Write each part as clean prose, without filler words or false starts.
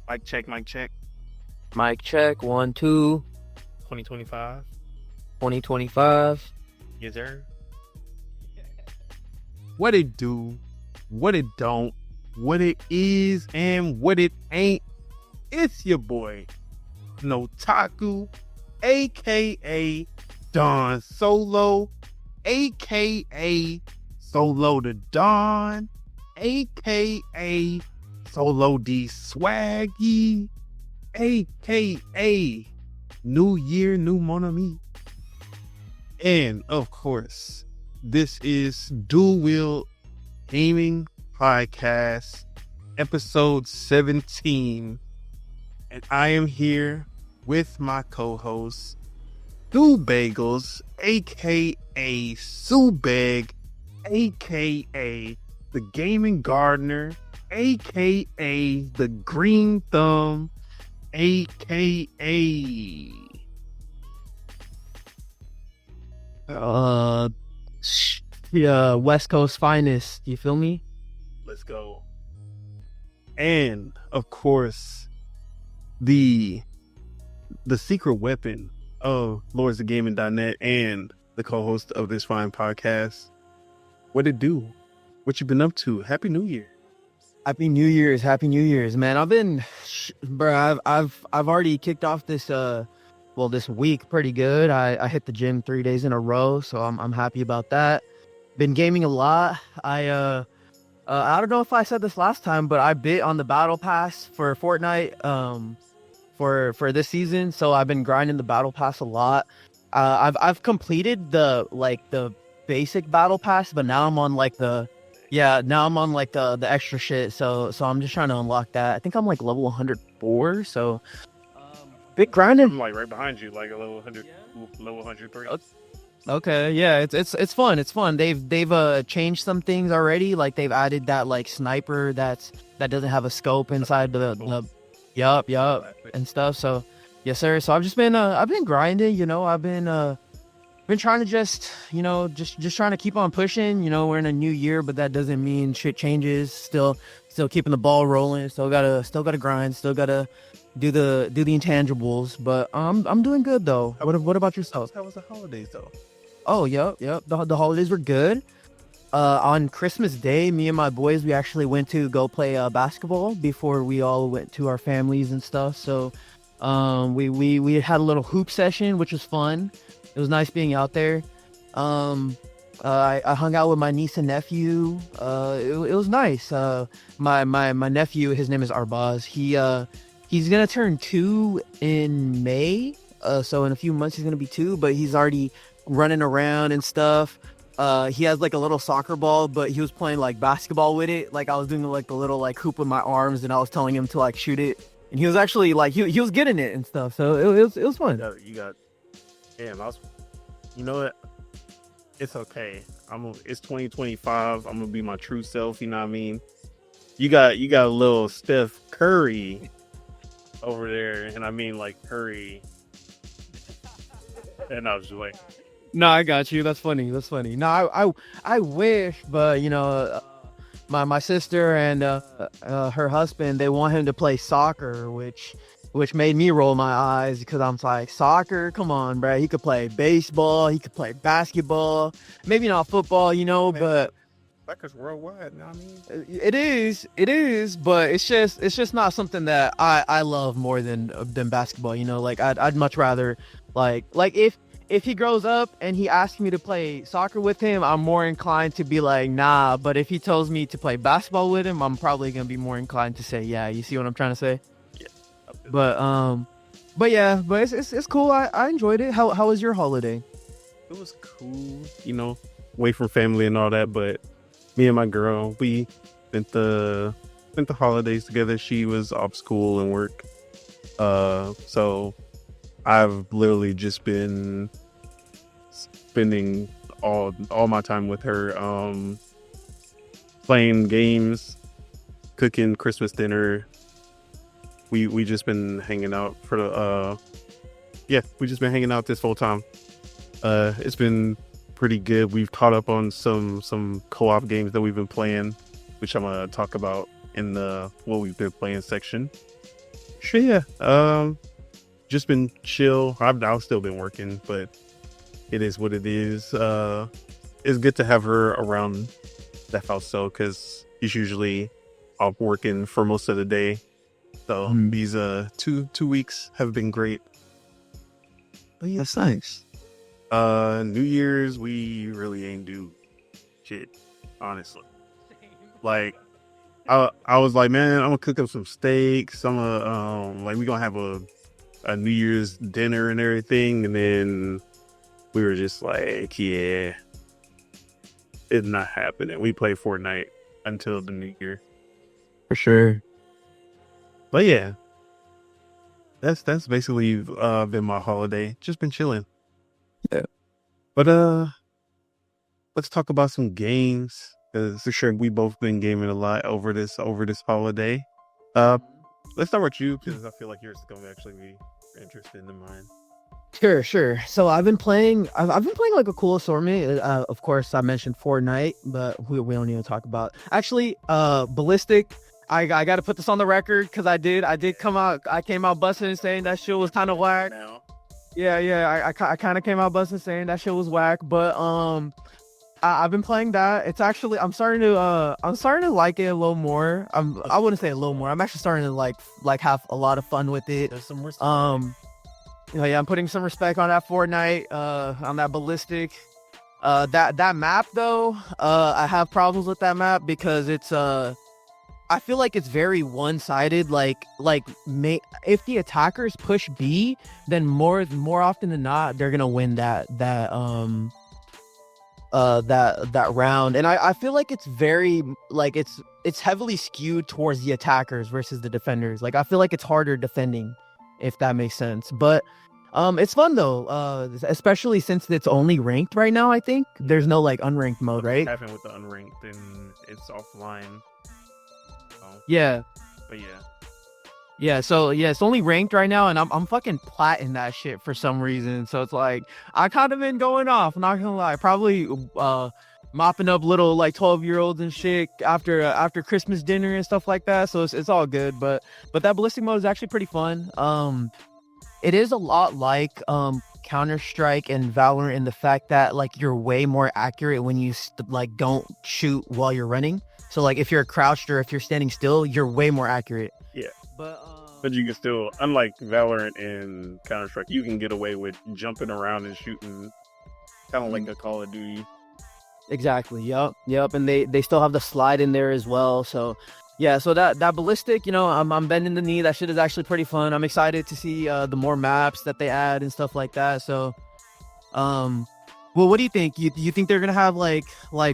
Mic check, mic check. Mic check, 1, 2, 2025. 2025. Yes, sir. What it do, what it don't, what it is, and what it ain't. It's your boy, Otaku, aka Don Solo, aka Solo the Don, aka Solo the Swaggy, aka New Year, New Mon Ami. And of course, this is Dual-Wield Gaming Podcast, episode 17. And I am here with my co-host, Stu Bagels, aka Subeg, aka the Gaming Gardener, aka the Green Thumb, aka West Coast finest. You feel me? let's go. And of course, the secret weapon of lordsofgaming.net and the co-host of this fine podcast. What it do? What you been up to? Happy New Year. Happy New Year's, man. I've already kicked off this this week pretty good. I hit the gym 3 days in a row, so I'm happy about that. Been gaming a lot. I don't know if I said this last time, but I bit on the battle pass for Fortnite for this season, so I've been grinding the battle pass a lot. I've completed the basic battle pass, but now I'm on the extra shit. So I'm just trying to unlock that. I think I'm like level 104, so big grinding. I'm like right behind you, like a level 100, level 103. Okay, yeah, it's fun. It's fun. They've changed some things already. Like they've added that like sniper that doesn't have a scope inside the yup and stuff. So yes sir. So I've been grinding. I've been trying to just trying to keep on pushing. We're in a new year, but that doesn't mean shit changes. Still keeping the ball rolling. Still gotta grind. Still gotta do the intangibles. But I'm doing good though. What about yourself? How was the holidays though? Oh, yep. The holidays were good. On Christmas Day, me and my boys, we actually went to go play basketball before we all went to our families and stuff. So, we had a little hoop session, which was fun. It was nice being out there. I hung out with my niece and nephew. It was nice. My nephew, his name is Arbaz. He's gonna turn 2 in May. So in a few months he's gonna be 2, but he's already running around and stuff. He has like a little soccer ball, but he was playing like basketball with it. Like I was doing like the little like hoop with my arms, and I was telling him to like shoot it, and he was actually like he was getting it and stuff. So it was fun. You know what? It's okay. It's 2025. I'm gonna be my true self. You know what I mean? You got a little Steph Curry over there, and I mean like Curry. And I was just like, No, I got you. That's funny. No, I wish, but my sister and her husband, they want him to play soccer, which made me roll my eyes because I'm like, soccer? Come on, bro. He could play baseball. He could play basketball. Maybe not football, but soccer's worldwide. You know what I mean? it is, but it's just not something that I love more than basketball. Like I'd much rather like if he grows up and he asks me to play soccer with him, I'm more inclined to be like, nah. But if he tells me to play basketball with him, I'm probably gonna be more inclined to say, yeah. You see what I'm trying to say? Yeah. But it's cool. I enjoyed it. How was your holiday? It was cool, away from family and all that. But me and my girl, we spent the holidays together. She was off school and work, so I've literally just been spending all my time with her, playing games, cooking Christmas dinner. We just been hanging out we just been hanging out this whole time. It's been pretty good. We've caught up on some co-op games that we've been playing, which I'm gonna talk about in the what we've been playing section. Sure, yeah. Just been chill. I've still been working, but it is what it is. It's good to have her around that house, so because he's usually off working for most of the day. So these 2 weeks have been great. Oh, yeah, that's nice. New Year's we really ain't do shit, honestly. Like I was like, man, I'm gonna cook up some steaks. I'm gonna like we gonna have a New Year's dinner and everything, and then we were just like, yeah, it's not happening. We play Fortnite until the New Year. For sure. But yeah, that's basically been my holiday. Just been chilling. Yeah. But let's talk about some games, because for sure we both been gaming a lot over this holiday. Let's start with you, because I feel like yours is going to actually be interesting than mine. Sure. So I've been playing like a cool assortment. Of course, I mentioned Fortnite, but we don't even talk about. Actually, Ballistic. I got to put this on the record because I came out busting and saying that shit was kind of whack. Now. Yeah. I kind of came out busting saying that shit was whack, but I've been playing that. It's actually I'm starting to like it a little more. I wouldn't say a little more. I'm actually starting to like have a lot of fun with it. There's some respect. I'm putting some respect on that Fortnite, on that Ballistic. That map though, I have problems with that map because it's I feel like it's very one-sided. If the attackers push B, then more often than not they're gonna win that round. And I feel like it's very it's heavily skewed towards the attackers versus the defenders. Like I feel like it's harder defending, if that makes sense. But it's fun though, especially since it's only ranked right now. I think there's no like unranked mode, right? What happened with the unranked, and it's offline. Yeah. But so it's only ranked right now, and I'm fucking platting that shit for some reason. So it's like I kind of been going off, not gonna lie, probably mopping up little like 12-year-olds and shit after Christmas dinner and stuff like that. So it's all good, but that Ballistic mode is actually pretty fun. It is a lot like Counter-Strike and Valorant in the fact that like you're way more accurate when you don't shoot while you're running. So like if you're crouched or if you're standing still, you're way more accurate. Yeah. But you can still, unlike Valorant and Counter-Strike, you can get away with jumping around and shooting, kind of like a Call of Duty. Exactly. Yep. And they still have the slide in there as well. So yeah. So that Ballistic, I'm bending the knee. That shit is actually pretty fun. I'm excited to see the more maps that they add and stuff like that. So, well, what do you think? You think they're gonna have like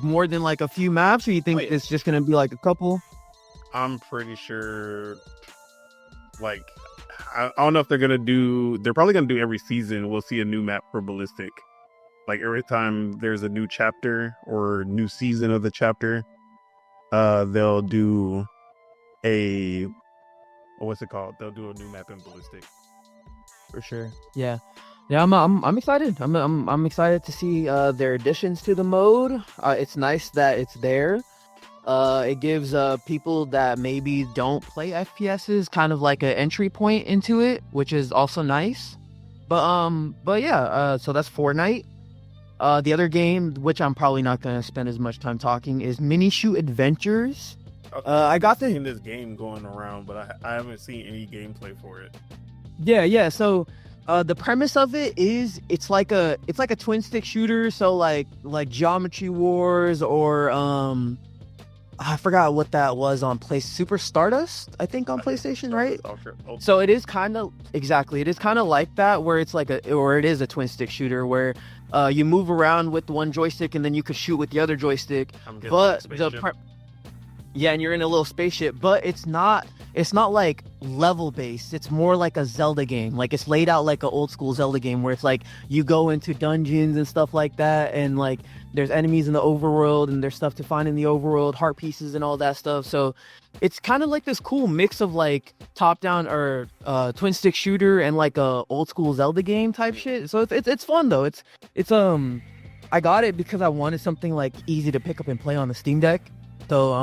more than like a few maps, or you think it's just gonna be like a couple? I'm pretty sure. Like, I don't know if they're probably gonna do every season. We'll see a new map for Ballistic. Like every time there's a new chapter or new season of the chapter, they'll do what's it called? They'll do a new map in Ballistic. For sure. Yeah. I'm excited. I'm excited to see their additions to the mode. It's nice that it's there. It gives people that maybe don't play FPSs kind of like an entry point into it, which is also nice. But yeah. So that's Fortnite. The other game, which I'm probably not gonna spend as much time talking, is Mini Shoot Adventures. I got seen this game going around, but I haven't seen any gameplay for it. Yeah. So. The premise of it is it's like a twin stick shooter, so like Geometry Wars or I forgot what that was on Super Stardust, I think on PlayStation, right? So it is kind of like that, where it's it is a twin stick shooter where you move around with one joystick and then you could shoot with the other joystick. But and you're in a little spaceship, but it's not like level based. It's more like a Zelda game. Like it's laid out like an old school Zelda game where it's like you go into dungeons and stuff like that, and like there's enemies in the overworld and there's stuff to find in the overworld, heart pieces and all that stuff. So it's kind of like this cool mix of like top down or twin stick shooter and like a old school Zelda game type shit. So it's fun though. It's I got it because I wanted something like easy to pick up and play on the Steam Deck. So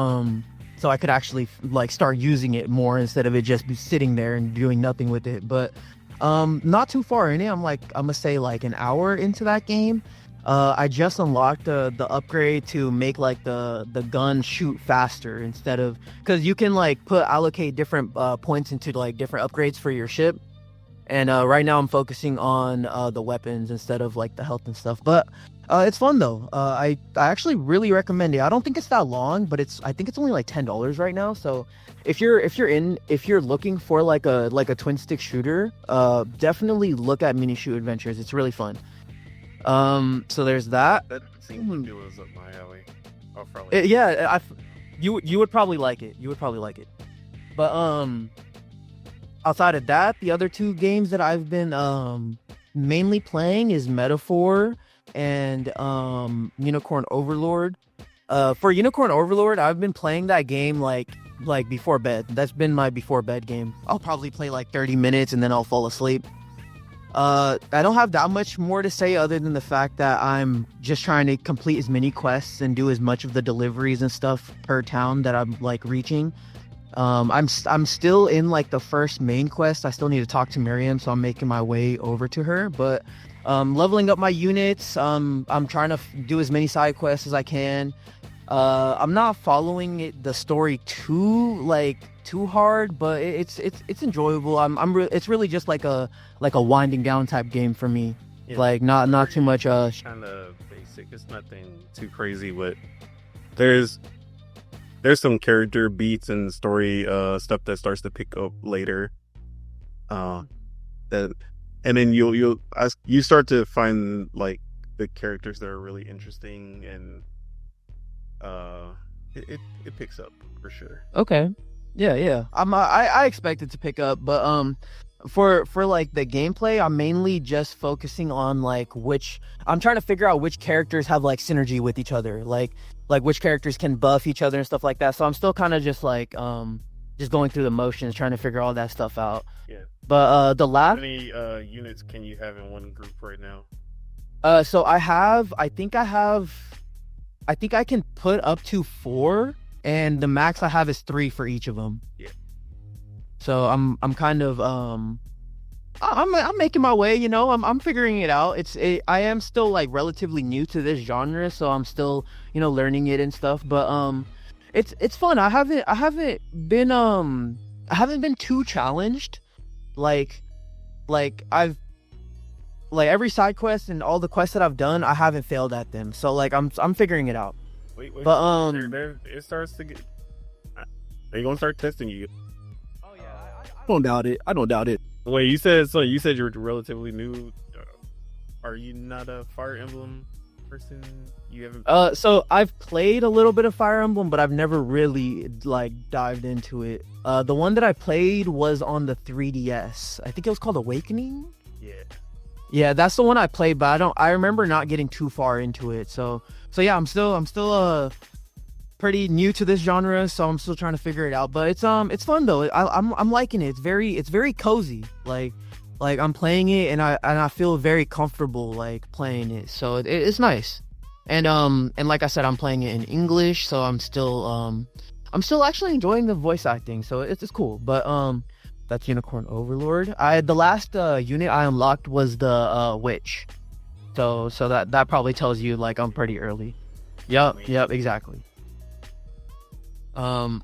so I could actually like start using it more instead of it just be sitting there and doing nothing with it. But not too far in it. I'm gonna say like an hour into that game. I just unlocked the upgrade to make like the gun shoot faster instead of, because you can like allocate different points into like different upgrades for your ship. And right now I'm focusing on the weapons instead of like the health and stuff. But it's fun though. I actually really recommend it. I don't think it's that long, but I think it's only like $10 right now. So if you're looking for like a twin stick shooter, definitely look at Mini Shoot Adventures. It's really fun. So there's that. That seems like it was up my alley. I'll probably You would probably like it. But outside of that, the other two games that I've been mainly playing is Metaphor and Unicorn Overlord. For Unicorn Overlord, I've been playing that game like before bed. That's been my before bed game. I'll probably play like 30 minutes and then I'll fall asleep. I don't have that much more to say other than the fact that I'm just trying to complete as many quests and do as much of the deliveries and stuff per town that I'm like reaching. I'm still in like the first main quest. I still need to talk to Miriam, so I'm making my way over to her. But leveling up my units. I'm trying to do as many side quests as I can. I'm not following the story too hard, but it's enjoyable. It's really just like a winding down type game for me. Yeah. Like not too much kind of basic. It's nothing too crazy, but there's some character beats and story stuff that starts to pick up later. And then you start to find like the characters that are really interesting, and it picks up for sure. Okay. Yeah. I expect it to pick up, but for like the gameplay, I'm mainly just focusing on I'm trying to figure out which characters have like synergy with each other, like which characters can buff each other and stuff like that. So I'm still kind of just like just going through the motions, trying to figure all that stuff out. Yeah. But the last how many units can you have in one group right now? So I think I can put up to 4, and the max I have is 3 for each of them. Yeah. So I'm kind of I'm making my way, I'm figuring it out. I am still like relatively new to this genre, so I'm still, learning it and stuff, but it's fun. I haven't been too challenged. Like I've every side quest and all the quests that I've done, I haven't failed at them. So like I'm figuring it out. Wait, but it starts to get. They're gonna start testing you. Oh yeah, I don't doubt it. Wait, you said you're relatively new. Are you not a Fire Emblem person? You haven't. So I've played a little bit of Fire Emblem, but I've never really dived into it. The one that I played was on the 3DS. I think it was called Awakening. Yeah. Yeah, that's the one I played, but I remember not getting too far into it. So yeah, I'm still pretty new to this genre, so I'm still trying to figure it out. But it's fun though. I'm liking it. It's very cozy. Like I'm playing it and I feel very comfortable like playing it. So it's nice. And like I said, I'm playing it in English, so I'm still actually enjoying the voice acting. So it's cool. But that's Unicorn Overlord. The last unit I unlocked was the witch. So that probably tells you like I'm pretty early. Yep, exactly. So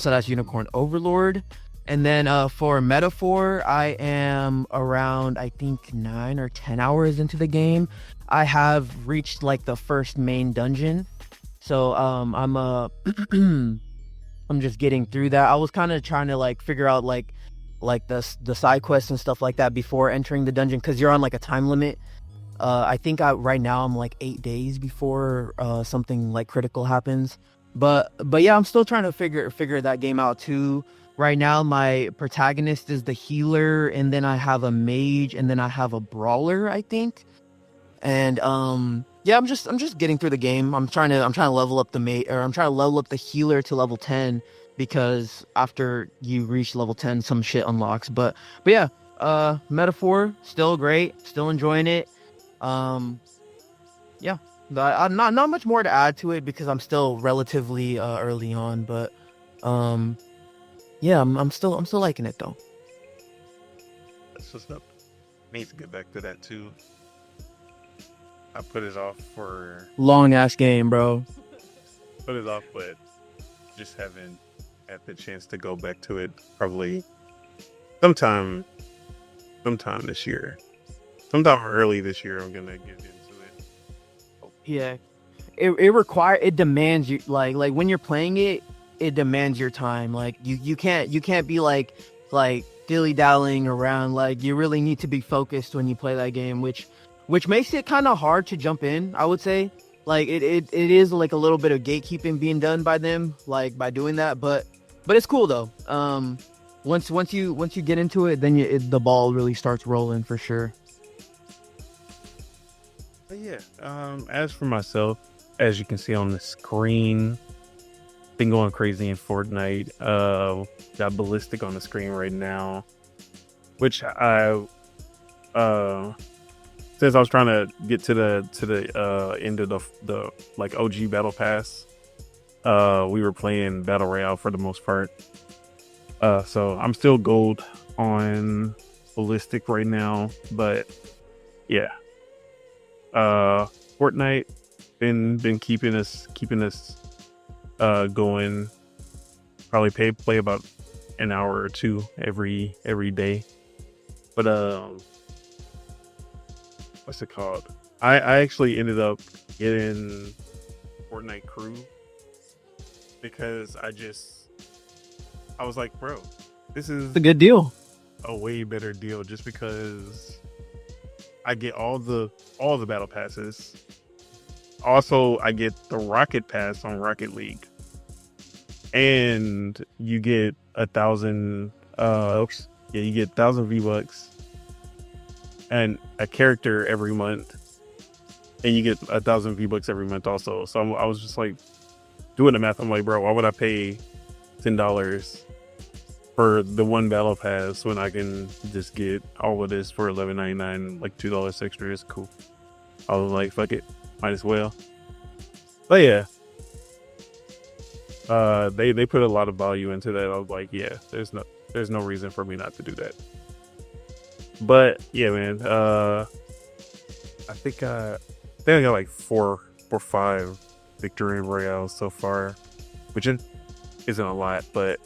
that's Unicorn Overlord. And then for Metaphor, I am around I think 9 or 10 hours into the game. I have reached like the first main dungeon. So I'm just getting through that. I was kind of trying to like figure out like the side quests and stuff like that before entering the dungeon, because you're on like a time limit. I think right now I'm like 8 days before something like critical happens. But yeah, I'm still trying to figure that game out too. Right now my protagonist is the healer, and then I have a mage, and then I have a brawler, I think. And yeah, I'm just getting through the game. I'm trying to level up I'm trying to level up the healer to level 10, because after you reach level 10 some shit unlocks. But yeah, Metaphor still great, still enjoying it. Yeah, not much more to add to it because I'm still relatively early on, but Yeah, I'm still liking it though. That's what's up. Need to get back to that too. I put it off, Long ass game, bro. but just haven't had the chance to go back to it. Probably sometime this year. Sometime early this year, I'm gonna get into it. Yeah, it demands you, like when you're playing it, it demands your time. Like you can't be like dilly dallying around. Like you really need to be focused when you play that game, which makes it kind of hard to jump in, I would say. Like it is like a little bit of gatekeeping being done by them, like by doing that, but it's cool though. Once you get into it, then the ball really starts rolling for sure. But yeah, as for myself, as you can see on the screen, been going crazy in Fortnite. Got Ballistic on the screen right now, which I since I was trying to get to the end of the like OG Battle Pass, we were playing Battle Royale for the most part. So I'm still gold on Ballistic right now, but yeah. Fortnite been keeping us going. Probably play about an hour or two every day. But what's it called? I actually ended up getting Fortnite Crew because I was like, bro, this is It's a good deal. a way better deal just because I get all the battle passes. Also, I get the Rocket Pass on Rocket League, and you get 1,000. You get 1,000 V-Bucks and a character every month, and you get 1,000 V-Bucks every month also. So I was just like doing the math. I'm like, bro, why would I pay $10 for the one battle pass when I can just get all of this for $11.99, like $2 extra? Is cool. I was like, fuck it, might as well. But yeah, they put a lot of value into that. I was like, yeah, there's no reason for me not to do that. But yeah, man, I think I got like four or five victory royales so far, which isn't a lot, but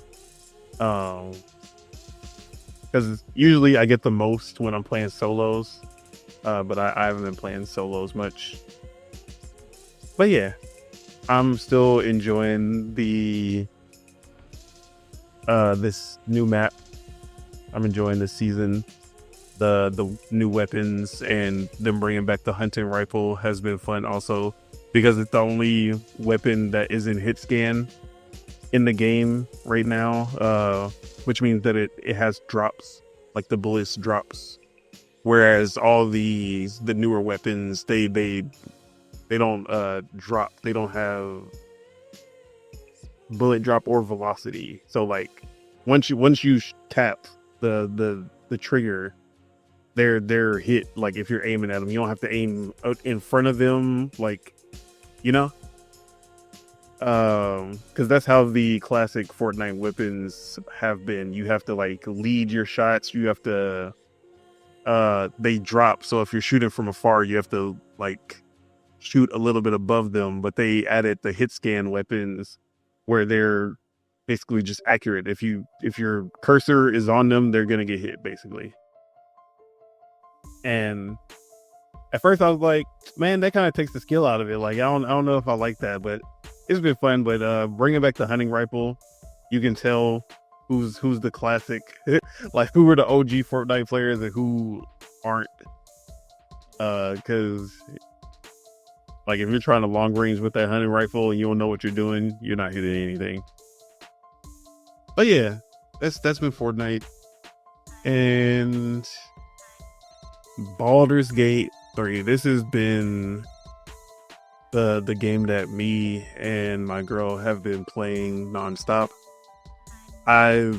because usually I get the most when I'm playing solos, but I haven't been playing solos much. But yeah, I'm still enjoying this new map. I'm enjoying this season. The new weapons and them bringing back the hunting rifle has been fun also, because it's the only weapon that isn't hit scan in the game right now, which means that it has drops, like the bullets drops, whereas all the newer weapons they don't drop. They don't have bullet drop or velocity. So like once you tap the trigger, they're hit. Like if you're aiming at them, you don't have to aim in front of them, like, you know, because that's how the classic Fortnite weapons have been. You have to like lead your shots. You have to they drop. So if you're shooting from afar, you have to like shoot a little bit above them. But they added the hit scan weapons where they're basically just accurate. If your cursor is on them, they're gonna get hit basically. And at first I was like, man, that kind of takes the skill out of it. Like I don't know if I like that, but it's been fun. But bringing back the hunting rifle, you can tell who's the classic, like who are the OG Fortnite players and who aren't. Because like if you're trying to long range with that hunting rifle and you don't know what you're doing, you're not hitting anything. But yeah, that's been Fortnite. And Baldur's Gate 3. This has been the game that me and my girl have been playing nonstop. I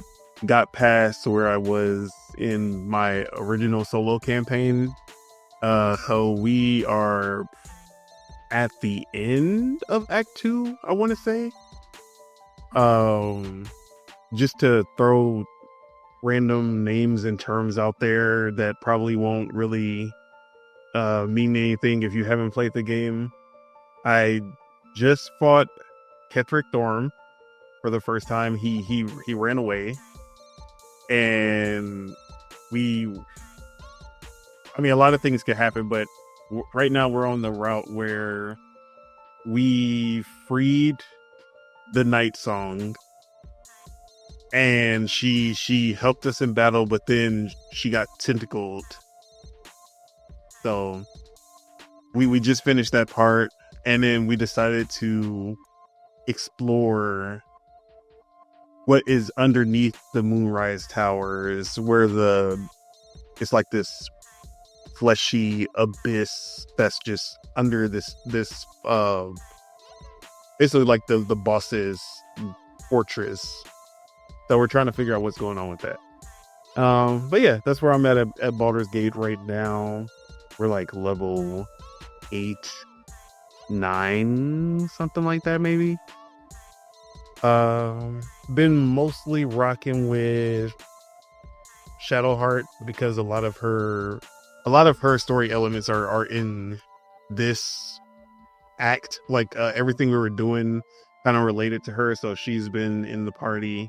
got past where I was in my original solo campaign. So we are at the end of Act 2, I want to say. just to throw random names and terms out there that probably won't really mean anything if you haven't played the game. I just fought Ketheric Thorm for the first time. He ran away, and a lot of things could happen, but right now we're on the route where we freed the Night Song, and she helped us in battle, but then she got tentacled. So we just finished that part, and then we decided to explore what is underneath the Moonrise Towers, where it's like this fleshy abyss that's just under this basically like the boss's fortress. So we're trying to figure out what's going on with that. But yeah, that's where I'm at Baldur's Gate right now. We're like level 8, 9, something like that, maybe. Been mostly rocking with Shadowheart because a lot of her story elements are in this act. Like everything we were doing kind of related to her, so she's been in the party.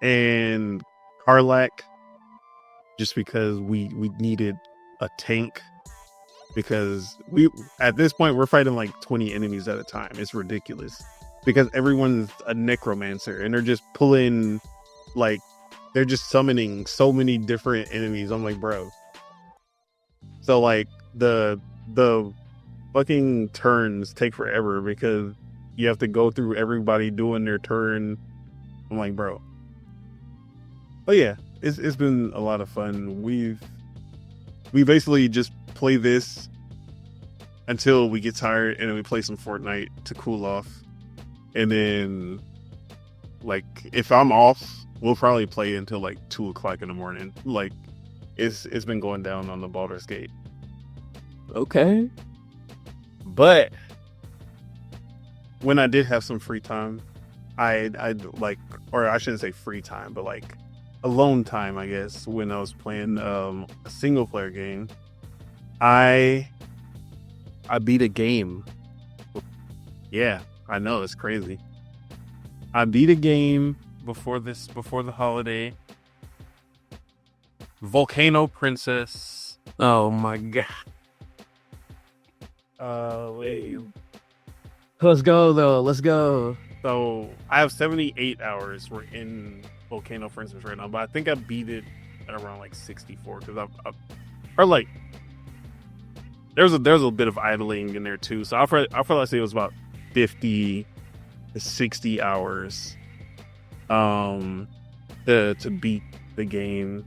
And Karlak, just because we needed a tank, because at this point we're fighting like 20 enemies at a time. It's ridiculous because everyone's a necromancer and they're just pulling, like, they're just summoning so many different enemies. I'm like, bro. So like the fucking turns take forever because you have to go through everybody doing their turn. I'm like, bro. But yeah, it's been a lot of fun. We basically just play this until we get tired, and then we play some Fortnite to cool off. And then, like, if I'm off, we'll probably play until like 2:00 in the morning. Like, it's been going down on the Baldur's Gate. Okay. But when I did have some free time, I like, or I shouldn't say free time, but like alone time, I guess, when I was playing a single player game, I beat a game. Yeah, I know, it's crazy. I beat a game before the holiday. Volcano Princess. Oh my god. Wait. Let's go though. Let's go. So I have 78 hours. We're in Volcano Princess right now, but I think I beat it at around like 64 because or like there's a bit of idling in there too. So I feel like it was about 50 to 60 hours to beat the game.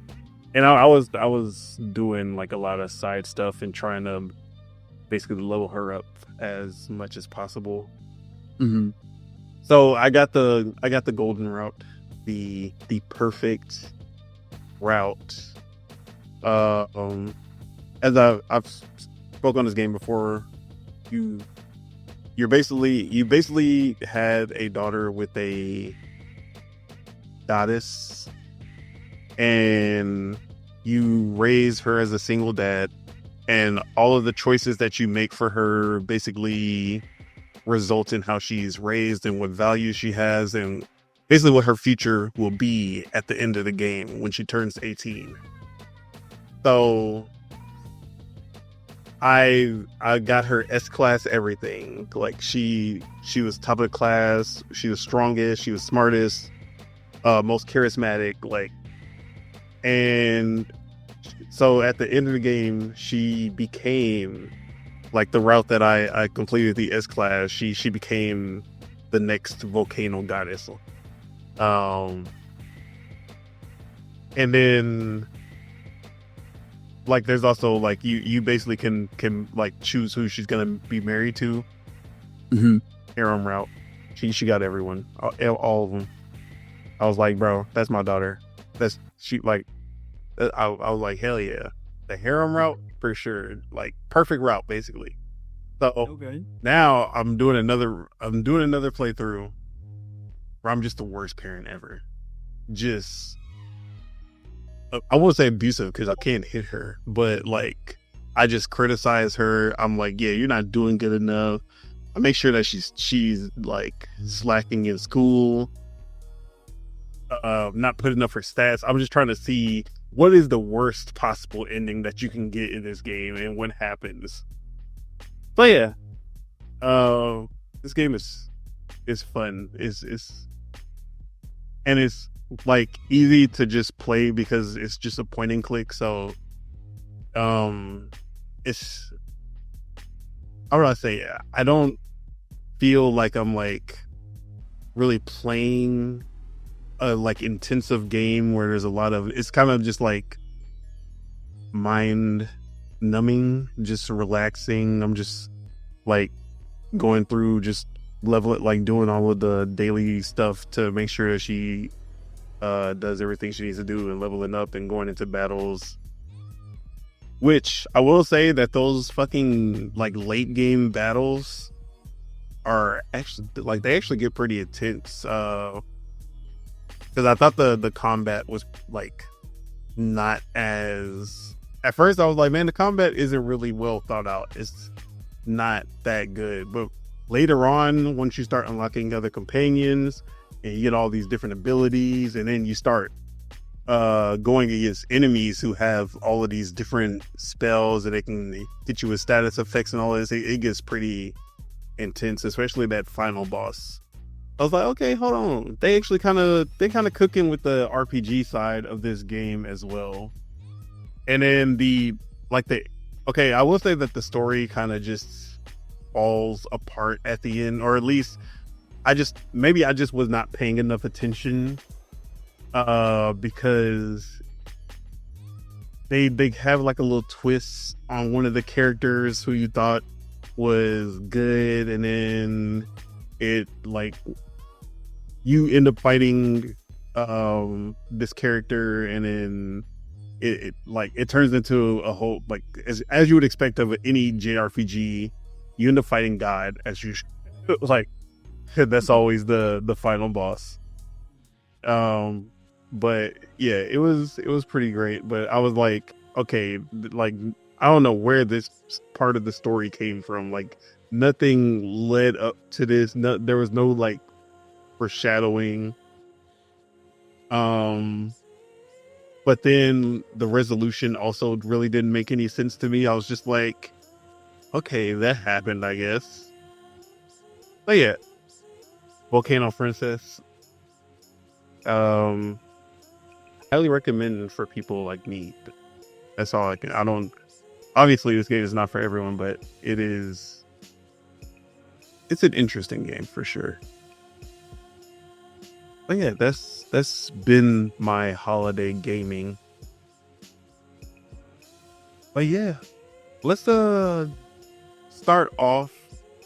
And I was doing like a lot of side stuff and trying to basically level her up as much as possible. Mm-hmm. So I got the golden route, the perfect route. As I've spoke on this game before, you basically had a daughter with a goddess, and you raise her as a single dad, and all of the choices that you make for her basically result in how she's raised and what values she has and basically what her future will be at the end of the game when she turns 18. So I got her S-class everything. Like she was top of the class, she was strongest, she was smartest, most charismatic, like. And so at the end of the game, she became like the route that I completed, the S-class. She became the next volcano goddess. And then like there's also like you basically can like choose who she's gonna be married to. Mm-hmm. Harem route. She got everyone, all of them. I was like, bro, that's my daughter. I was like, hell yeah, the harem route for sure, like perfect route basically. So Okay. now I'm doing another playthrough, where I'm just the worst parent ever. Just, I won't say abusive because I can't hit her, but like, I just criticize her. I'm like, yeah, you're not doing good enough. I make sure that she's like slacking in school, not putting up her stats. I'm just trying to see what is the worst possible ending that you can get in this game and what happens. But yeah, this game is fun. And it's like easy to just play because it's just a point and click. So, it's, how would I say? I don't feel like I'm like really playing a like intensive game where there's a lot of, it's kind of just like mind numbing, just relaxing. I'm just like going through just like doing all of the daily stuff to make sure that she does everything she needs to do and leveling up and going into battles. Which I will say that those fucking like late game battles are actually like, they actually get pretty intense. Because I thought the combat was like not as, at first I was like, man, the combat isn't really well thought out. It's not that good. But later on, once you start unlocking other companions and you get all these different abilities, and then you start going against enemies who have all of these different spells and they can get you with status effects and all this, it gets pretty intense, especially that final boss. I was like, okay, hold on. They actually kind of cooking with the RPG side of this game as well. And then okay, I will say that the story kind of just falls apart at the end, or at least I just was not paying enough attention, because they have like a little twist on one of the characters who you thought was good, and then it like you end up fighting this character, and then it turns into a whole, like, as you would expect of any JRPG, you end up fighting God, as you like. That's always the final boss. But yeah, it was pretty great. But I was like, okay, like, I don't know where this part of the story came from. Like, nothing led up to this. There was no like foreshadowing. But then the resolution also really didn't make any sense to me. I was just like, okay, that happened, I guess. But yeah, Volcano Princess. Highly recommend for people like me. That's all I can. I don't. Obviously, this game is not for everyone, but it is. It's an interesting game for sure. But yeah, that's been my holiday gaming. But yeah, let's start off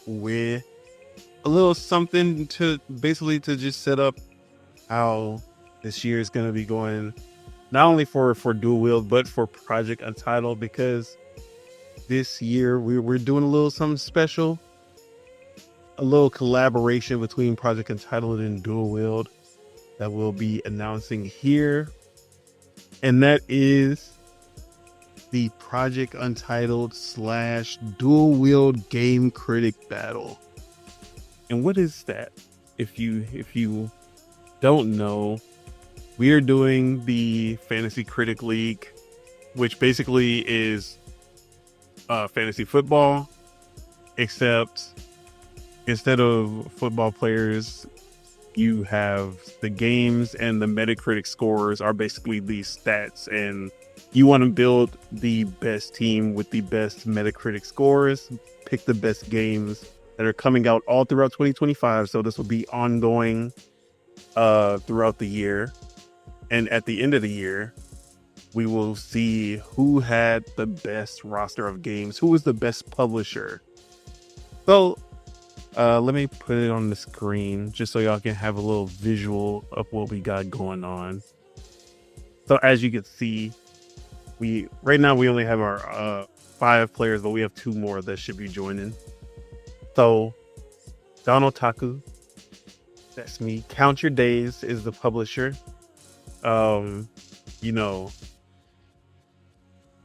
with a little something to just set up how this year is going to be going, not only for Dual-Wield, but for Project Untitled, because this year we're doing a little something special, a little collaboration between Project Untitled and Dual-Wield that we'll be announcing here, and that is the Project Untitled / Dual-Wield Game Critic Battle. And what is that? If you don't know, we are doing the Fantasy Critic League, which basically is fantasy football, except instead of football players, you have the games, and the Metacritic scores are basically these stats, and you want to build the best team with the best Metacritic scores, pick the best games that are coming out all throughout 2025. So this will be ongoing throughout the year. And at the end of the year, we will see who had the best roster of games, who was the best publisher. So let me put it on the screen just so y'all can have a little visual of what we got going on. So as you can see, right now we only have our 5 players, but we have 2 more that should be joining. So Don Otaku, That's me. Count Your Days is the publisher. You know,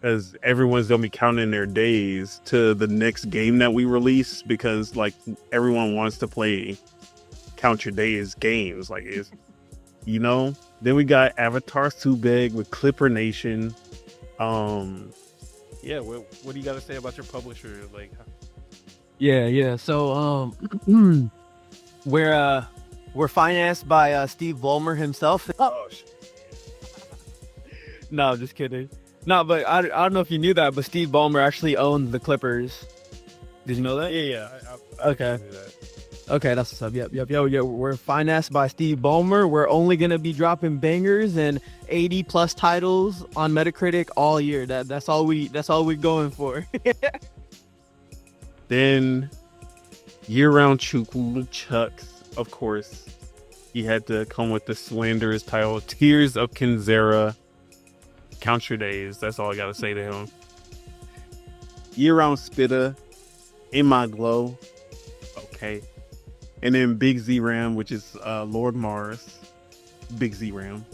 as everyone's gonna be counting their days to the next game that we release, because like everyone wants to play Count Your Days games. Like it's, Then we got Avatar Subeg with Clipper Nation. Yeah, what do you got to say about your publisher? Like, Yeah. So we're financed by Steve Ballmer himself. oh, No, just kidding. No, but I don't know if you knew that, but Steve Ballmer actually owned the Clippers. Did you know that? yeah. Okay. I knew that. Okay, that's what's up. Yep. We're financed by Steve Ballmer. We're only gonna be dropping bangers and 80 plus titles on Metacritic all year. That's all we're going for. Then year-round Chukwu Chucks, of course. He had to come with the slanderous title, Tears of Kinzera. Count Your Days. That's all I gotta say to him. Year-round Spitta, In My Glow. Okay. And then Big Z Ram, which is Lord Mars. Big Z Ram.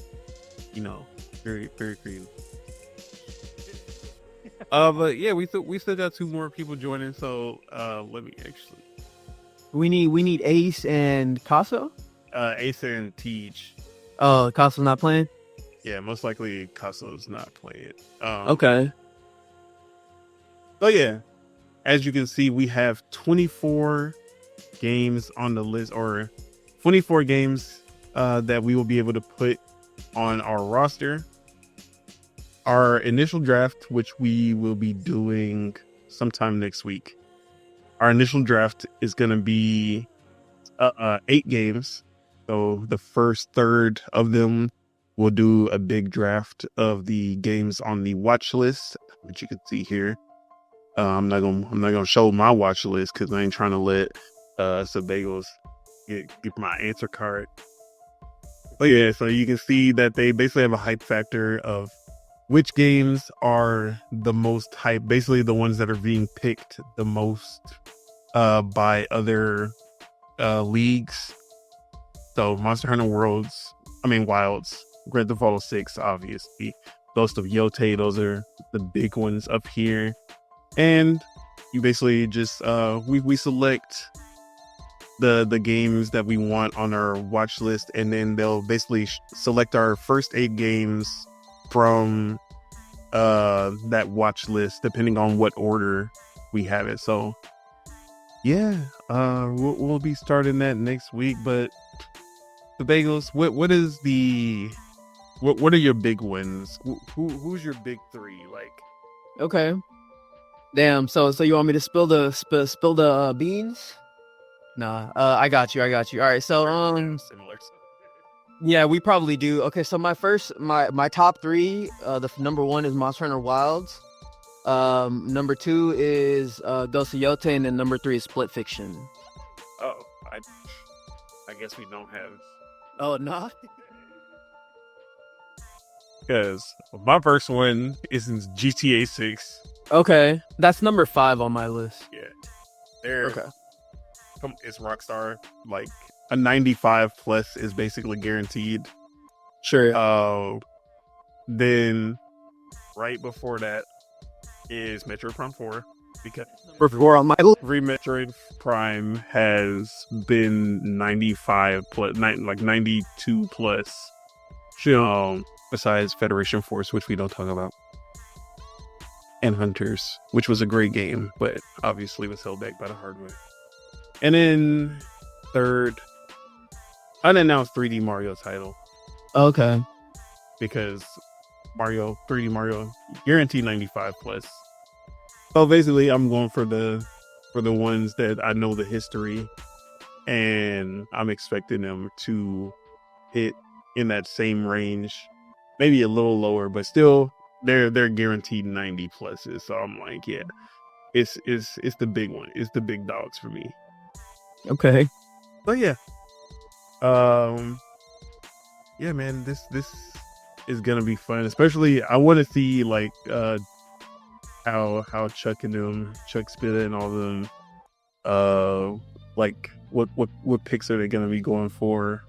Very, very creative. But yeah, we still got 2 more people joining, so let me actually. we need Ace and Casso. Ace and Teach. Oh, Casso's not playing. Yeah, most likely Casso's not playing. Okay. So yeah, as you can see, we have 24 games on the list, or 24 games that we will be able to put on our roster. Our initial draft, which we will be doing sometime next week. Our initial draft is going to be 8 games. So the first third of them, we'll do a big draft of the games on the watch list, which you can see here. I'm not gonna show my watch list because I ain't trying to let Subegos get my answer card. But yeah, so you can see that they basically have a hype factor of which games are the most hype, basically the ones that are being picked the most by other leagues. So Monster Hunter Wilds, Grand Theft Auto 6, obviously, Ghost of Yotei, those are the big ones up here. And you basically just we select the games that we want on our watch list, and then they'll basically select our first 8 games from that watch list, depending on what order we have it. So yeah, we'll be starting that next week. But the Bagels, what are your big wins? Who's your big 3? Like, Okay. Damn. So you want me to spill the beans? Nah. I got you. All right. So similar. yeah, we probably do. Okay. So my top 3. The number 1 is Monster Hunter Wilds. Number 2 is Ghost of Yotei, and then number 3 is Split Fiction. Oh, I guess we don't have. Oh no. Because my first one is in GTA 6. Okay, that's number 5 on my list. Yeah. There. Okay. It's Rockstar. Like, a 95 plus is basically guaranteed. Sure. Then, right before that is Metroid Prime 4. Because Before on my list. every Metroid Prime has been 95 plus, like 92 plus. Besides Federation Force, which we don't talk about. And Hunters, which was a great game, but obviously was held back by the hardware. And then third, unannounced 3D Mario title. Okay. Because 3D Mario, guaranteed 95 plus. So basically, I'm going for the ones that I know the history, and I'm expecting them to hit in that same range, maybe a little lower, but still they're guaranteed 90 pluses. So I'm like, yeah, it's the big one. It's the big dogs for me. Okay. But yeah, yeah, man, this is gonna be fun. Especially, I want to see like how Chuck Spitta and all of them like what picks are they gonna be going for?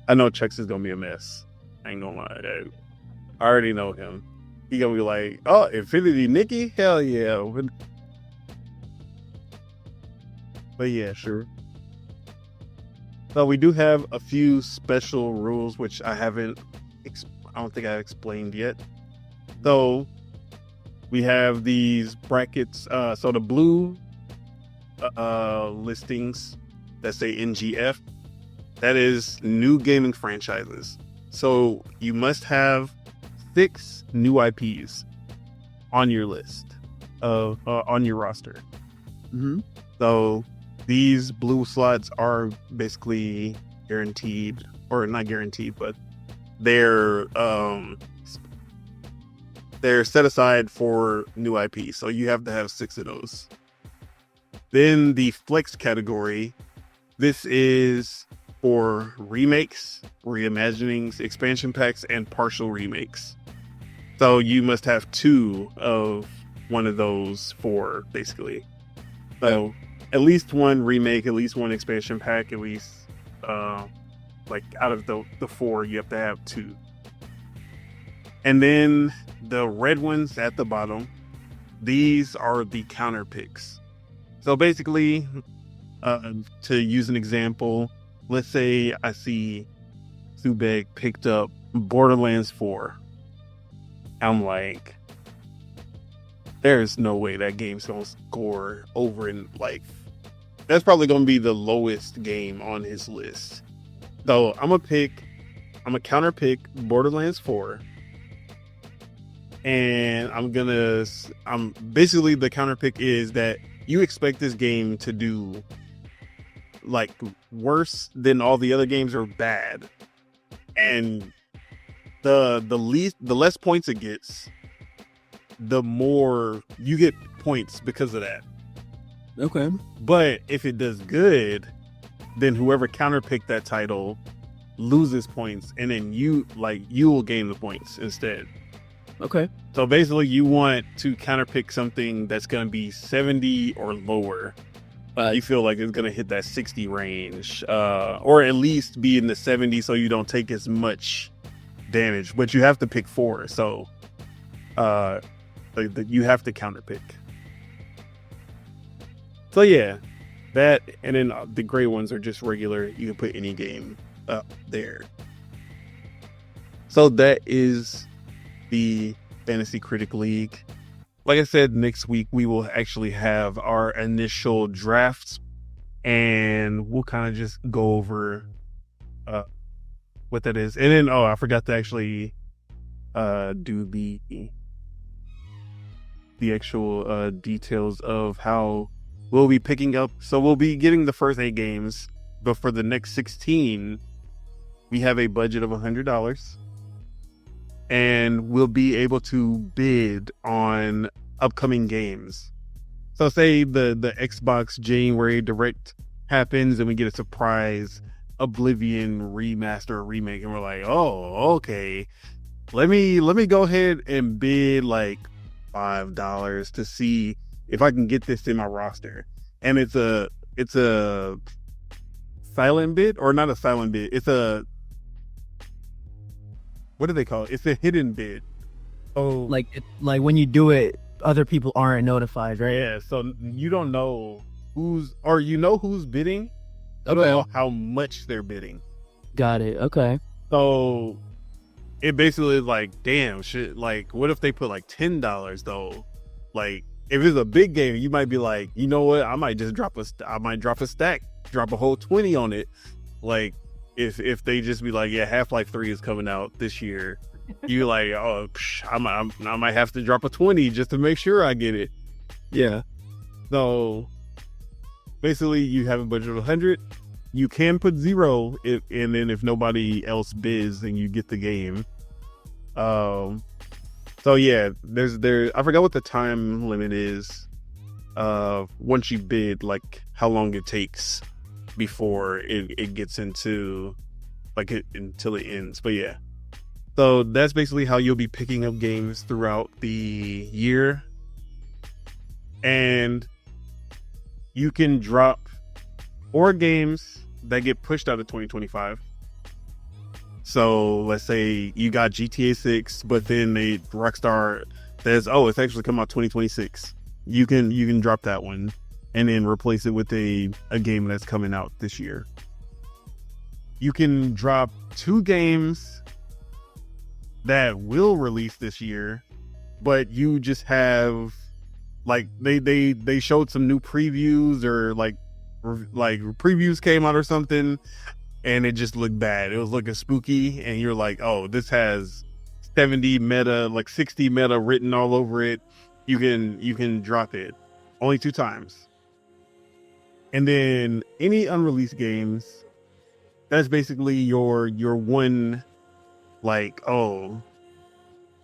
I know Chucks is gonna be a mess. I ain't gonna lie. I already know him. He gonna be like, oh, Infinity Nikki? Hell yeah. But yeah, sure. So we do have a few special rules, which I don't think I've explained yet. So we have these brackets. So the blue listings that say NGF, that is new gaming franchises. So you must have 6 new IPs on your list on your roster. Mm-hmm. So these blue slots are basically guaranteed, or not guaranteed, but they're set aside for new IP. So you have to have 6 of those. Then the flex category, this is for remakes, reimaginings, expansion packs, and partial remakes. So you must have 2 of one of those 4, basically. So at least 1 remake, at least 1 expansion pack, at least like out of the 4, you have to have 2. And then the red ones at the bottom, these are the counter picks. So basically, to use an example, let's say I see Subeg picked up Borderlands 4. I'm like, there's no way that game's gonna score over in like, that's probably gonna be the lowest game on his list. So I'm a counter pick Borderlands 4. And I'm basically, the counter pick is that you expect this game to do like worse than all the other games, or bad. And the less points it gets, the more you get points because of that. Okay. But if it does good, then whoever counterpicked that title loses points, and then you will gain the points instead. Okay. So basically, you want to counterpick something that's going to be 70 or lower. You feel like it's going to hit that 60 range, or at least be in the 70, so you don't take as much damage. But you have to pick 4, so you have to counterpick. So yeah, that, and then the gray ones are just regular. You can put any game up there. So that is the Fantasy Critic League. Like I said, next week we will actually have our initial drafts, and we'll kind of just go over what that is. And then, I forgot to actually do the actual details of how we'll be picking up. So we'll be getting the first 8 games, but for the next 16, we have a budget of $100. And we'll be able to bid on upcoming games. So say the Xbox January Direct happens and we get a surprise Oblivion remaster or remake, and we're like, oh, okay. Let me go ahead and bid like $5 to see if I can get this in my roster. And it's a silent bid, or not a silent bid. It's a, what do they call it? It's a hidden bid. Oh, Like when you do it, other people aren't notified, right? yeah. So you don't know who's bidding. You don't know how much they're bidding. Got it. Okay. So it basically is like, damn, shit. Like, what if they put like $10 though? Like, if it's a big game, you might be like, you know what? I might drop a stack, drop a whole 20 on it. Like, if they just be like, yeah, Half-Life 3 is coming out this year, you like, oh, I might have to drop a 20 just to make sure I get it. Yeah. So basically, you have a budget of 100. You can put 0, and then if nobody else bids, then you get the game. So yeah, I forgot what the time limit is. Once you bid, like how long it takes before it gets into until it ends. But yeah, so that's basically how you'll be picking up games throughout the year. And you can drop or games that get pushed out of 2025. So let's say you got GTA 6, but then Rockstar says, "Oh, it's actually come out 2026." You can drop that one and then replace it with a game that's coming out this year. You can drop 2 games that will release this year, but you just have like they showed some new previews, or like previews came out or something, and it just looked bad. It was looking spooky, and you're like, "Oh, this has 70 meta, like 60 meta written all over it." You can drop it only 2 times. And then any unreleased games, that's basically your one, like, oh,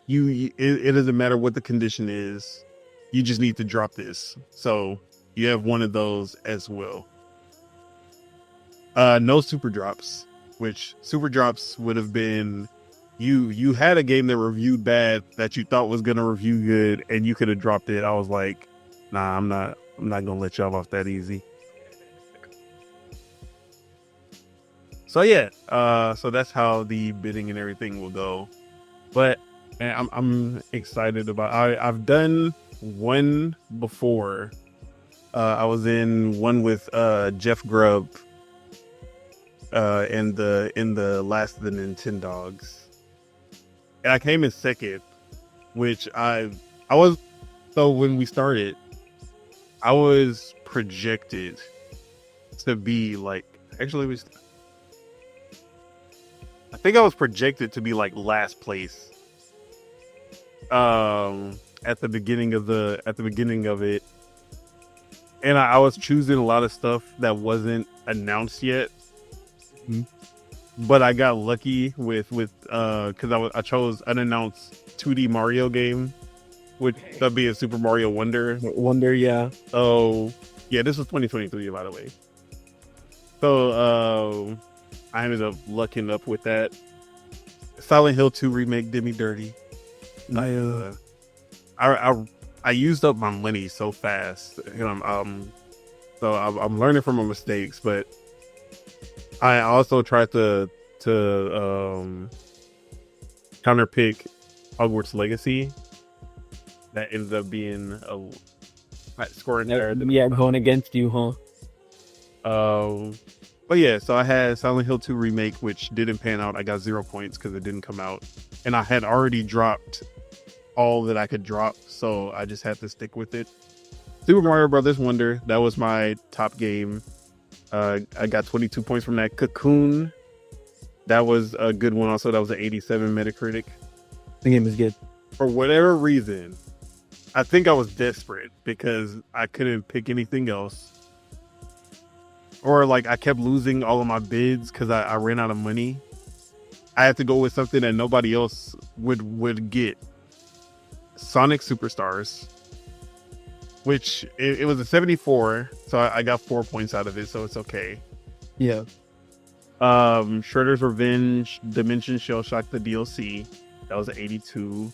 it doesn't matter what the condition is, you just need to drop this. So you have one of those as well. No super drops, which super drops would have been you had a game that reviewed bad that you thought was gonna review good, and you could have dropped it. I was like, nah, I'm not gonna let y'all off that easy. So yeah, so that's how the bidding and everything will go. But man, I'm excited about. I've done one before. I was in one with Jeff Grubb in the last of the Nintendogs, and I came in second, which I was. So when we started, I was projected to be like, actually it was, I think I was projected to be like last place at the beginning of it, and I was choosing a lot of stuff that wasn't announced yet. But I got lucky with because I chose unannounced 2D Mario game, which that'd be a Super Mario Wonder. Yeah. So yeah, this was 2023, by the way. So I ended up lucking up with that. Silent Hill 2 remake did me dirty. I used up my money so fast. So I'm learning from my mistakes, but I also tried to counterpick Hogwarts Legacy. That ended up being a scoring error. Yeah, going against you, huh? But yeah, so I had Silent Hill 2 remake, which didn't pan out. I got 0 points because it didn't come out, and I had already dropped all that I could drop, so I just had to stick with it. Super Mario Brothers Wonder, that was my top game. I got 22 points from that. Cocoon, that was a good one also. That was an 87 Metacritic. The game is good. For whatever reason, I think I was desperate because I couldn't pick anything else. Or like I kept losing all of my bids because I ran out of money. I had to go with something that nobody else would get. Sonic Superstars, which it was a 74, so I got 4 points out of it, so it's okay. Yeah. Shredder's Revenge Dimension Shell Shock, the DLC, that was an 82.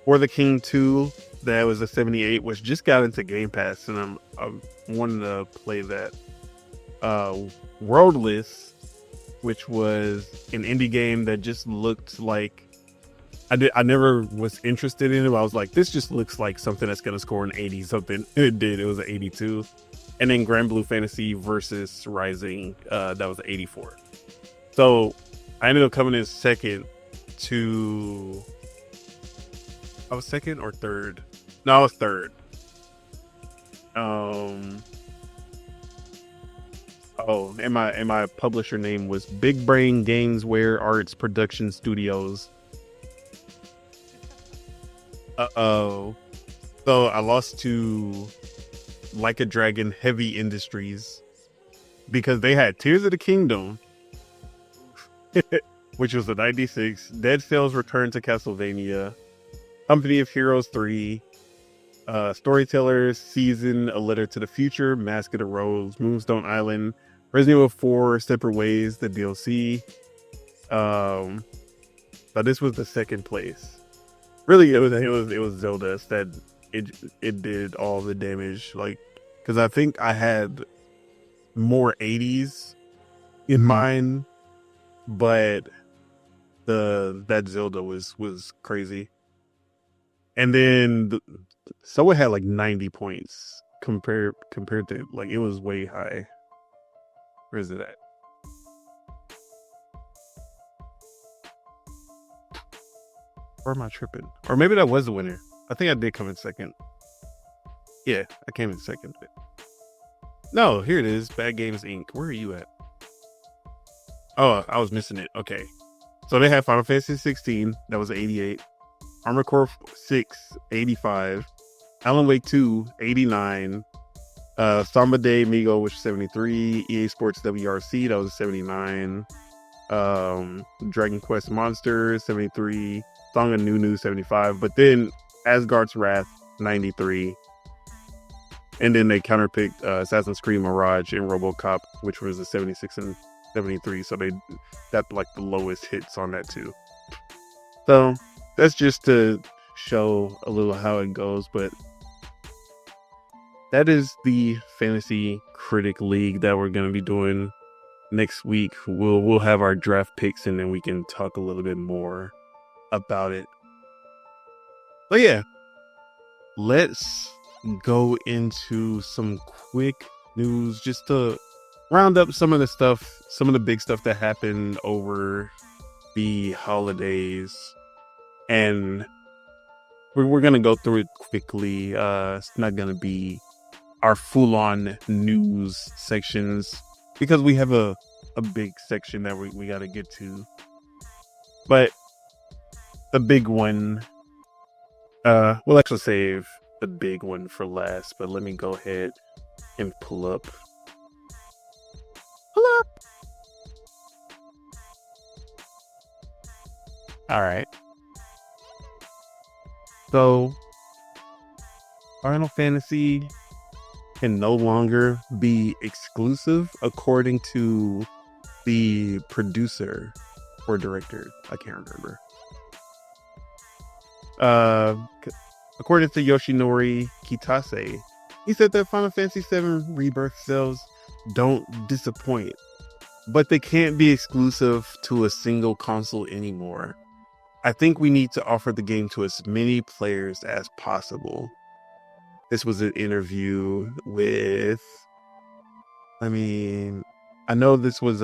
For the King 2, that was a 78, which just got into Game Pass, and I'm wanting to play that. Worldless, which was an indie game that just looked like I never was interested in it, but I was like, this just looks like something that's gonna score an 80 something. It did. It was an 82. And then Grand Blue Fantasy versus Rising, that was an 84. So I ended up coming in second to, I was second or third? No, I was third. Oh, and my publisher name was Big Brain Gamesware Arts Production Studios. So I lost to Like a Dragon Heavy Industries because they had Tears of the Kingdom, which was a 96, Dead Cells Return to Castlevania, Company of Heroes 3, Storytellers Season, A Letter to the Future, Mask of the Rose, Moonstone Island, Resident Evil 4, Separate Ways, the DLC. But this was the second place. Really, it was Zelda that it did all the damage, like, because I think I had more 80s in mind, but that Zelda was crazy. And then so it had like 90 points compared to, like, it was way high. Where is it at? Or am I tripping? Or maybe that was the winner. I think I did come in second. Yeah, I came in second. No, here it is. Bad Games Inc. Where are you at? Oh, I was missing it. Okay. So they had Final Fantasy 16. That was 88. Armored Core 6, 85. Alan Wake 2, 89. Samba de Amigo, which was 73. EA Sports WRC, that was 79. Dragon Quest Monsters, 73. Song of Nunu, 75. But then Asgard's Wrath, 93. And then they counterpicked Assassin's Creed Mirage and RoboCop, which was a 76 and 73. So they got like the lowest hits on that too. So that's just to show a little how it goes. But that is the Fantasy Critic League that we're going to be doing next week. We'll have our draft picks, and then we can talk a little bit more about it. But yeah, let's go into some quick news just to round up some of the big stuff that happened over the holidays. And we're going to go through it quickly. It's not going to be our full-on news sections because we have a big section that we got to get to. But the big one, we'll actually save the big one for last, but let me go ahead and pull up. All right. So, Final Fantasy can no longer be exclusive, according to the producer or director. I can't remember. According to Yoshinori Kitase, he said that Final Fantasy VII Rebirth sales don't disappoint, but they can't be exclusive to a single console anymore. I think we need to offer the game to as many players as possible. This was an interview with, I know this was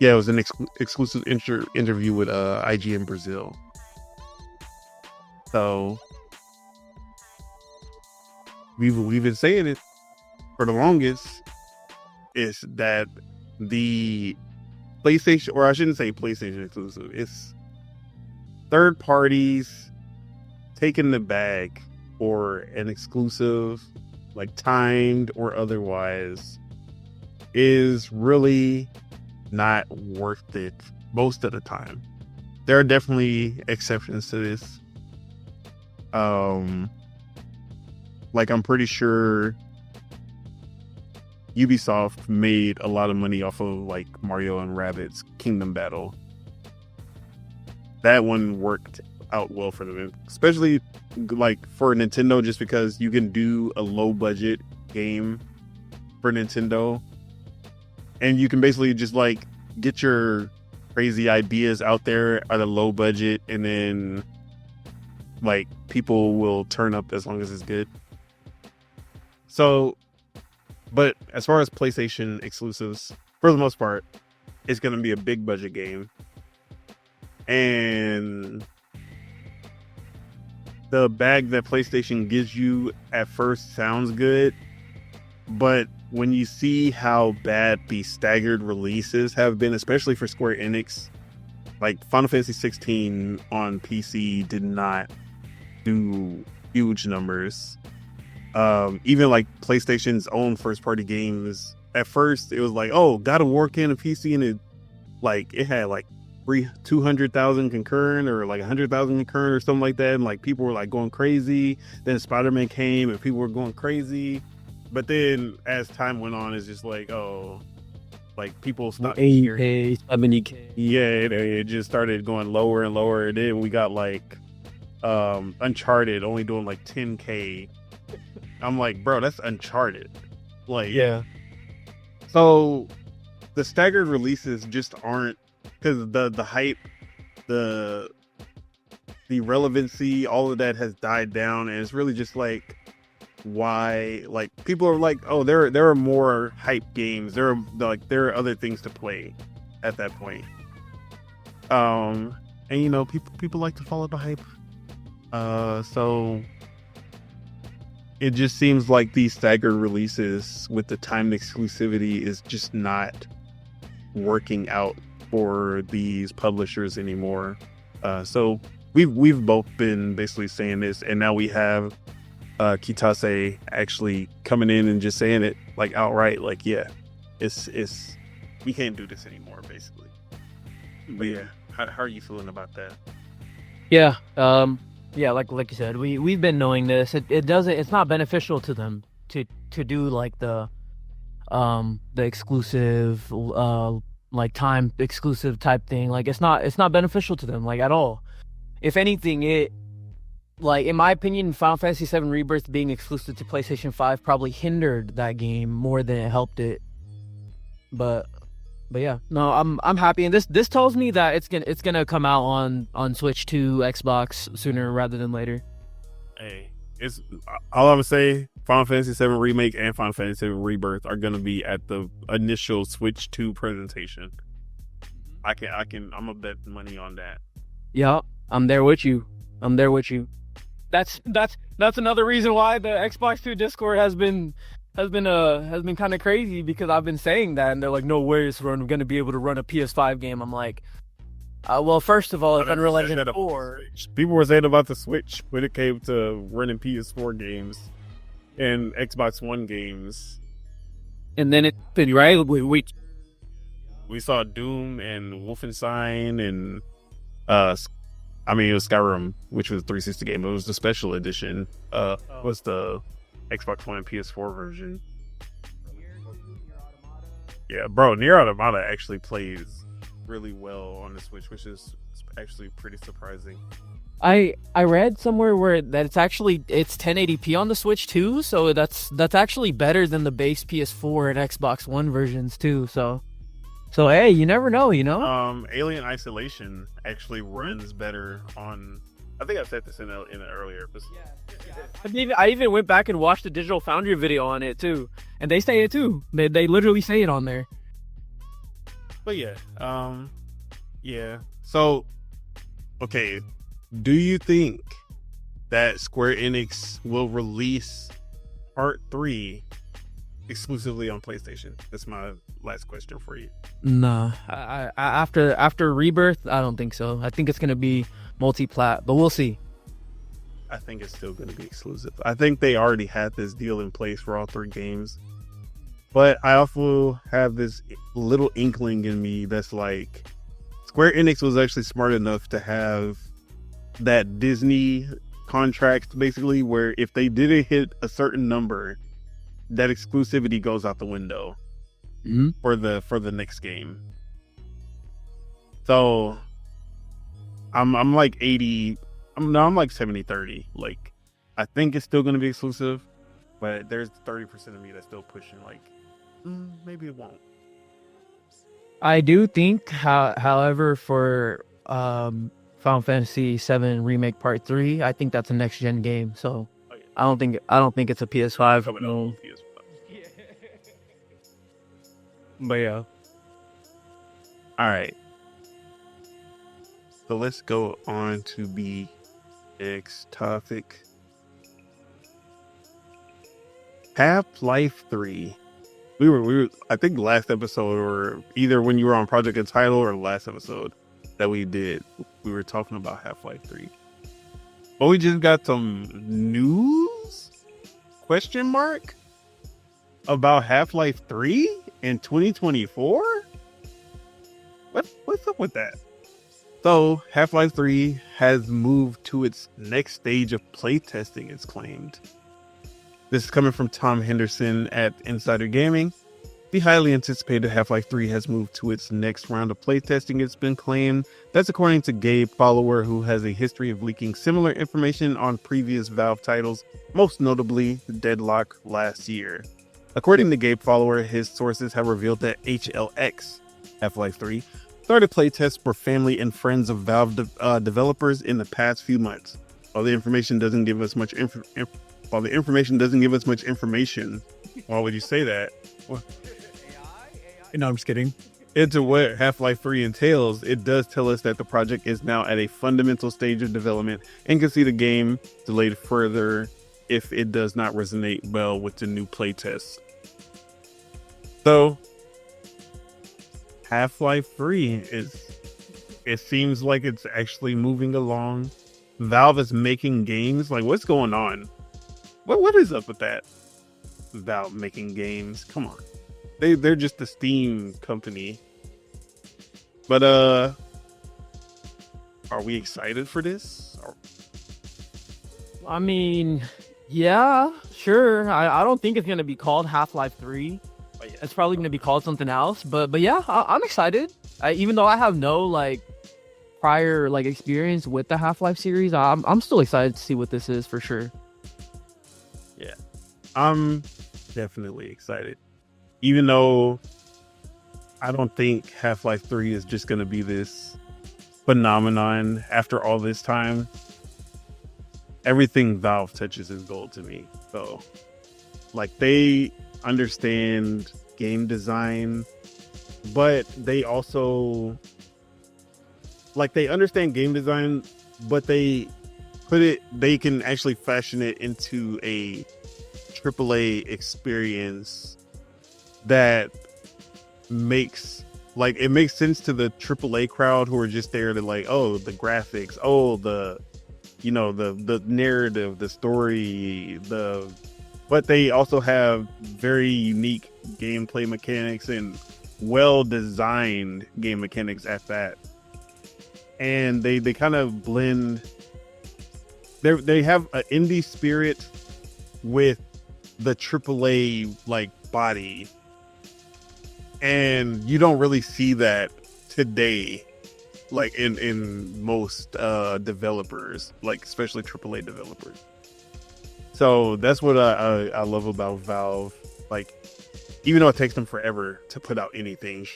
it was an exclusive interview with IGN Brazil. So we've been saying it for the longest, is that the PlayStation, or I shouldn't say PlayStation exclusive, it's third parties taking the bag for an exclusive, like timed or otherwise, is really not worth it most of the time. There are definitely exceptions to this. Like, I'm pretty sure Ubisoft made a lot of money off of like Mario and Rabbids Kingdom Battle. That one worked out well for them, especially like for Nintendo, just because you can do a low budget game for Nintendo and you can basically just like get your crazy ideas out there at a low budget, and then like people will turn up as long as it's good. So, but as far as PlayStation exclusives, for the most part, it's going to be a big budget game. And the bag that PlayStation gives you at first sounds good, but when you see how bad the staggered releases have been, especially for Square Enix, like Final Fantasy 16 on PC did not do huge numbers. Even like PlayStation's own first party games, at first it was like, oh, God of War came to PC, and it had like 200,000 concurrent or like 100,000 concurrent or something like that, and like people were like going crazy. Then Spider-Man came and people were going crazy. But then as time went on, it's just like, oh, like people stopped caring. 70K. Yeah, it just started going lower and lower. And then we got like Uncharted only doing like 10K. I'm like, bro, that's Uncharted. Like, Yeah. so the staggered releases just aren't, because the hype, the relevancy, all of that has died down, and it's really just like, why, like, people are like, oh, there are more hype games, there are other things to play at that point. And people like to follow the hype, so it just seems like these staggered releases with the timed exclusivity is just not working out for these publishers anymore. So we've both been basically saying this, and now we have Kitase actually coming in and just saying it like outright, like, yeah, it's we can't do this anymore, basically. But yeah, how are you feeling about that? Yeah. Yeah, like you said, we've been knowing this. It's not beneficial to them to do like the exclusive like time exclusive type thing. Like it's not beneficial to them, like, at all. If anything, it, like, in my opinion, Final Fantasy VII Rebirth being exclusive to PlayStation 5 probably hindered that game more than it helped it. But yeah, no, I'm happy, and this tells me that it's gonna come out on Switch 2, Xbox sooner rather than later. Hey, it's all I'm gonna say. Final Fantasy VII Remake and Final Fantasy VII Rebirth are gonna be at the initial Switch 2 presentation. I'm gonna bet money on that. Yeah, I'm there with you. That's another reason why the Xbox 2 Discord has been kind of crazy, because I've been saying that, and they're like, no way we're going to be able to run a PS5 game. I'm like, well, first of all, if Unreal Engine 4... People were saying about the Switch when it came to running PS4 games and Xbox One games. And then right? We saw Doom and Wolfenstein and it was Skyrim, which was a 360 game. It was the special edition. Was the Xbox One and PS4 version. Yeah, bro, Nier Automata actually plays really well on the Switch, which is actually pretty surprising. I read somewhere where that it's 1080p on the Switch too, so that's actually better than the base PS4 and Xbox One versions too. So hey, you never know, Alien Isolation actually runs better on. I think I said this in an earlier episode. I even went back and watched the Digital Foundry video on it too, and they say it too. They literally say it on there. But yeah, yeah. So, okay, do you think that Square Enix will release Part 3 exclusively on PlayStation? That's my last question for you. Nah, after Rebirth, I don't think so. I think it's gonna be multi-plat, but we'll see. I think it's still gonna be exclusive. I think they already had this deal in place for all 3 games, but I also have this little inkling in me that's like, Square Enix was actually smart enough to have that Disney contract, basically, where if they didn't hit a certain number, that exclusivity goes out the window for the next game. So I'm like 80. I'm like 70-30. Like, I think it's still going to be exclusive, but there's 30% of me that's still pushing like, maybe it won't. I do think, however, for Final Fantasy VII Remake Part 3, I think that's a next gen game. So I don't think it's a PS5. Coming on PS5. But yeah. All right. So let's go on to the next topic. Half-Life 3. We were I think last episode, or either when you were on Project Entitled or last episode that we did, we were talking about Half-Life 3. But we just got some news? Question mark? About Half-Life 3 in 2024? What's up with that? So, Half-Life 3 has moved to its next stage of playtesting, it's claimed. This is coming from Tom Henderson at Insider Gaming. The highly anticipated Half-Life 3 has moved to its next round of playtesting, it's been claimed. That's according to Gabe Follower, who has a history of leaking similar information on previous Valve titles, most notably Deadlock last year. According to Gabe Follower, his sources have revealed that HLX, Half-Life 3, started playtests for family and friends of Valve developers in the past few months. While the information doesn't give us much information, why would you say that? Well, No, I'm just kidding. into what Half-Life 3 entails, it does tell us that the project is now at a fundamental stage of development and can see the game delayed further if it does not resonate well with the new playtests. So, Half-Life 3 it seems like it's actually moving along. Valve is making games. Like, what's going on? What is up with that? Valve making games. Come on. They're just a Steam company. But are we excited for this? I mean, yeah, sure. I don't think it's gonna be called Half-Life 3. Oh, yeah. It's probably gonna be called something else. But yeah, I'm excited. Even though I have no like prior like experience with the Half-Life series, I'm still excited to see what this is for sure. Yeah, I'm definitely excited. Even though I don't think Half-Life 3 is just going to be this phenomenon after all this time. Everything Valve touches is gold to me. So, like, they understand game design, but they also, like, they understand game design, but they can actually fashion it into a AAA experience that makes sense to the AAA crowd who are just there to like, oh, the graphics, oh, the narrative, the story, but they also have very unique gameplay mechanics and well designed game mechanics at that. And they kind of blend. They have an indie spirit with the AAA like body, and you don't really see that today, like in most developers, like especially AAA developers. So that's what I love about Valve. Like, even though it takes them forever to put out anything,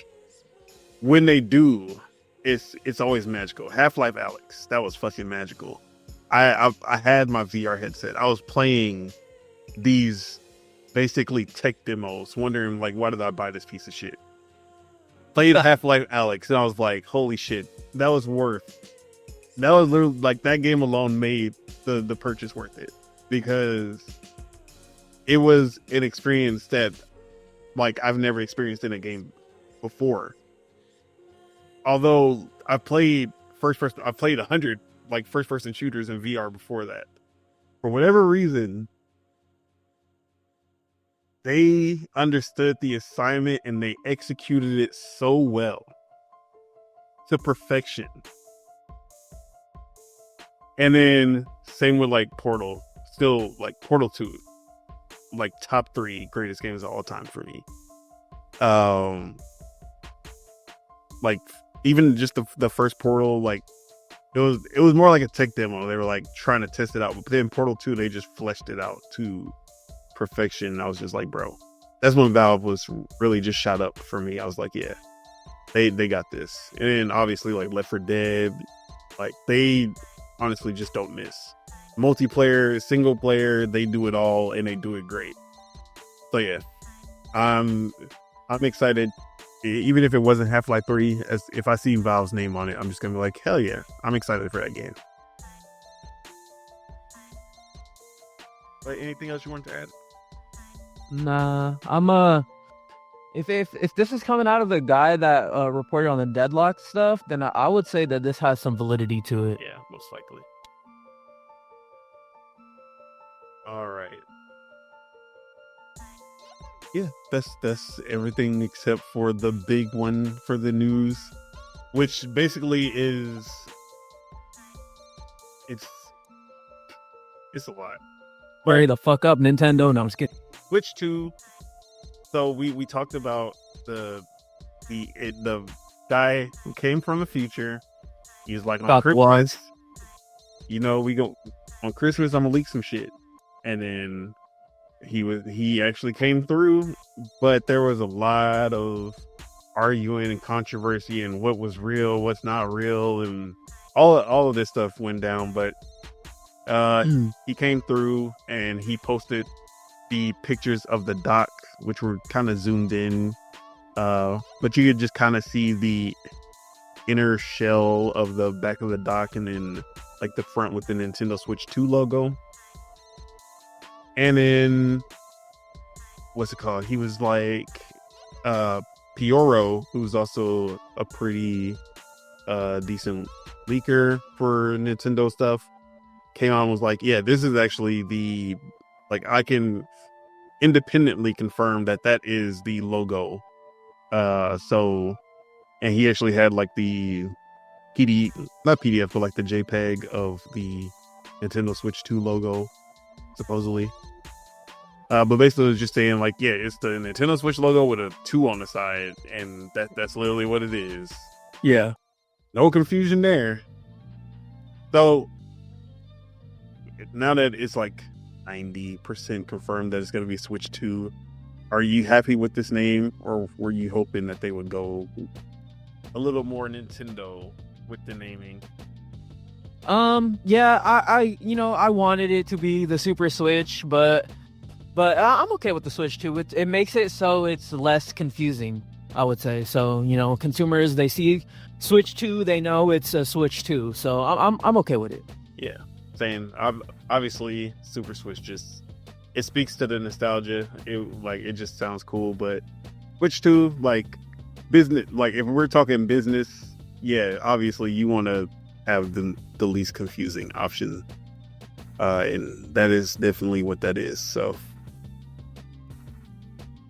when they do, it's always magical. Half-Life Alyx, that was fucking magical. I had my VR headset. I was playing these basically tech demos, wondering like, why did I buy this piece of shit? Played Half-Life Alyx, and I was like, holy shit, that was literally like, that game alone made the purchase worth it, because it was an experience that like I've never experienced in a game before. Although I played 100 like first person shooters in VR before that. For whatever reason, they understood the assignment and they executed it so well, to perfection. And then same with like Portal, still like Portal 2, like top 3 greatest games of all time for me. Like even just the first Portal, like it was more like a tech demo. They were like trying to test it out, but then Portal 2, they just fleshed it out to perfection. And I was just like, bro, that's when Valve was really just shot up for me. I was like, yeah, they got this. And then obviously like Left 4 Dead, like they honestly just don't miss. Multiplayer, single player, they do it all and they do it great. So yeah, I'm excited. Even if it wasn't Half-Life 3, if I see Valve's name on it, I'm just gonna be like, hell yeah, I'm excited for that game. But anything else you want to add? Nah, I'm if this is coming out of the guy that reported on the Deadlock stuff, then I would say that this has some validity to it. Yeah, most likely. All right. Yeah, that's everything except for the big one for the news, which basically is it's a lot. Hurry the fuck up, Nintendo. No, I'm just kidding. Switch to, so we talked about the guy who came from the future. He was like, on Christmas, we go on Christmas, I'm gonna leak some shit, and then he actually came through, but there was a lot of arguing and controversy and what was real, what's not real, and all of this stuff went down. But he came through and he posted the pictures of the dock, which were kind of zoomed in, but you could just kind of see the inner shell of the back of the dock, and then like the front with the Nintendo Switch 2 logo. And then what's it called? He was like Pioro, who's also a pretty decent leaker for Nintendo stuff, came on and was like, yeah, this is actually the, like, I can independently confirm that is the logo. So, and he actually had like the not PDF, but like the JPEG of the Nintendo Switch 2 logo, supposedly. But basically it was just saying like, yeah, it's the Nintendo Switch logo with a 2 on the side, and that's literally what it is. Yeah. No confusion there. So now that it's like 90% confirmed that it's going to be Switch 2, are you happy with this name, or were you hoping that they would go a little more Nintendo with the naming? Yeah, I wanted it to be the Super Switch, but I'm okay with the Switch 2. It makes it so it's less confusing, I would say. So, consumers, they see Switch 2, they know it's a Switch 2. So I'm okay with it. Yeah. Saying obviously Super Switch it speaks to the nostalgia. It just sounds cool, but Switch 2, like business, like if we're talking business, yeah, obviously you want to have the least confusing option. And that is definitely what that is. So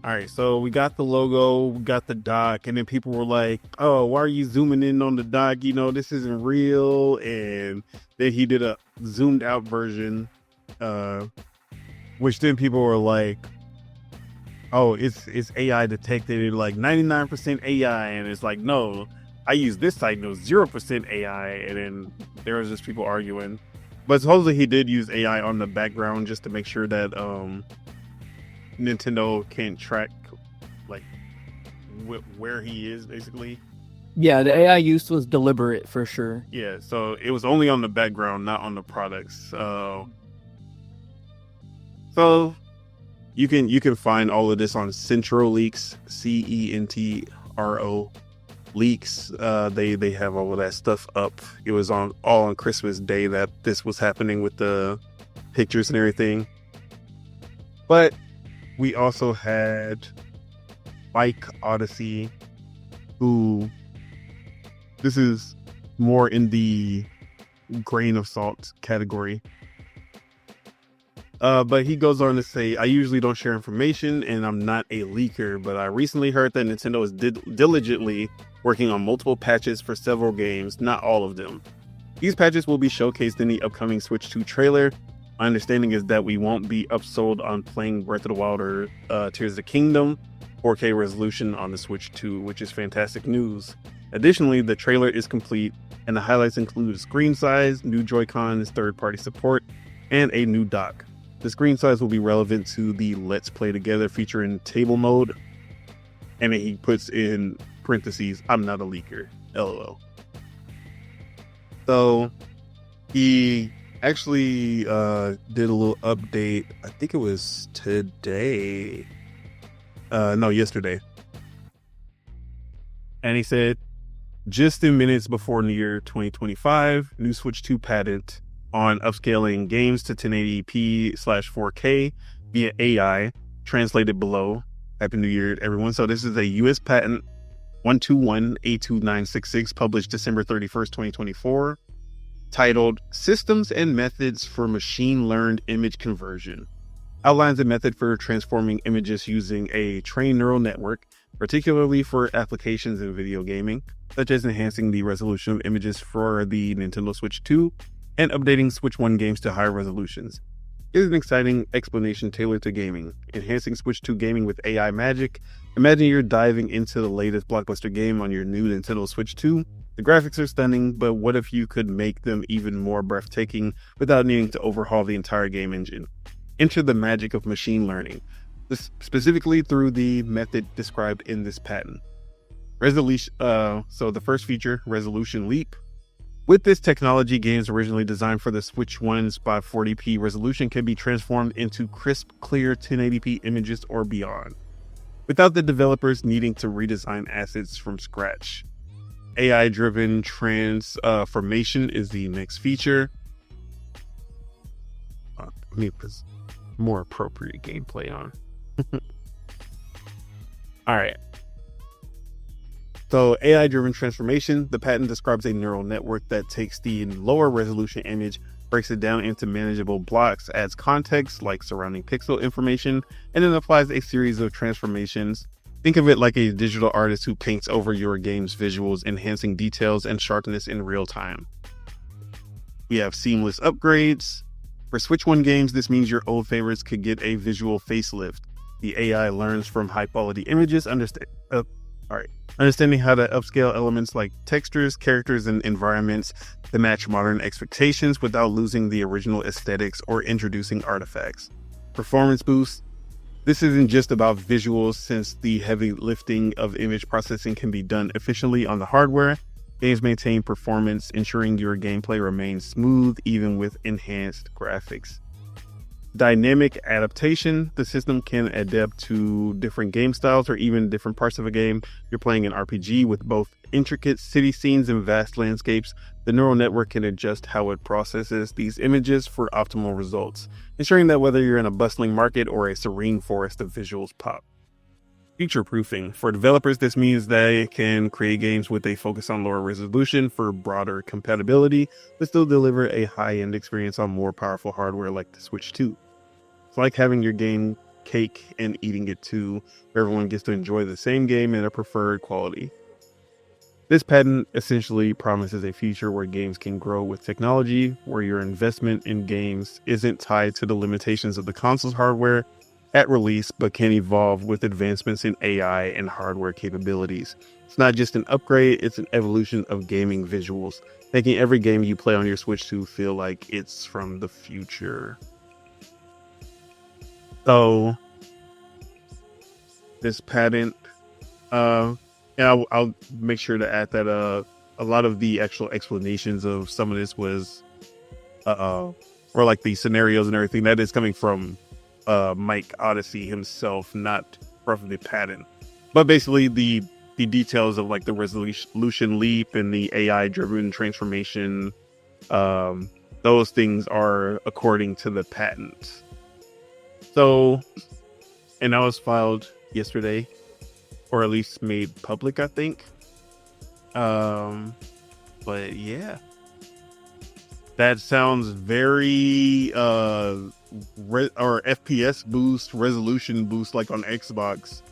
all right, so we got the logo, we got the dock, and then people were like, oh, why are you zooming in on the dock? This isn't real. And then he did a zoomed out version, which then people were like, oh, it's AI detected, like 99% AI. And it's like, no, I use this site, no, 0% AI. And then there was just people arguing. But supposedly he did use AI on the background just to make sure that Nintendo can't track like where he is, basically. Yeah, the AI use was deliberate for sure. Yeah, so it was only on the background, not on the products. So you can find all of this on Centro Leaks, CENTRO Leaks. They have all of that stuff up. It was all on Christmas Day that this was happening with the pictures and everything. But we also had Bike Odyssey, who this is more in the grain of salt category. But he goes on to say, I usually don't share information and I'm not a leaker, but I recently heard that Nintendo is diligently working on multiple patches for several games, not all of them. These patches will be showcased in the upcoming Switch 2 trailer. My understanding is that we won't be upsold on playing Breath of the Wild or Tears of the Kingdom 4K resolution on the Switch 2, which is fantastic news. Additionally, the trailer is complete, and the highlights include screen size, new Joy-Cons, third-party support, and a new dock. The screen size will be relevant to the Let's Play Together feature in table mode. And then he puts in parentheses, I'm not a leaker, LOL. So he actually did a little update. I think it was today. Yesterday. And he said, just in minutes before New Year 2025, new Switch 2 patent on upscaling games to 1080p/4K via AI, translated below. Happy New Year, everyone. So this is a U.S. patent 121A2966, published December 31st, 2024, titled Systems and Methods for Machine Learned Image Conversion. Outlines a method for transforming images using a trained neural network, particularly for applications in video gaming, such as enhancing the resolution of images for the Nintendo Switch 2 and updating Switch 1 games to higher resolutions. It is an exciting explanation tailored to gaming, enhancing Switch 2 gaming with AI magic. Imagine you're diving into the latest blockbuster game on your new Nintendo Switch 2. The graphics are stunning, but what if you could make them even more breathtaking without needing to overhaul the entire game engine? Enter the magic of machine learning, specifically through the method described in this patent. So the first feature, resolution leap. With this technology, games originally designed for the Switch 1's by 40p resolution can be transformed into crisp, clear 1080p images or beyond, without the developers needing to redesign assets from scratch. AI-driven transformation is the next feature. Let me put more appropriate gameplay on. All right. So AI-driven transformation, the patent describes a neural network that takes the lower resolution image, breaks it down into manageable blocks, adds context like surrounding pixel information, and then applies a series of transformations. Think of it like a digital artist who paints over your game's visuals, enhancing details and sharpness in real time. We have seamless upgrades. For Switch 1 games, this means your old favorites could get a visual facelift. The AI learns from high-quality images, understanding how to upscale elements like textures, characters, and environments to match modern expectations without losing the original aesthetics or introducing artifacts. Performance boost. This isn't just about visuals, since the heavy lifting of image processing can be done efficiently on the hardware. Games maintain performance, ensuring your gameplay remains smooth even with enhanced graphics. Dynamic adaptation. The system can adapt to different game styles or even different parts of a game. You're playing an RPG with both intricate city scenes and vast landscapes. The neural network can adjust how it processes these images for optimal results, ensuring that whether you're in a bustling market or a serene forest of visuals pop. Feature proofing. For developers, this means they can create games with a focus on lower resolution for broader compatibility, but still deliver a high-end experience on more powerful hardware like the Switch 2. It's like having your game cake and eating it too, where everyone gets to enjoy the same game at a preferred quality. This patent essentially promises a future where games can grow with technology, where your investment in games isn't tied to the limitations of the console's hardware at release, but can evolve with advancements in AI and hardware capabilities. It's not just an upgrade, it's an evolution of gaming visuals, making every game you play on your Switch 2 feel like it's from the future. So, this patent, and I'll make sure to add that a lot of the actual explanations of some of this was, or like the scenarios and everything, that is coming from Mike Odyssey himself, not from the patent. But basically, the details of like the resolution leap and the AI-driven transformation, those things are according to the patent. So, and that was filed yesterday, or at least made public, I think. But yeah, that sounds very or FPS boost, resolution boost, like on Xbox.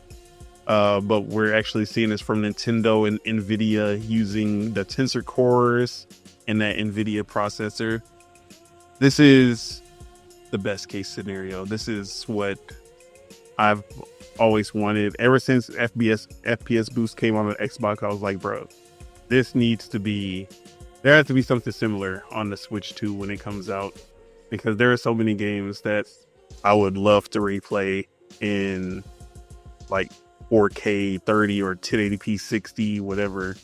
But we're actually seeing this from Nintendo and Nvidia using the Tensor cores and that Nvidia processor. This is the best case scenario. This is what I've always wanted ever since FPS boost came on the Xbox. I was like, bro, there has to be something similar on the Switch 2 when it comes out, because there are so many games that I would love to replay in like 4K 30 or 1080p 60, whatever.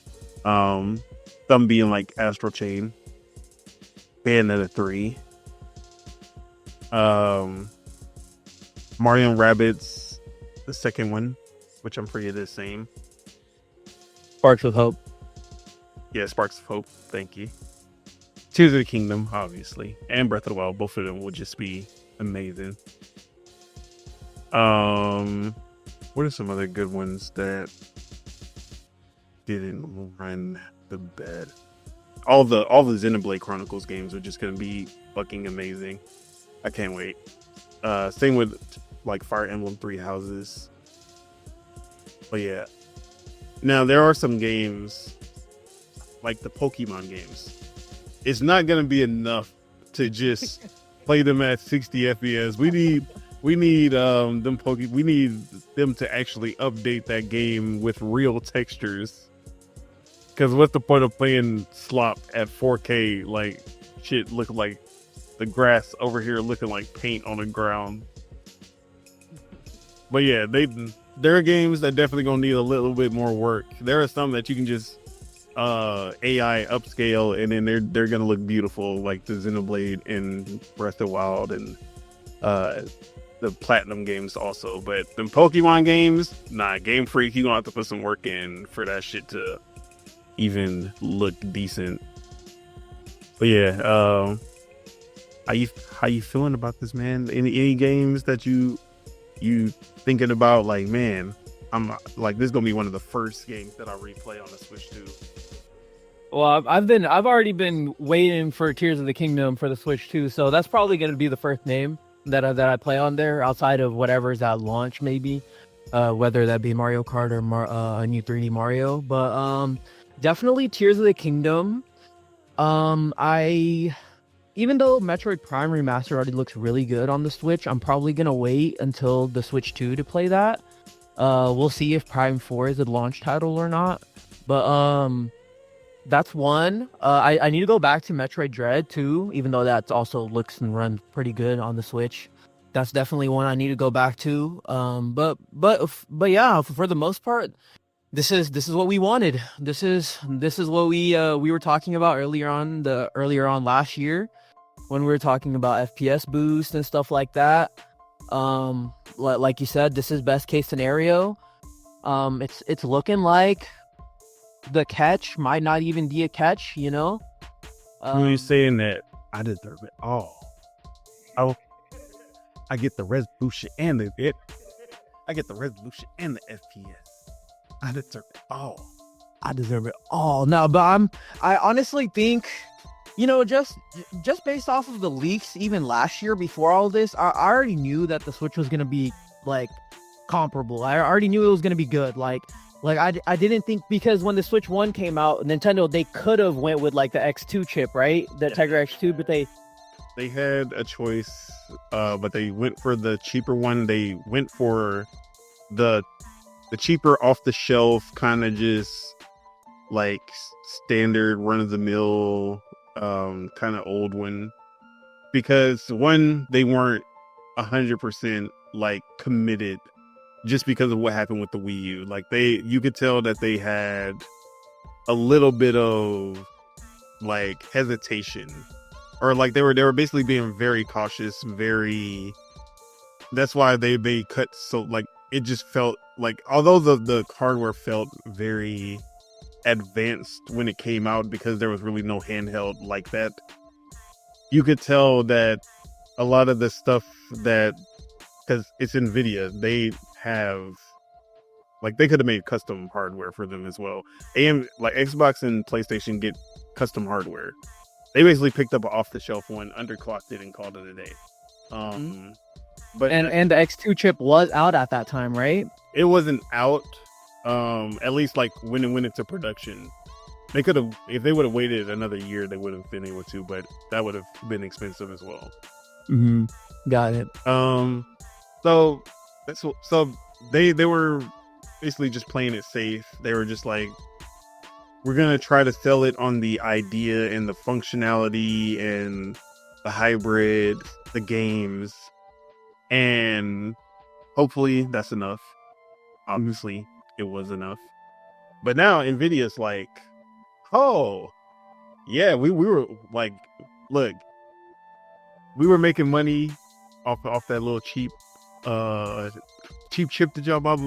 Some being like Astral Chain, Bayonetta 3, Mario and Rabbids, the second one, which I'm pretty the same. Sparks of Hope. Yeah, Sparks of Hope. Thank you. Tears of the Kingdom, obviously, and Breath of the Wild. Both of them would just be amazing. What are some other good ones that didn't run the bed? All the Xenoblade Chronicles games are just gonna be fucking amazing. I can't wait. Same with like Fire Emblem Three Houses. But yeah. Now there are some games like the Pokemon games. It's not gonna be enough to just play them at 60 FPS. We need them to actually update that game with real textures. Because what's the point of playing slop at 4K? Like shit look like the grass over here looking like paint on the ground. But yeah, there are games that definitely gonna need a little bit more work. There are some that you can just AI upscale and then they're gonna look beautiful, like the Xenoblade and Breath of the Wild and the Platinum games also. But the Pokemon games, nah, Game Freak, you gonna have to put some work in for that shit to even look decent. But yeah, how you feeling about this, man? Any games that you thinking about, like, man, I'm like, this is gonna be one of the first games that I replay on the Switch 2. Well, I've already been waiting for Tears of the Kingdom for the Switch 2, so that's probably going to be the first name that I play on there outside of whatever's at launch, maybe, whether that be Mario Kart or a new 3D Mario. But definitely Tears of the Kingdom. Even though Metroid Prime Remastered already looks really good on the Switch, I'm probably gonna wait until the Switch 2 to play that. We'll see if Prime 4 is a launch title or not. But that's one. I need to go back to Metroid Dread too, even though that also looks and runs pretty good on the Switch. That's definitely one I need to go back to. But yeah, for the most part, this is what we wanted. This is what we were talking about earlier on last year when we were talking about FPS boost and stuff like that. Like you said, this is best case scenario. It's looking like the catch might not even be a catch, you know. When you're saying that, I deserve it all. I get the resolution and the FPS. I deserve it all. I deserve it all. No, but I honestly think, you know, just based off of the leaks, even last year before all this, I already knew that the Switch was gonna be like comparable. I already knew it was gonna be good. Like I didn't think, because when the Switch 1 came out, Nintendo, they could have went with like the X2 chip, right? The Tegra X2, but they had a choice, but they went for the cheaper one. They went for the cheaper off the shelf, kind of just like standard run of the mill, kind of old one, because one, they weren't 100% like committed just because of what happened with the Wii U. Like you could tell that they had a little bit of like hesitation, or like they were basically being very cautious, that's why they cut. So like it just felt like, although the hardware felt very advanced when it came out, because there was really no handheld like that, you could tell that a lot of the stuff that, because it's NVIDIA, they have, like, they could have made custom hardware for them as well. Like Xbox and PlayStation get custom hardware. They basically picked up an off-the-shelf one, underclocked it, and called it a day. But and the X2 chip was out at that time, right? It wasn't out. At least like when it went into production. They could have, if they would have waited another year, they would have been able to, but that would have been expensive as well. Mm-hmm. Got it. So they were basically just playing it safe. They were just like, we're gonna try to sell it on the idea and the functionality and the hybrid, the games, and hopefully that's enough. Obviously, it was enough. But now NVIDIA's like, oh, yeah, we were like, look, we were making money off that little cheap chip that y'all bought.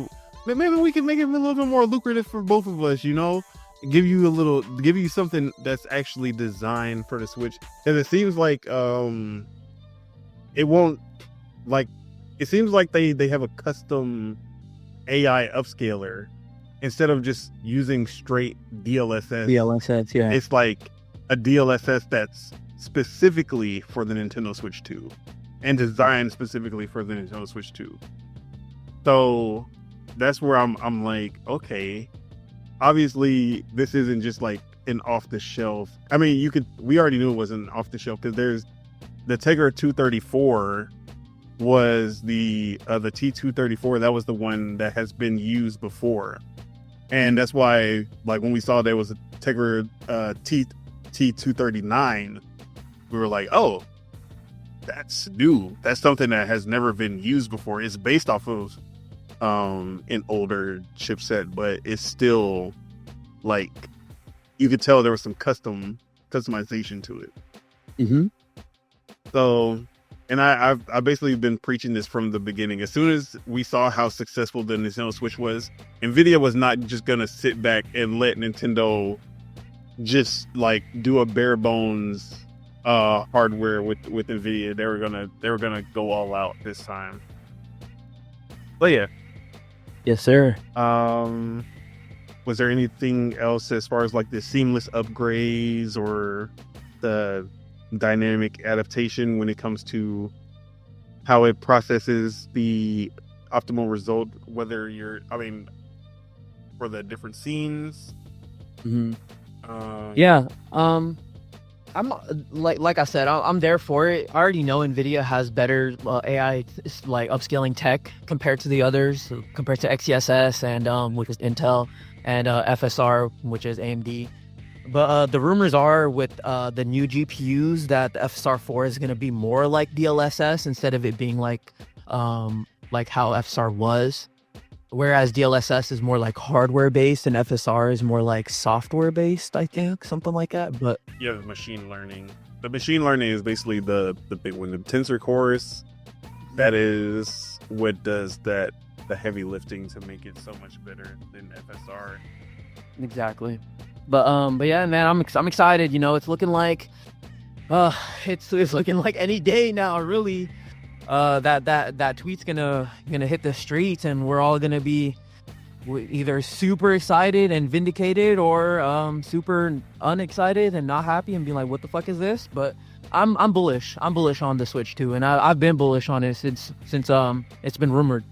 Maybe we can make it a little bit more lucrative for both of us, you know? Give you something that's actually designed for the Switch. Because it seems like it won't, like, it seems like they have a custom AI upscaler instead of just using straight DLSS. DLSS, yeah. It's like a DLSS that's specifically for the Nintendo Switch 2 and designed specifically for the Nintendo Switch 2. So that's where I'm like, okay, obviously this isn't just like an off the shelf. I mean, we already knew it wasn't off the shelf, because there's the Tegra 234 was the T234. That was the one that has been used before, and that's why, like, when we saw there was a Tegra T239, we were like, oh, that's new. That's something that has never been used before. It's based off of an older chipset, but it's still like you could tell there was some customization to it. Mm-hmm. So, and I've basically been preaching this from the beginning. As soon as we saw how successful the Nintendo Switch was, Nvidia was not just gonna sit back and let Nintendo just like do a bare bones hardware with Nvidia. They were gonna go all out this time. But yeah. Yes, sir. Was there anything else as far as like the seamless upgrades or the dynamic adaptation when it comes to how it processes the optimal result, whether for the different scenes? Mm-hmm. Yeah. I'm like I said, I'm there for it. I already know Nvidia has better AI like upscaling tech compared to the others, compared to XeSS and which is Intel, and FSR, which is AMD. But the rumors are with the new GPUs that the FSR4 is going to be more like DLSS instead of it being like how FSR was. Whereas DLSS is more like hardware based and FSR is more like software based, I think, something like that. But yeah, machine learning. The machine learning is basically the big one. The tensor cores, that is what does the heavy lifting to make it so much better than FSR. Exactly. But yeah, man, I'm excited. You know, it's looking like it's looking like any day now, really. That tweet's gonna hit the streets, and we're all gonna be either super excited and vindicated, or super unexcited and not happy and be like, "What the fuck is this?" But I'm bullish. I'm bullish on the Switch too, and I've been bullish on it since it's been rumored.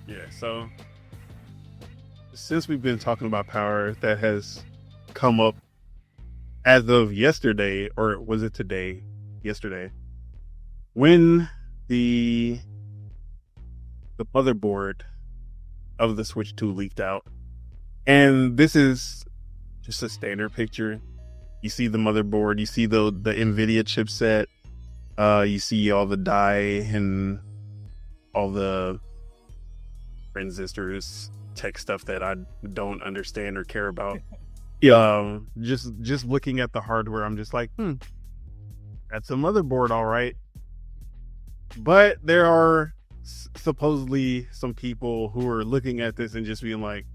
Yeah. So since we've been talking about power, that has come up as of yesterday, or was it today? Yesterday. When the motherboard of the Switch 2 leaked out, and this is just a standard picture. You see the motherboard, you see the NVIDIA chipset, you see all the die and all the transistors, tech stuff that I don't understand or care about. Yeah, just looking at the hardware, I'm just like, that's a motherboard, all right. But there are supposedly some people who are looking at this and just being like,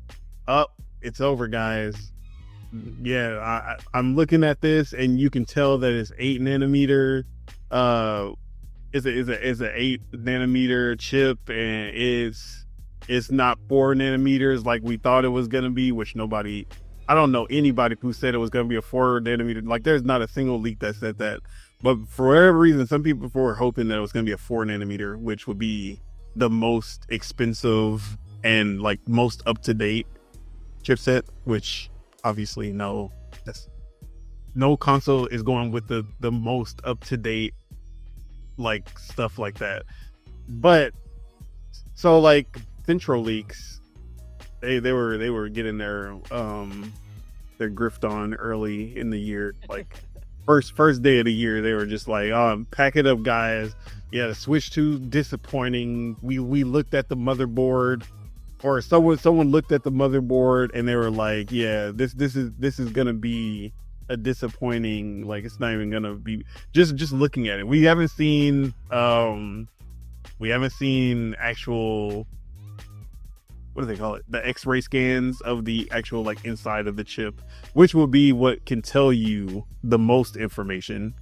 "Oh, it's over, guys." Yeah, I'm looking at this, and you can tell that it's 8 nanometer. Is a 8 nanometer chip, and it's not 4 nanometers like we thought it was gonna be. Which I don't know anybody who said it was gonna be a 4 nanometer. Like, there's not a single leak that said that. But for whatever reason, some people were hoping that it was going to be a 4 nanometer, which would be the most expensive and like most up to date chipset. Which obviously no console is going with the most up to date like stuff like that. But so like Central Leaks, they were getting their grift on early in the year, like. First day of the year, they were just like, pack it up, guys. Yeah, the Switch 2 disappointing. We looked at the motherboard, or someone looked at the motherboard and they were like, yeah, this is gonna be a disappointing, like, it's not even gonna be, just looking at it. We haven't seen actual, what do they call it? The X-ray scans of the actual like inside of the chip, which will be what can tell you the most information.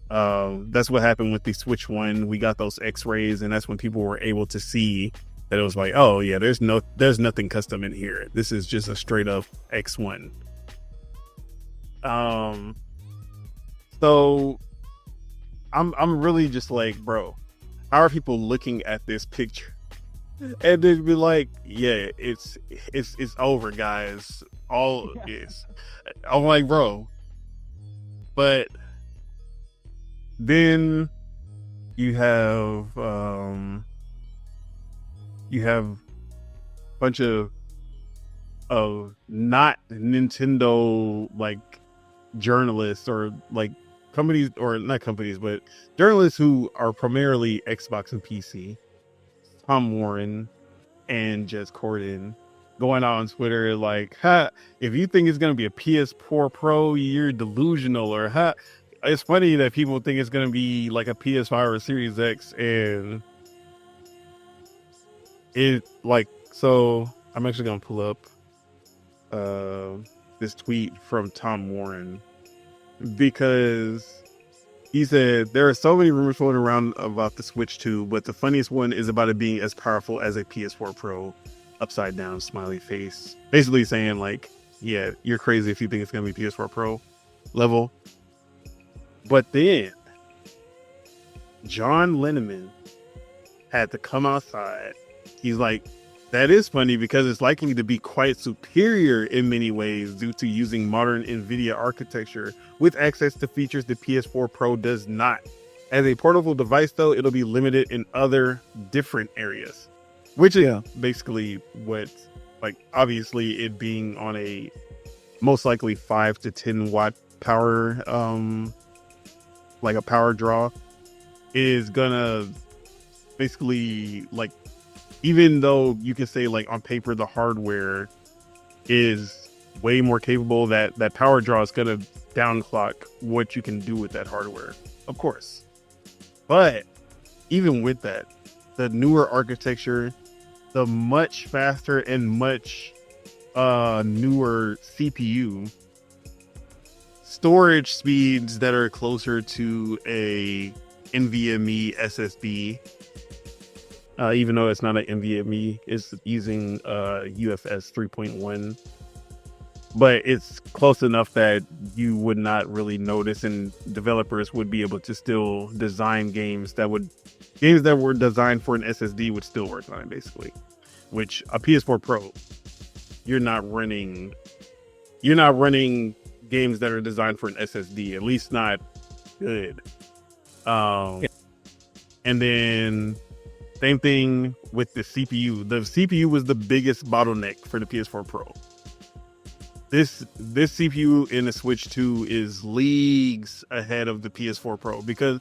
That's what happened with the Switch 1. We got those X-rays, and that's when people were able to see that it was like, oh yeah, there's nothing custom in here. This is just a straight up X1. So I'm really just like, bro, how are people looking at this picture and they'd be like, yeah, it's over, guys. All is. I'm like, bro. But then you have a bunch of not Nintendo like journalists or like companies, or not companies, but journalists who are primarily Xbox and PC, Tom Warren and Jez Corden, going out on Twitter like, ha, if you think it's going to be a PS4 Pro, you're delusional, or ha, it's funny that people think it's going to be like a PS5 or Series X, and it like, so I'm actually going to pull up this tweet from Tom Warren, because he said there are so many rumors floating around about the Switch 2, but the funniest one is about it being as powerful as a PS4 Pro. Upside down smiley face, basically saying like, yeah, you're crazy if you think it's gonna be PS4 Pro level. But then John Linneman had to come outside. He's like, that is funny because it's likely to be quite superior in many ways due to using modern NVIDIA architecture with access to features the PS4 Pro does not. As a portable device though, it'll be limited in other different areas. Which is basically what, like, obviously it being on a most likely 5 to 10 watt power, like a power draw, is gonna basically, like, even though you can say like on paper the hardware is way more capable, that power draw is gonna downclock what you can do with that hardware, of course. But even with that, the newer architecture, the much faster and much newer CPU, storage speeds that are closer to a NVMe SSD, even though it's not an NVMe, it's using UFS 3.1, but it's close enough that you would not really notice, and developers would be able to still design games that were designed for an SSD would still work on it, basically. Which a PS4 Pro, you're not running games that are designed for an SSD, at least not good. And then same thing with the CPU. The CPU was the biggest bottleneck for the PS4 Pro. This CPU in the Switch 2 is leagues ahead of the PS4 Pro, because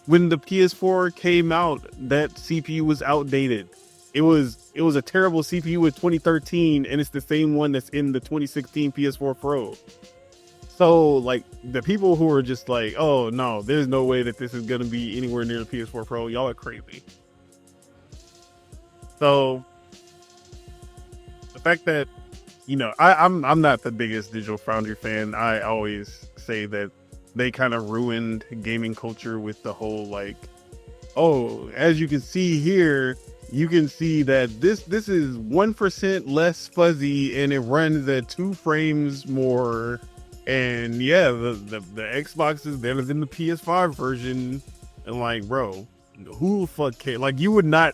when the PS4 came out, that CPU was outdated. It was a terrible CPU in 2013, and it's the same one that's in the 2016 PS4 Pro. So, like, the people who are just like, oh no, there's no way that this is gonna be anywhere near the PS4 Pro, y'all are crazy. So, the fact that, you know, I'm not the biggest Digital Foundry fan. I always say that they kind of ruined gaming culture with the whole like, oh, as you can see here, you can see that this is 1% less fuzzy and it runs at 2 frames more. And yeah, the Xbox is better than the PS5 version. And like, bro, who the fuck cares? Like, you would not.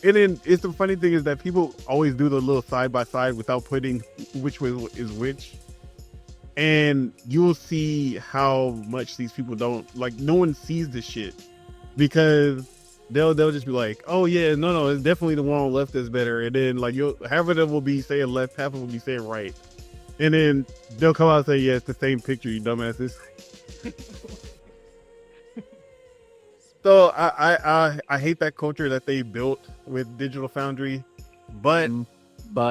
And then it's the funny thing is that people always do the little side by side without putting which way is which. And you'll see how much these people don't, like, no one sees this shit, because they'll just be like, oh yeah, no, it's definitely the one on the left that's better. And then like half of them will be saying left, half of them will be saying right. And then they'll come out and say, yeah, it's the same picture, you dumbasses. So I hate that culture that they built with Digital Foundry, but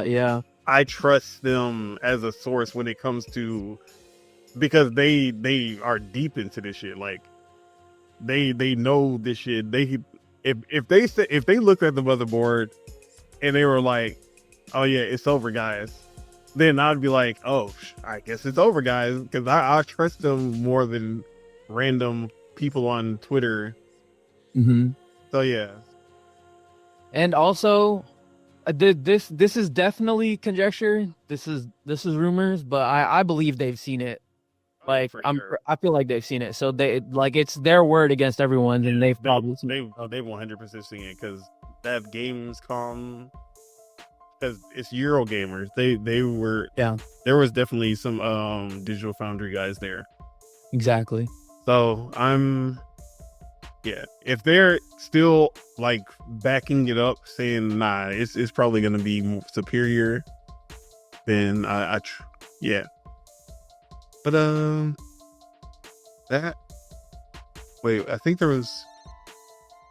yeah, I trust them as a source when it comes to, because they are deep into this shit. Like they know this shit. If they looked at the motherboard and they were like, oh yeah, it's over, guys, then I'd be like, oh, I guess it's over, guys, because I trust them more than random people on Twitter. Mm-hmm. So yeah. And also, this is definitely conjecture. This is rumors, but I believe they've seen it. Like I feel like they've seen it. So they, like, it's their word against everyone's, and they've probably they've 100% seen it, because that Gamescom, because it's Eurogamers. They were, yeah. There was definitely some Digital Foundry guys there. Exactly. So yeah, if they're still like backing it up, saying nah, it's probably gonna be more superior, then yeah. But that Wait, I think there was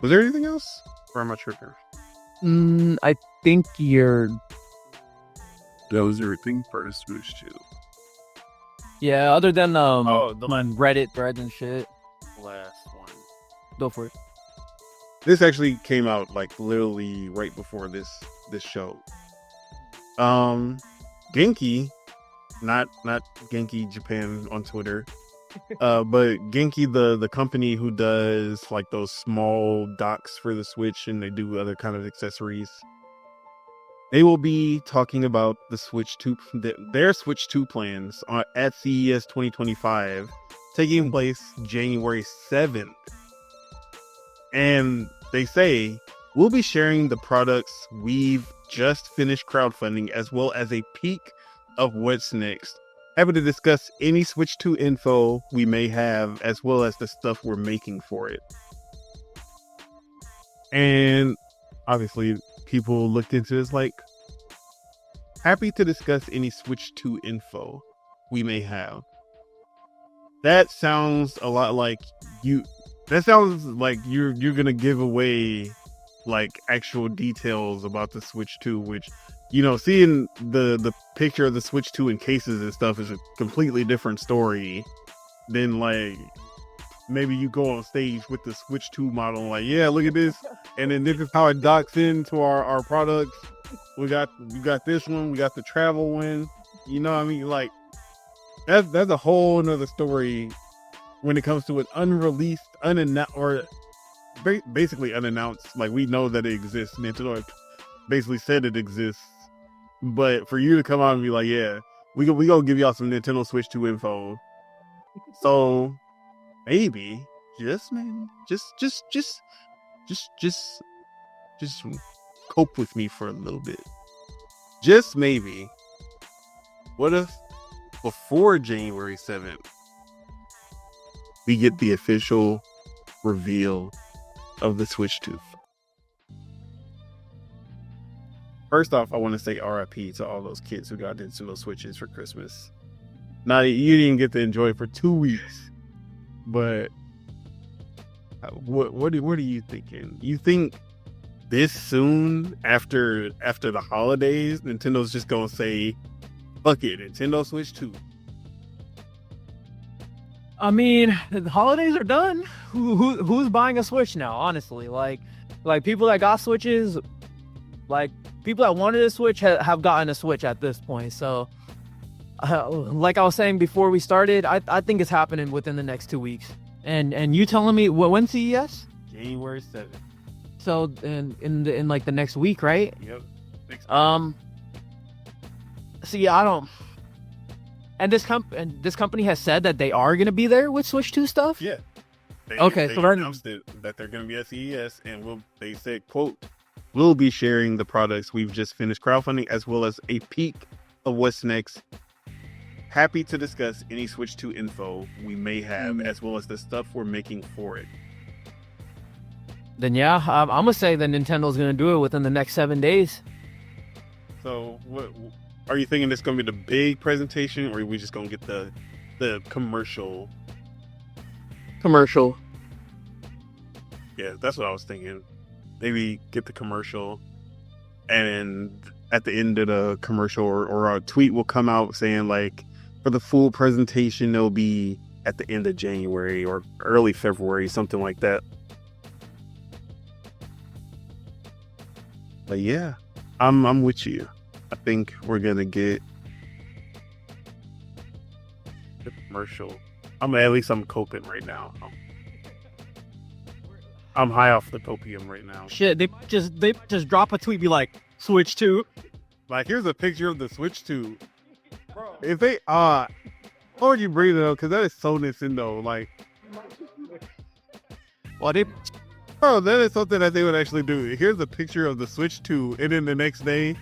there anything else? Or am I tripping? I think you're. That was everything for the Switch 2. Yeah, other than the on Reddit threads and shit. last one. Go for it. This actually came out like literally right before this show. Genki, not Genki Japan on Twitter, but Genki, the company who does like those small docks for the Switch, and they do other kind of accessories. They will be talking about the Switch 2, their Switch 2 plans at CES 2025, taking place January 7th. And they say, we'll be sharing the products we've just finished crowdfunding, as well as a peek of what's next. Happy to discuss any Switch 2 info we may have, as well as the stuff we're making for it. And obviously, people looked into this like, happy to discuss any Switch 2 info we may have. That sounds a lot like you're gonna give away like actual details about the Switch 2, which, you know, seeing the picture of the Switch 2 in cases and stuff is a completely different story than like maybe you go on stage with the Switch 2 model and like, yeah, look at this, and then this is how it docks into our products. We got this one, we got the travel one, you know what I mean? Like that's a whole nother story when it comes to an unreleased, unannounced, or basically unannounced. Like, we know that it exists. Nintendo basically said it exists, but for you to come out and be like, yeah, we gonna give y'all some Nintendo Switch 2 info. So maybe, just cope with me for a little bit. Just maybe, what if before January 7th, we get the official reveal of the Switch 2? First off, I want to say RIP to all those kids who got Nintendo Switches for Christmas. Now, you didn't get to enjoy it for 2 weeks, but what are you thinking? You think this soon, after the holidays, Nintendo's just gonna say, fuck it, Nintendo Switch 2? I mean, the holidays are done. Who's buying a Switch now? Honestly, like people that got Switches, like people that wanted a Switch have gotten a Switch at this point. So, like I was saying before we started, I think it's happening within the next 2 weeks. And you telling me when CES? January 7th. So in like the next week, right? Yep. See, I don't. And this company has said that they are gonna be there with Switch 2 stuff. Yeah. They so they announced that they're gonna be at CES, and they said, quote, we'll be sharing the products we've just finished crowdfunding, as well as a peek of what's next. Happy to discuss any Switch 2 info we may have, as well as the stuff we're making for it. Then yeah, I'm gonna say that Nintendo's gonna do it within the next 7 days. So, what are you thinking? This gonna be the big presentation, or are we just gonna get the commercial? Commercial. Yeah, that's what I was thinking. Maybe get the commercial, and at the end of the commercial, or a tweet will come out saying like, for the full presentation, it'll be at the end of January or early February, something like that. But yeah, I'm with you. I think we're gonna get the commercial. I'm coping right now. I'm high off the copium right now. Shit, they just drop a tweet, be like, Switch 2. Like, here's a picture of the Switch 2. Bro, if they why would you bring it up? Because that is so Nintendo. Like, well, bro, that is something that they would actually do. Here's a picture of the Switch 2, and then the next day,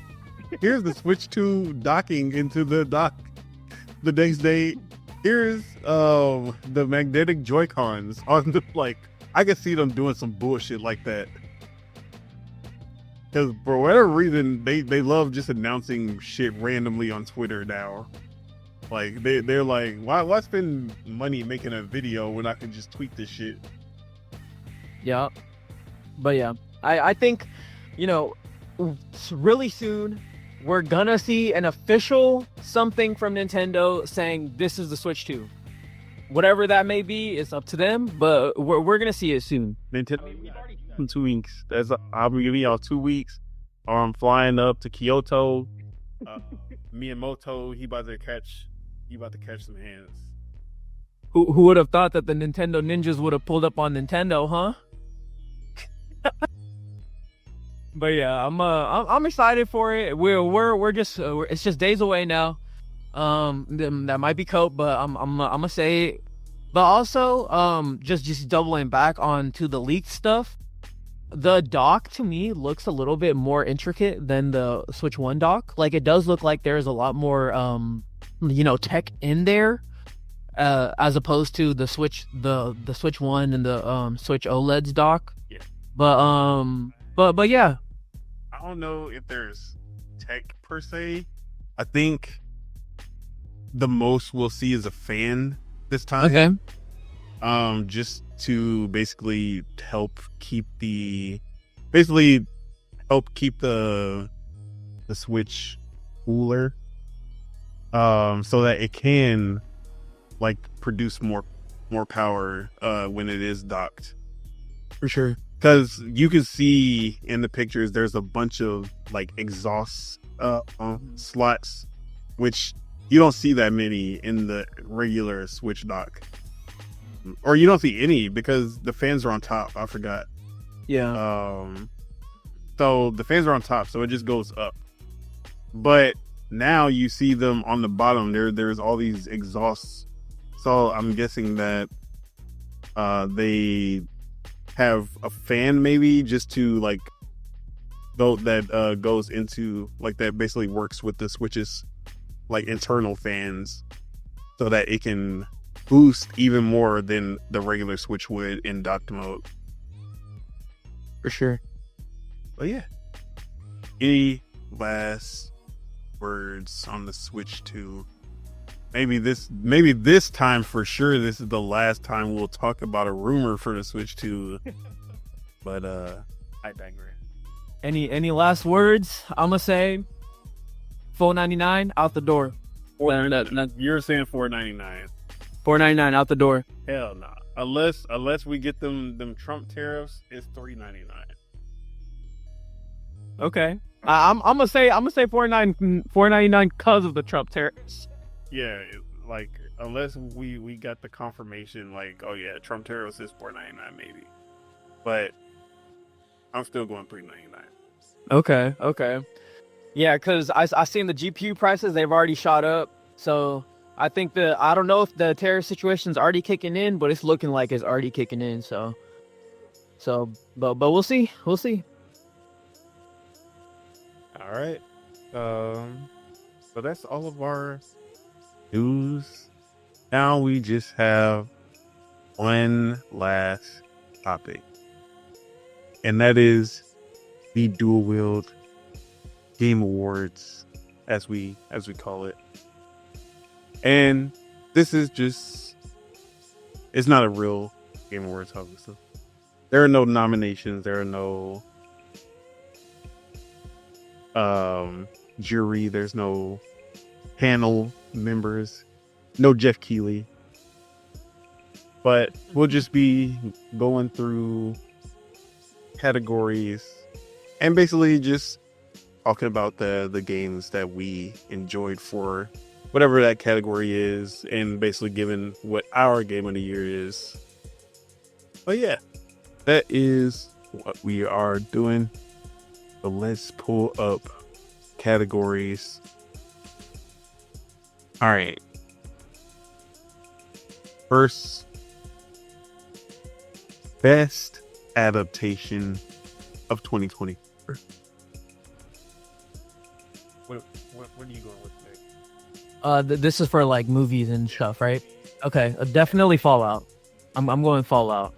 here's the Switch 2 docking into the dock. The next day, here's the magnetic Joy-Cons on the, like, I could see them doing some bullshit like that. Because for whatever reason, they love just announcing shit randomly on Twitter now. Like, they're like, why spend money making a video when I can just tweet this shit? Yeah. But yeah, I think, really soon we're gonna see an official something from Nintendo saying this is the Switch 2. Whatever that may be, it's up to them, but we're gonna see it soon. Nintendo, in 2 weeks. I'll be giving y'all 2 weeks. Or I'm flying up to Kyoto. Miyamoto, he about to catch some hands. Who would have thought that the Nintendo ninjas would have pulled up on Nintendo, huh? But yeah, I'm excited for it. We're just it's just days away now. That might be cope, but I'm gonna say it. But also, just doubling back onto the leaked stuff. The dock to me looks a little bit more intricate than the Switch 1 dock. Like, it does look like there's a lot more tech in there, as opposed to the Switch 1 and the Switch OLED's dock. Yeah. But yeah. I don't know if there's tech per se. I think the most we'll see is a fan this time. Okay. Just to basically help keep the Switch cooler, so that it can like produce more power when it is docked. For sure. Because you can see in the pictures, there's a bunch of like exhaust slots, which you don't see that many in the regular Switch dock. Or you don't see any because the fans are on top. I forgot. Yeah. So the fans are on top, so it just goes up. But now you see them on the bottom. There's all these exhausts. So I'm guessing that they have a fan maybe just to like goes into like that basically works with the Switch's like internal fans so that it can boost even more than the regular Switch would in docked mode. For sure. But yeah. Any last words on the Switch 2? Maybe this time for sure this is the last time we'll talk about a rumor for the Switch 2. But I digress. Any last words? I'ma say $4.99 out the door. You're saying $4.99. $4.99 out the door. Hell no. Unless we get them Trump tariffs, it's $3.99. Okay. I'm gonna say $4.99 because of the Trump tariffs. Yeah, like unless we got the confirmation, like, oh yeah, Trump tariffs is $4.99 maybe, but I'm still going $3.99. Okay. Yeah, because I seen the GPU prices, they've already shot up. So I think I don't know if the tariff situation's already kicking in, but it's looking like it's already kicking in. So but we'll see. We'll see. All right. So that's all of our news. Now we just have one last topic, and that is the Dual-Wield Game Awards, as we call it. And this is it's not a real Game Awards, obviously. There are no nominations, there are no jury, there's no panel members, no Jeff Keighley. But we'll just be going through categories and basically just talking about the games that we enjoyed for whatever that category is, and basically giving what our game of the year is. But yeah, that is what we are doing. So let's pull up categories. All right. First, best adaptation of 2020. What are you going with today? This is for like movies and stuff, right? Okay, definitely Fallout. I'm going Fallout.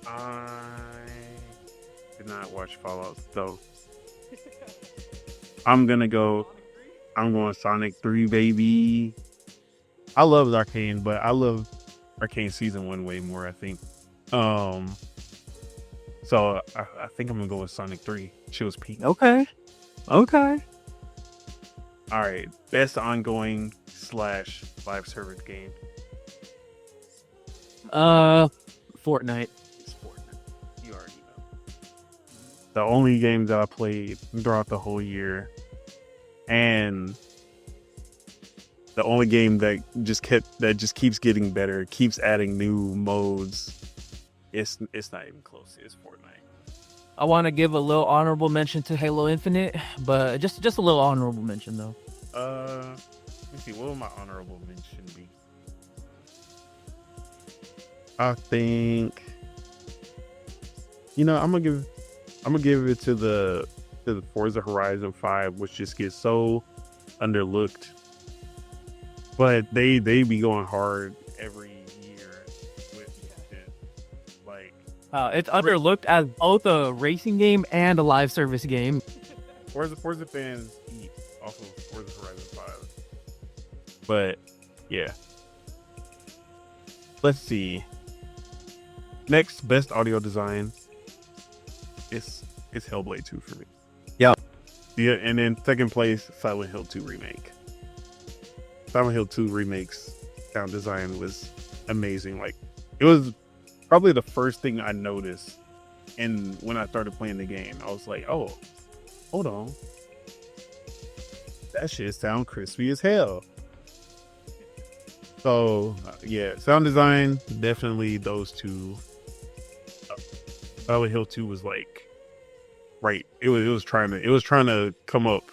I did not watch Fallout, so I'm going Sonic 3, baby. I love Arcane, but I love Arcane Season 1 way more, I think. So I think I'm gonna go with Sonic 3. She was peak. Okay. All right, best ongoing / live service game. Fortnite. It's Fortnite. You already know. The only game that I played throughout the whole year, and the only game that just keeps getting better, keeps adding new modes. It's not even close. It's Fortnite. I want to give a little honorable mention to Halo Infinite, but just a little honorable mention though. Let me see. What would my honorable mention be? I think, I'm gonna give it to the Forza Horizon 5, which just gets so underlooked. But they be going hard every year with it. Like, It's underlooked as both a racing game and a live service game. Forza fans eat off of Forza Horizon 5. But yeah. Let's see. Next, best audio design. It's Hellblade 2 for me. Yeah. Yeah, and then second place, Silent Hill 2 remake. Silent Hill 2 remake's sound design was amazing. Like, it was probably the first thing I noticed. And when I started playing the game, I was like, oh, hold on. That shit sound crispy as hell. So, yeah, sound design, definitely those two. Silent Hill 2 was like, right. It was trying to come up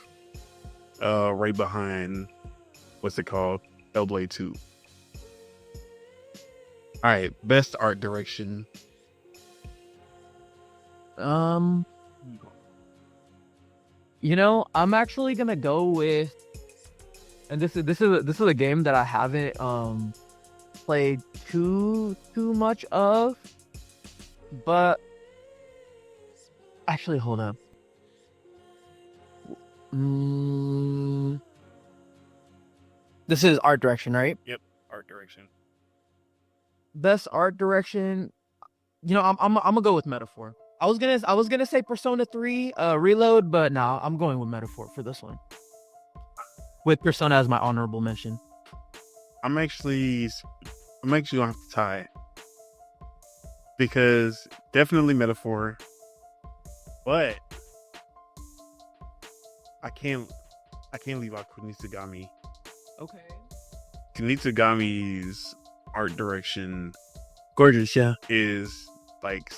right behind, what's it called? Hellblade 2. All right, best art direction. I'm actually gonna go with, and this is a game that I haven't played too much of, but actually, hold up. This is art direction, right? Yep, art direction. Best art direction. I'm gonna go with Metaphor. I was gonna say Persona 3 Reload, but nah, I'm going with Metaphor for this one. With Persona as my honorable mention. I'm actually gonna have to tie, because definitely Metaphor, but I can't leave out Kunitsugami. Okay. Kunitsugami's art direction Gorgeous, yeah. is like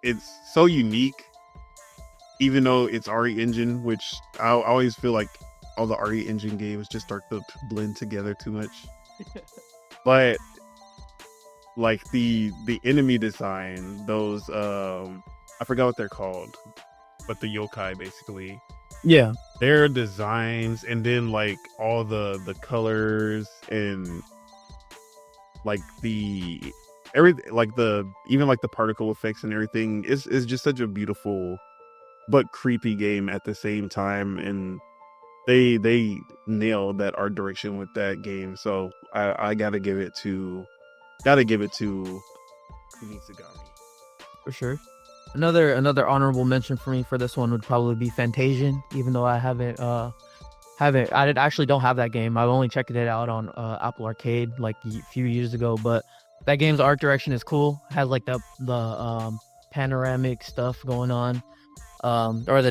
it's so unique, even though it's RE Engine, which I always feel like all the RE Engine games just start to blend together too much. But like the enemy design, those I forgot what they're called, but the yokai basically. Yeah. Their designs, and then like all the colors, and like the particle effects and everything is just such a beautiful but creepy game at the same time, and they nailed that art direction with that game. So I gotta give it to Kunitsugami. For sure. Another honorable mention for me for this one would probably be Fantasian, even though I actually don't have that game. I've only checked it out on Apple Arcade like a few years ago, but that game's art direction is cool. It has like the panoramic stuff going on, or the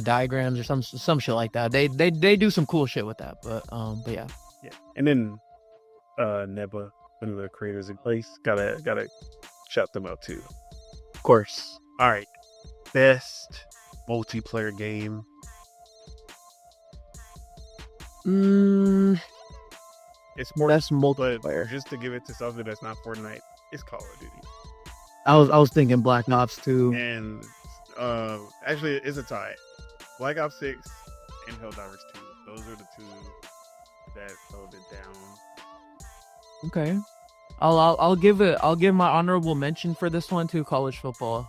diagrams or some shit like that. They do some cool shit with that, but yeah. And then Neba, one of the creators in place, gotta shout them out too. Of course. All right, best multiplayer game. It's more Best multiplayer. But just to give it to something that's not Fortnite, it's Call of Duty. I was thinking Black Ops 2. And actually, it's a tie. Black Ops 6 and Helldivers 2. Those are the two that held it down. Okay. I'll give my honorable mention for this one to college football.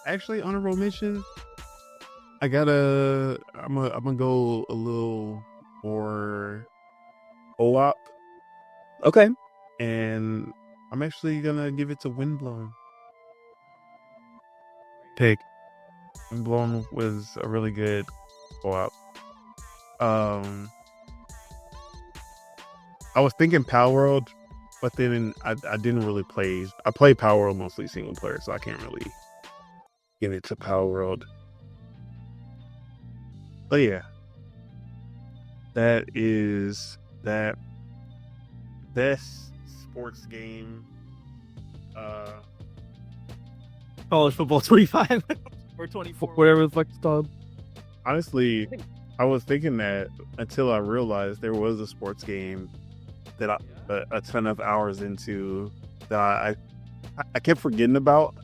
Actually, honorable mention. I'm gonna go a little more OOP. Okay. And I'm actually gonna give it to Windblown. Take. Windblown was a really good co-op. I was thinking Power World, but then I didn't really play. I play Power World mostly single player, so I can't really give it to Power World. But yeah, that is that best sports game. College football 25 or 24, whatever the fuck it's called. Honestly, I was thinking that until I realized there was a sports game that I put a ton of hours into that I kept forgetting about,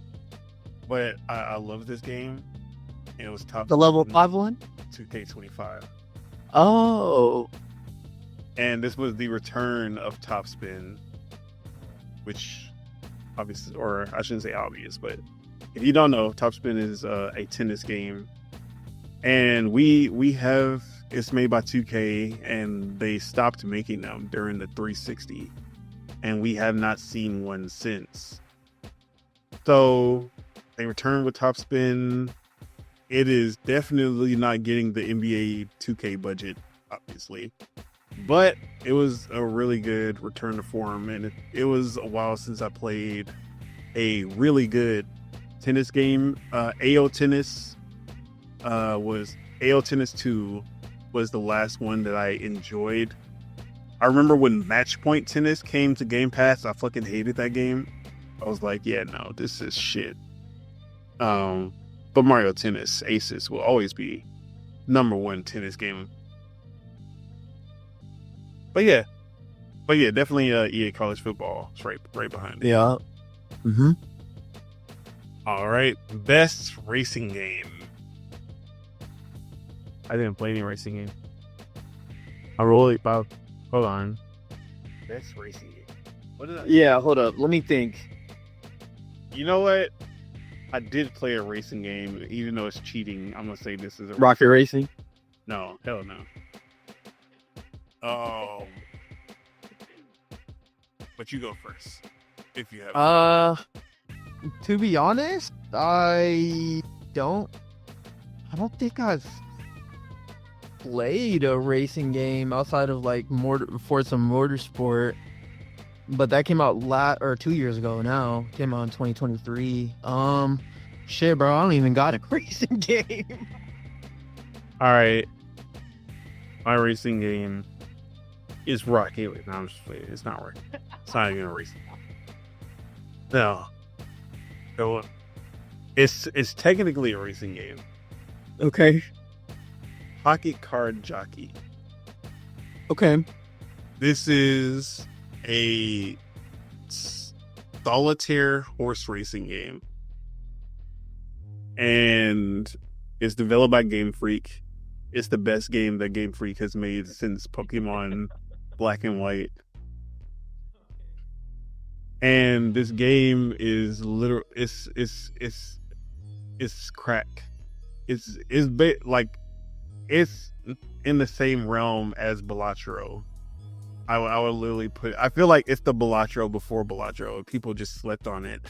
but I love this game. And it was top. The level 5 one? 2K25. Oh. And this was the return of Topspin, which obviously, or I shouldn't say obvious, but if you don't know, Topspin is a tennis game. And it's made by 2K, and they stopped making them during the 360. And we have not seen one since. So they returned with Topspin. It is definitely not getting the NBA 2K budget, obviously. But it was a really good return to form, and it was a while since I played a really good tennis game. AO Tennis 2 was the last one that I enjoyed. I remember when Match Point Tennis came to Game Pass, I fucking hated that game. I was like, yeah, no, this is shit. But Mario Tennis Aces will always be #1 tennis game. But yeah, definitely EA College Football. It's right behind it. Yeah. Mm-hmm. All right, best racing game. I didn't play any racing game. I roll it about. Hold on. Best racing game. What did I? Yeah, hold up. Let me think. You know what? I did play a racing game, even though it's cheating. I'm gonna say this is a Rocket Racing? No, hell no. But you go first, if you have. To be honest, I don't think I've played a racing game outside of like Forza Motorsport, but that came out 2 years ago now. Came out in 2023. Shit, bro, I don't even got a racing game. All right, my racing game is Rocket League. No, I'm just playing. It's not right. It's not even a racing. No. So it's technically a racing game. Okay. Pocket Card Jockey. Okay. This is a solitaire horse racing game. And it's developed by Game Freak. It's the best game that Game Freak has made since Pokemon Black and White. And this game is literal. It's crack. It's in the same realm as Balatro. I would literally I feel like it's the Balatro before Balatro. People just slept on it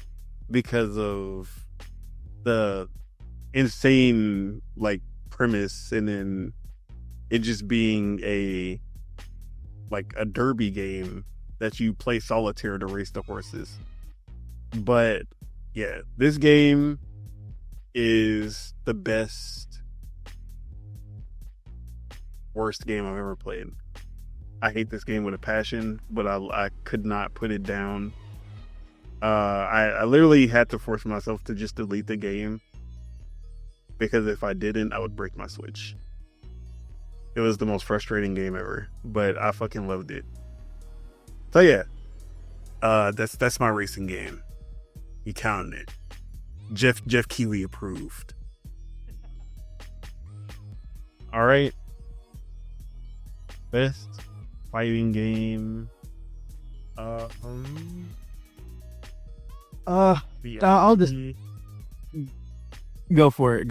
because of the insane like premise, and then it just being a derby game that you play solitaire to race the horses. But yeah, this game is the worst game I've ever played. I hate this game with a passion, but I could not put it down. I literally had to force myself to just delete the game, because if I didn't, I would break my Switch. It was the most frustrating game ever, but I fucking loved it. So yeah, that's my racing game. You counted it. Jeff Keighley approved. All right. Best fighting game. I'll just go for it.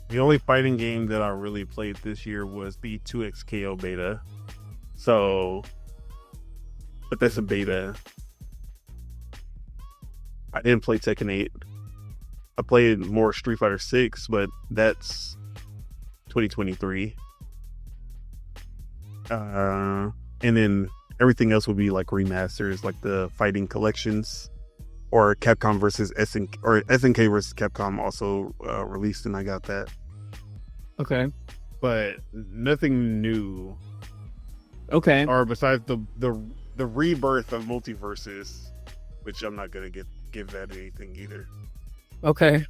The only fighting game that I really played this year was the 2XKO beta. So but that's a beta. I didn't play Tekken 8. I played more Street Fighter 6, but that's 2023. And then everything else would be like remasters, like the fighting collections, or Capcom versus SNK, or SNK versus Capcom also released, and I got that. Okay. But nothing new. Okay. Or besides the rebirth of multiverses, which I'm not gonna give that anything either. Okay.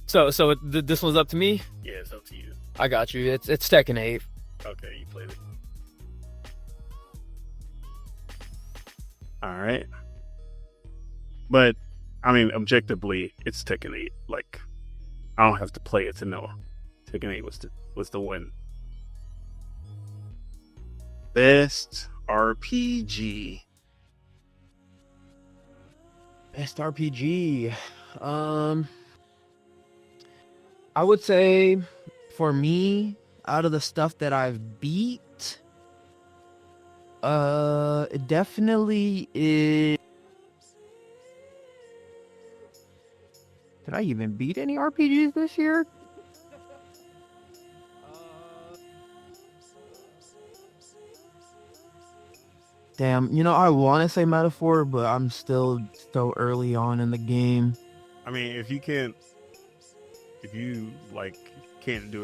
So this one's up to me? Yeah, it's up to you. I got you. It's Tekken 8. Okay, you played it. All right. But, I mean, objectively, it's Tekken 8. Like, I don't have to play it to know. Tekken 8 was the win. Best RPG. Best RPG. I would say for me, out of the stuff that I've beat, it definitely is. Did I even beat any RPGs this year? Damn, I want to say Metaphor, but I'm still so early on in the game. I mean, if you can't do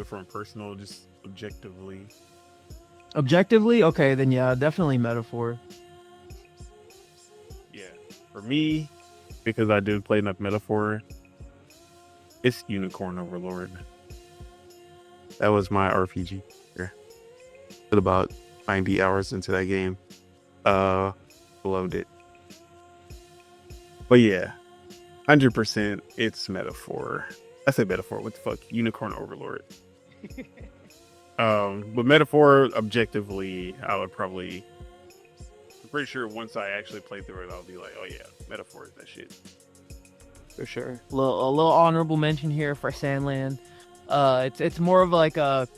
it from personal, just objectively. Objectively, okay, then yeah, definitely Metaphor. Yeah, for me, because I did play enough Metaphor, it's Unicorn Overlord. That was my RPG. Put about 90 hours into that game. Loved it. But yeah, 100% it's Metaphor. I say Metaphor, what the fuck? Unicorn Overlord. But Metaphor, objectively, I'm pretty sure once I actually play through it, I'll be like, oh yeah, Metaphor is that shit. For sure. A little honorable mention here for Sandland. It's more of like a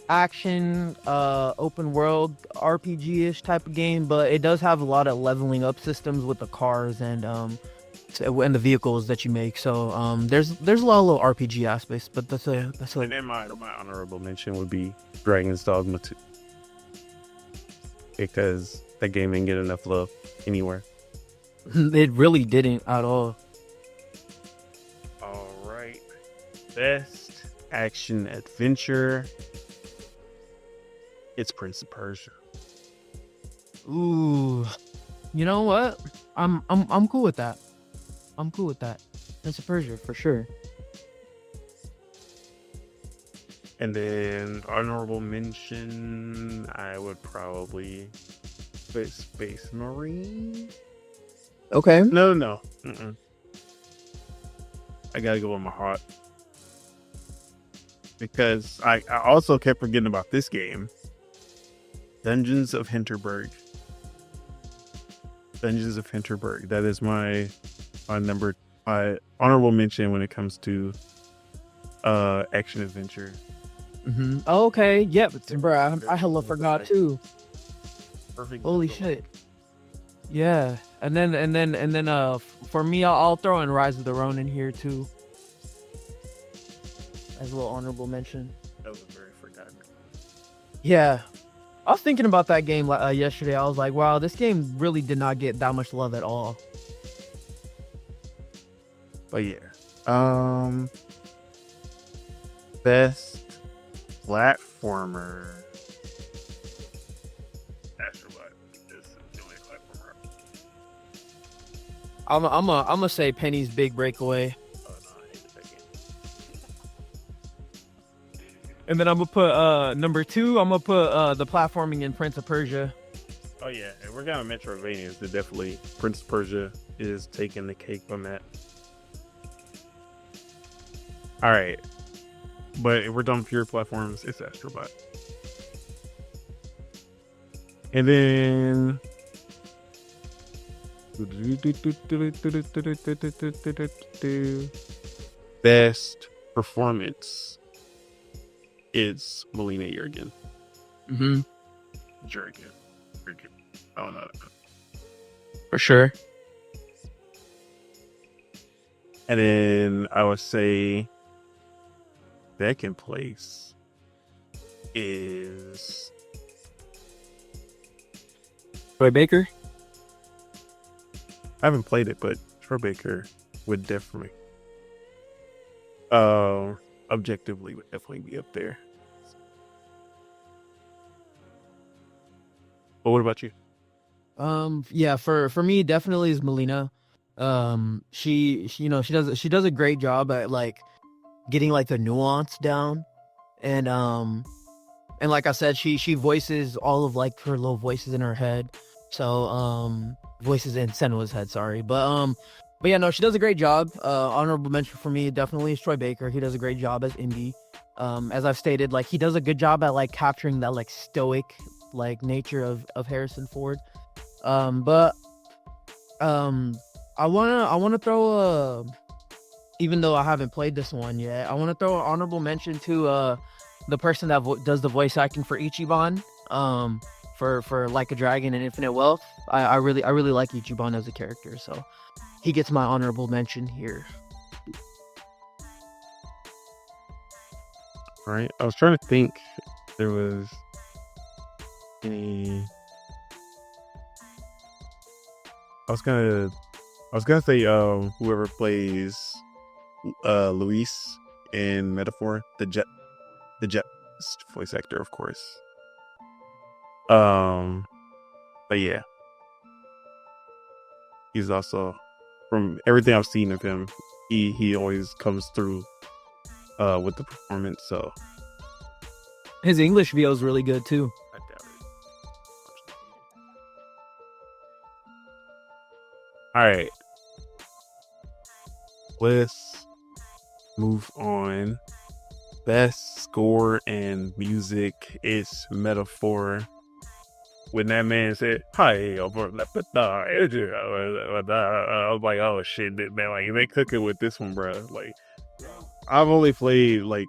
action, open world RPG-ish type of game, but it does have a lot of leveling up systems with the cars and the vehicles that you make. So there's a lot of little RPG aspects, but that's And then my honorable mention would be Dragon's Dogma 2, because that game didn't get enough love anywhere. It really didn't at all. All right, best action adventure. It's Prince of Persia. Ooh, you know what? I'm cool with that. I'm cool with that. Prince of Persia for sure. And then honorable mention, I would probably put Space Marine. Okay. No. I gotta go with my heart, because I also kept forgetting about this game. Dungeons of Hinterberg. That is my honorable mention when it comes to action adventure. Mm-hmm. Oh, okay. Yep. Bro, I hella forgot too. Perfect. Holy shit. Yeah. And then for me, I'll throw in Rise of the Ronin here too, as a little honorable mention. That was very forgotten. Yeah. I was thinking about that game yesterday. I was like, wow, this game really did not get that much love at all. But yeah. Best platformer. Astrobot is the only platformer. I'm gonna say Penny's Big Breakaway. Oh no, I hate that game. And then I'm gonna put number 2. I'm gonna put the platforming in Prince of Persia. Oh yeah, and we're gonna Metroidvania, so definitely Prince of Persia is taking the cake on that. All right, but if we're done pure platforms, it's Astrobot. And then best performance is Melina Jurgen. Mm-hmm. Jurgen. I don't know. For sure. And then I would say second place is Troy Baker. I haven't played it, but Troy Baker would definitely objectively would definitely be up there. But what about you? Yeah, for me, definitely is Melina. She does a great job at like getting like the nuance down, and like I said, she voices all of like her little voices in her head. So voices in Senua's head, sorry, but yeah, no, she does a great job. Honorable mention for me definitely is Troy Baker. He does a great job as Indy. As I've stated, like he does a good job at like capturing that like stoic like nature of Harrison Ford. But I wanna throw a, even though I haven't played this one yet, I want to throw an honorable mention to the person that does the voice acting for Ichiban. For Like a Dragon and Infinite Wealth. I really like Ichiban as a character, so he gets my honorable mention here. All right, I was trying to think if there was any. I was gonna say whoever plays Luis in Metaphor, the jet voice actor, of course. But yeah, he's also, from everything I've seen of him, he always comes through with the performance. So his English VO is really good too. I doubt it. All right, let's move on. Best score and music is Metaphor. When that man said, "Hi, I was like, oh shit, man, like they cook it with this one, bro." Like, I've only played like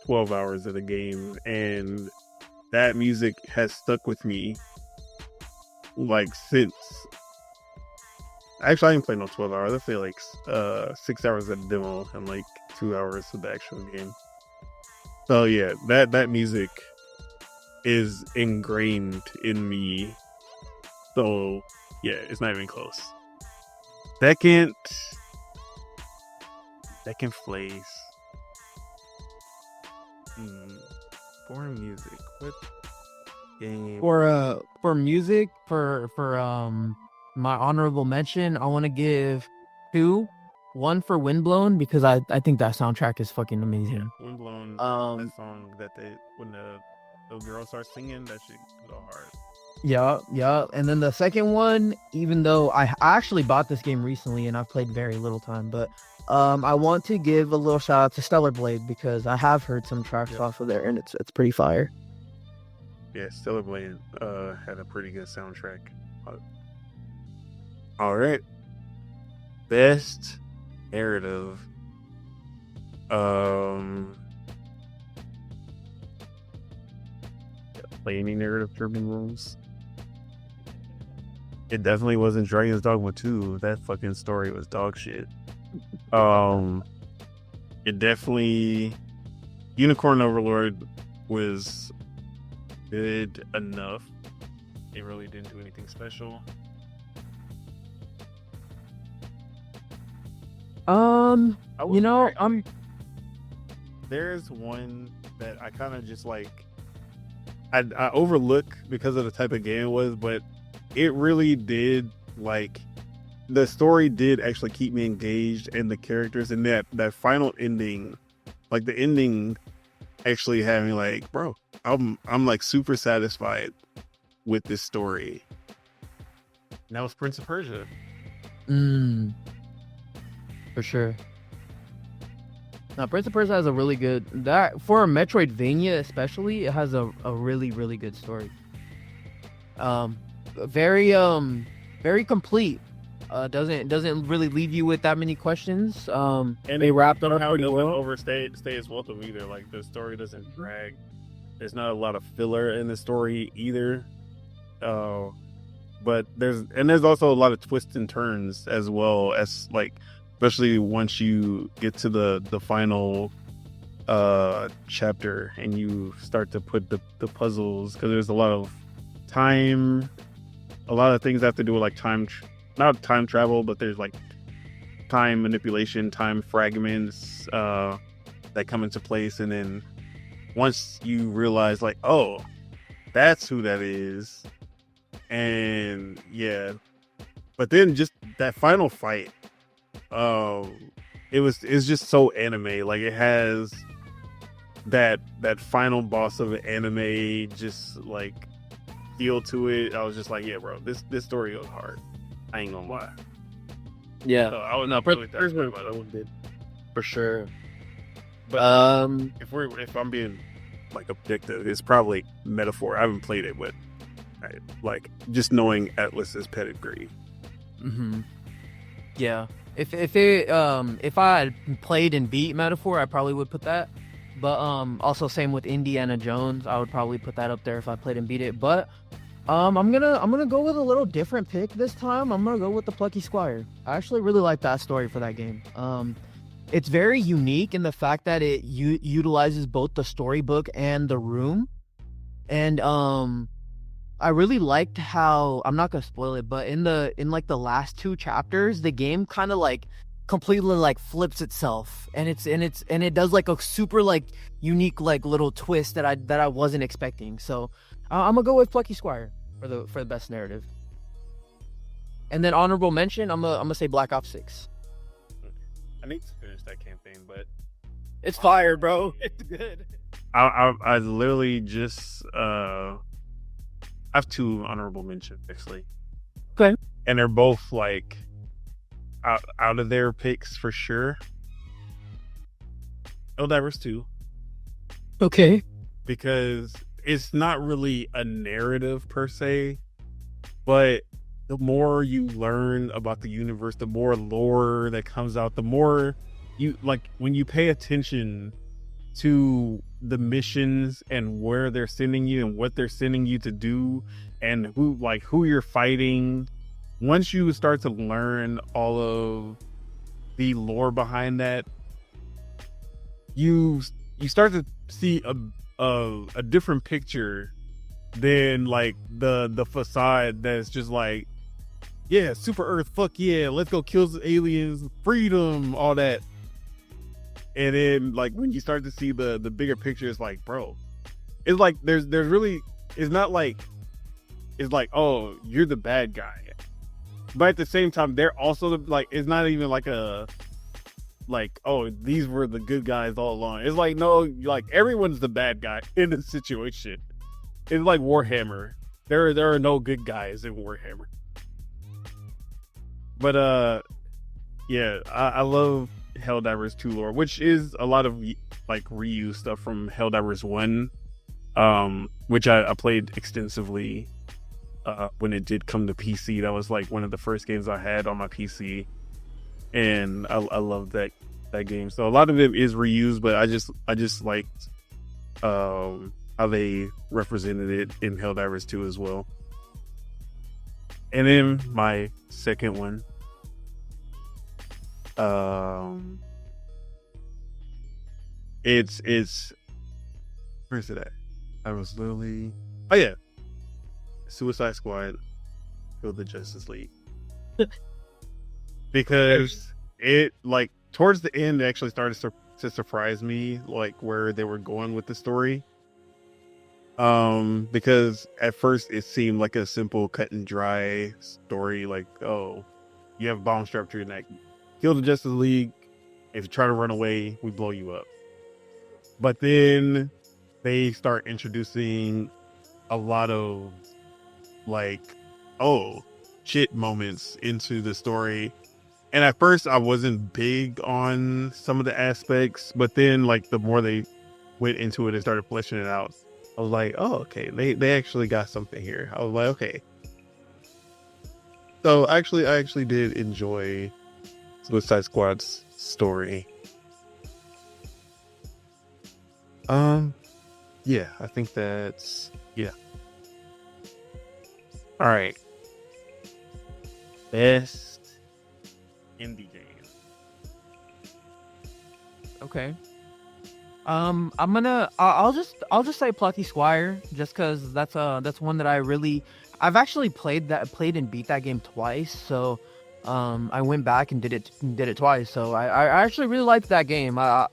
12 hours of the game, and that music has stuck with me like since. Actually, I didn't play no 12 hours. Let's say like 6 hours of the demo and like 2 hours of the actual game. So yeah, that music is ingrained in me. So yeah, it's not even close. Second place. For music, what game? For music, for my honorable mention, I want to give two. One for Windblown, because I think that soundtrack is fucking amazing. Yeah, Windblown, that song that when the girl starts singing, that shit go hard. Yeah. And then the second one, even though I actually bought this game recently and I've played very little time, but I want to give a little shout out to Stellar Blade, because I have heard some tracks off of there and it's pretty fire. Yeah, Stellar Blade had a pretty good soundtrack. All right. Best narrative. Play any narrative driven rules. It definitely wasn't Dragon's Dogma 2. That fucking story was dog shit. It definitely, Unicorn Overlord was good enough. It really didn't do anything special. There's one that I kind of just like, I overlook because of the type of game it was, but it really did, like, the story did actually keep me engaged, and the characters, and that final ending, like the ending actually had me like, bro, I'm like super satisfied with this story. And that was Prince of Persia. For sure. Now, Prince of Persia has a really good, that for a Metroidvania especially, it has a really, really good story. Very complete. Doesn't really leave you with that many questions. And they wrapped up how it pretty doesn't well. overstay its welcome either. Like, the story doesn't drag. There's not a lot of filler in the story either. but there's also a lot of twists and turns as well, as like, especially once you get to the final chapter and you start to put the puzzles, because there's a lot of things that have to do with like not time travel, but there's like time manipulation, time fragments that come into place. And then once you realize like, oh, that's who that is, and yeah, but then just that final fight, it's just so anime. Like, it has that final boss of an anime just like feel to it. I was just like, yeah, bro, this story goes hard. I ain't gonna lie. Yeah, So I would not play that story, but I would did. for sure. But if I'm being like objective, it's probably metaphor. I haven't played it, but like just knowing Atlas's pedigree. Mm-hmm. Yeah. If I had played and beat Metaphor, I probably would put that. But also same with Indiana Jones, I would probably put that up there if I played and beat it. But I'm gonna go with a little different pick this time. I'm gonna go with the Plucky Squire. I actually really like that story for that game. It's very unique in the fact that it utilizes both the storybook and the room. And I really liked how, I'm not gonna spoil it, but in like the last 2 chapters, the game kind of like completely like flips itself, and it does like a super like unique like little twist that I wasn't expecting. So I'm gonna go with Plucky Squire for the best narrative. And then honorable mention, I'm gonna say Black Ops 6. I need to finish that campaign, but It's fire, bro. It's good. I literally just I have 2 honorable mentions actually. Okay. And they're both like out of their picks for sure. Helldivers 2, Okay. because it's not really a narrative per se, but the more you learn about the universe, the more lore that comes out, the more you like when you pay attention to the missions and where they're sending you and what they're sending you to do and who you're fighting. Once you start to learn all of the lore behind that, you start to see a different picture than like the facade that's just like, yeah, super Earth, fuck yeah, let's go kill the aliens, freedom, all that. And then like when you start to see the bigger picture, it's like, bro, it's like there's really, it's not like, it's like, oh, you're the bad guy, but at the same time they're also like, it's not even like a like, oh, these were the good guys all along. It's like, no, like everyone's the bad guy in this situation. It's like Warhammer. There are no good guys in Warhammer. But yeah, I love Helldivers 2 lore, which is a lot of like reused stuff from Helldivers 1, which I played extensively when it did come to PC. That was like one of the first games I had on my PC, and I love that game. So a lot of it is reused, but I just liked how they represented it in Helldivers 2 as well. And then my second one, it's where's it at? I was literally, oh yeah, Suicide Squad, Kill the Justice League, because it like towards the end it actually started to surprise me, like where they were going with the story. Because at first it seemed like a simple cut and dry story, like, oh, you have a bomb strapped to your neck, kill the Justice League, if you try to run away, we blow you up. But then they start introducing a lot of like, oh shit moments into the story. And at first I wasn't big on some of the aspects, but then like the more they went into it and started fleshing it out, I was like, oh, okay, they actually got something here. I was like, okay. So I actually did enjoy Suicide Squad's story. Yeah, I think that's, yeah. All right. best indie game. Okay. I'll just say Plucky Squire, just because that's one that I've actually played and beat that game twice. So, I went back and did it twice. So I actually really liked that game. I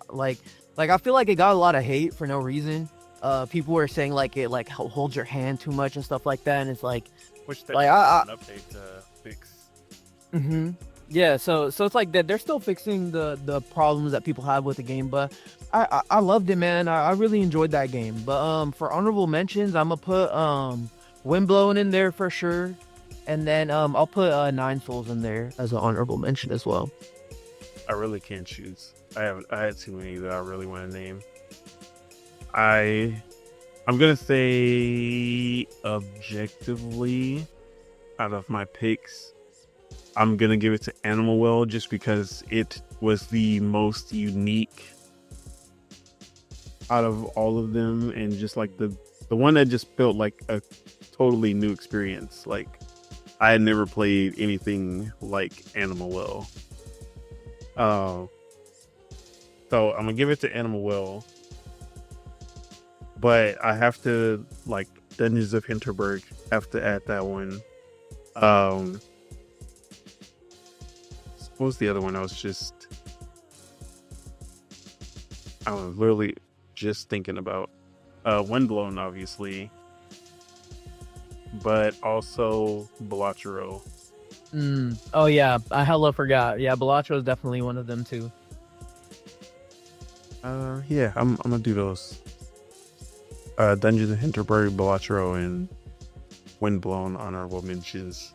feel like it got a lot of hate for no reason. People were saying like it like holds your hand too much and stuff like that, and it's like, Which they like an update to fix. mm-hmm. Yeah, so it's like that they're still fixing the problems that people have with the game, but I loved it, man. I really enjoyed that game. But for honorable mentions, I'm gonna put Windblown in there for sure, and then I'll put Nine Souls in there as an honorable mention as well. I really can't choose. I had too many that I really want to name. I'm gonna say objectively, out of my picks, I'm gonna give it to Animal Well just because it was the most unique out of all of them, and just like the one that just felt like a totally new experience. Like I had never played anything like Animal Well. So I'm gonna give it to Animal Well, but I have to like Dungeons of Hinterberg. Have to add that one. What was the other one? I was literally just thinking about. Windblown, obviously, but also Bellachero. Oh yeah, I hella forgot. Yeah, Bellachero is definitely one of them too. Yeah, I'm gonna do those. Dungeons of Hinterberg, Bellachero, and Windblown honorable mentions.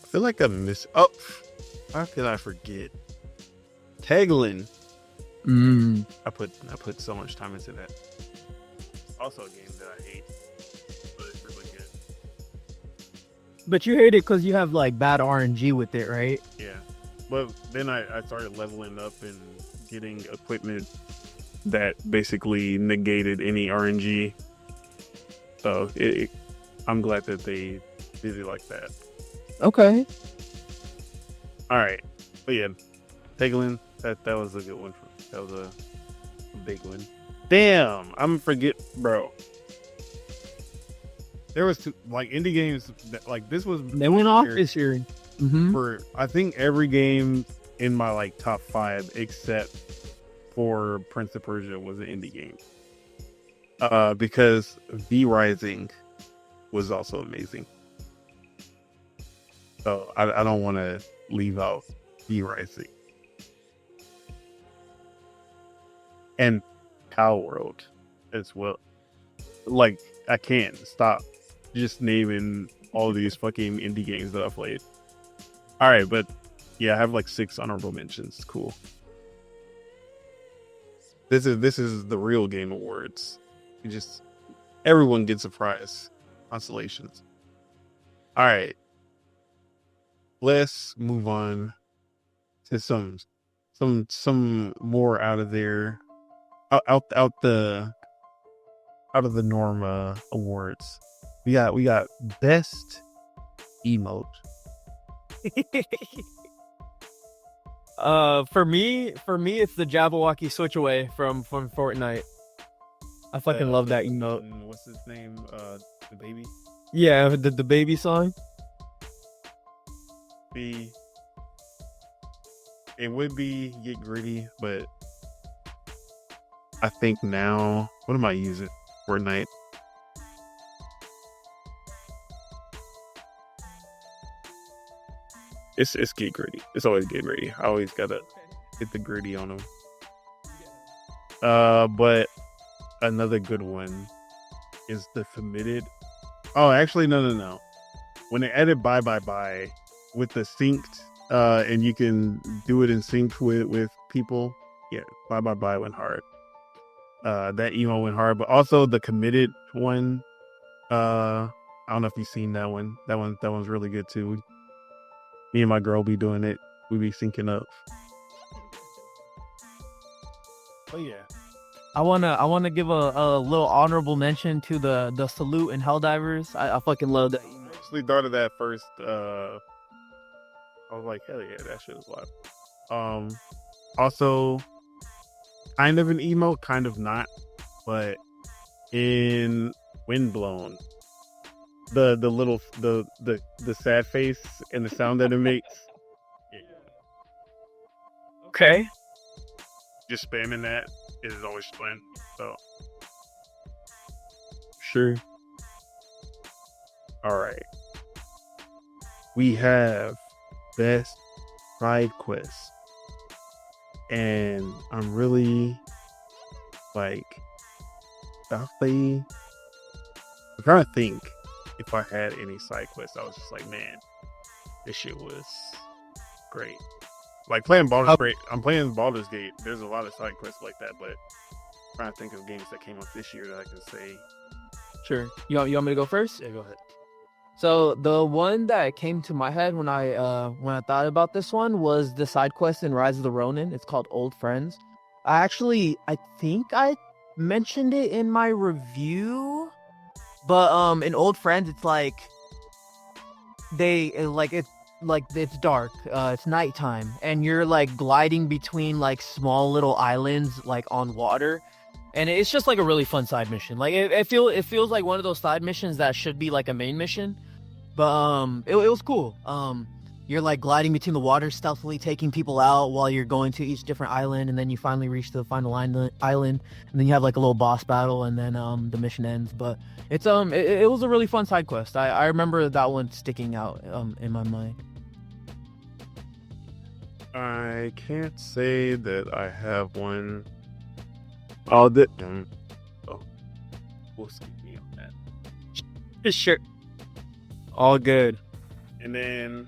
I feel like I miss. Oh, how could I forget? Teglin. I put so much time into that. Also a game that I hate, but it's really good. But you hate it because you have like bad RNG with it, right? Yeah, but then I started leveling up and getting equipment that basically negated any RNG. So I'm glad that they did it like that. Okay. All right, but yeah, Teglin, that was a good one. That was a big one. Damn, I'm forget, bro. There was like indie games that like this was. They went off this year. Mm-hmm. For I think every game in my like top 5 except for Prince of Persia was an indie game. Because V Rising was also amazing. So I don't want to leave out V Rising. And Power World as well. Like, I can't stop just naming all these fucking indie games that I played. Alright, but yeah, I have like 6 honorable mentions. Cool. This is the real Game Awards. Everyone gets a prize. Constellations. Alright. Let's move on to some more out of there. Out of the norm awards. We got best emote. For me, it's the Jabberwocky Switch Away from Fortnite. I fucking love that emote. What's his name? The baby. Yeah, the baby song. It would be Get Gritty, but I think now, what am I using? Fortnite. It's Get Gritty. It's always Get Gritty. I always gotta hit the gritty on them. But another good one is the Committed. Oh, actually, no. When they added Bye with the synced, and you can do it in sync with people. Yeah, Bye went hard. That emo went hard, but also the Committed one. I don't know if you've seen that one. That one's really good too. Me and my girl be doing it. We be syncing up. Oh yeah. I wanna give a little honorable mention to the salute and Helldivers. I fucking love that. I actually thought of that first. I was like, hell yeah, that shit is live. Also, kind of an emo, kind of not, but in Windblown, the little the sad face and the sound that it makes. Okay. Just spamming that is always fun. So, sure. All right. We have best side quest, and I'm really like, I'm trying to think if I had any side quests. I was just like, man, this shit was great. Like playing Baldur's Gate, I'm playing Baldur's Gate. There's a lot of side quests like that, but I'm trying to think of games that came out this year that I can say. Sure. You want me to go first? Yeah, go ahead. So the one that came to my head when I thought about this one was the side quest in Rise of the Ronin. It's called Old Friends. I think I mentioned it in my review, but in Old Friends it's like it's dark, it's nighttime, and you're like gliding between like small little islands like on water, and it's just like a really fun side mission. Like it feels like one of those side missions that should be like a main mission, but it was cool. You're like gliding between the water, stealthily taking people out while you're going to each different island, and then you finally reach the final island, and then you have like a little boss battle, and then the mission ends. But it's it was a really fun side quest. I remember that one sticking out in my mind. I can't say that I have one. Oh, we'll skip me on that. Sure. All good. And then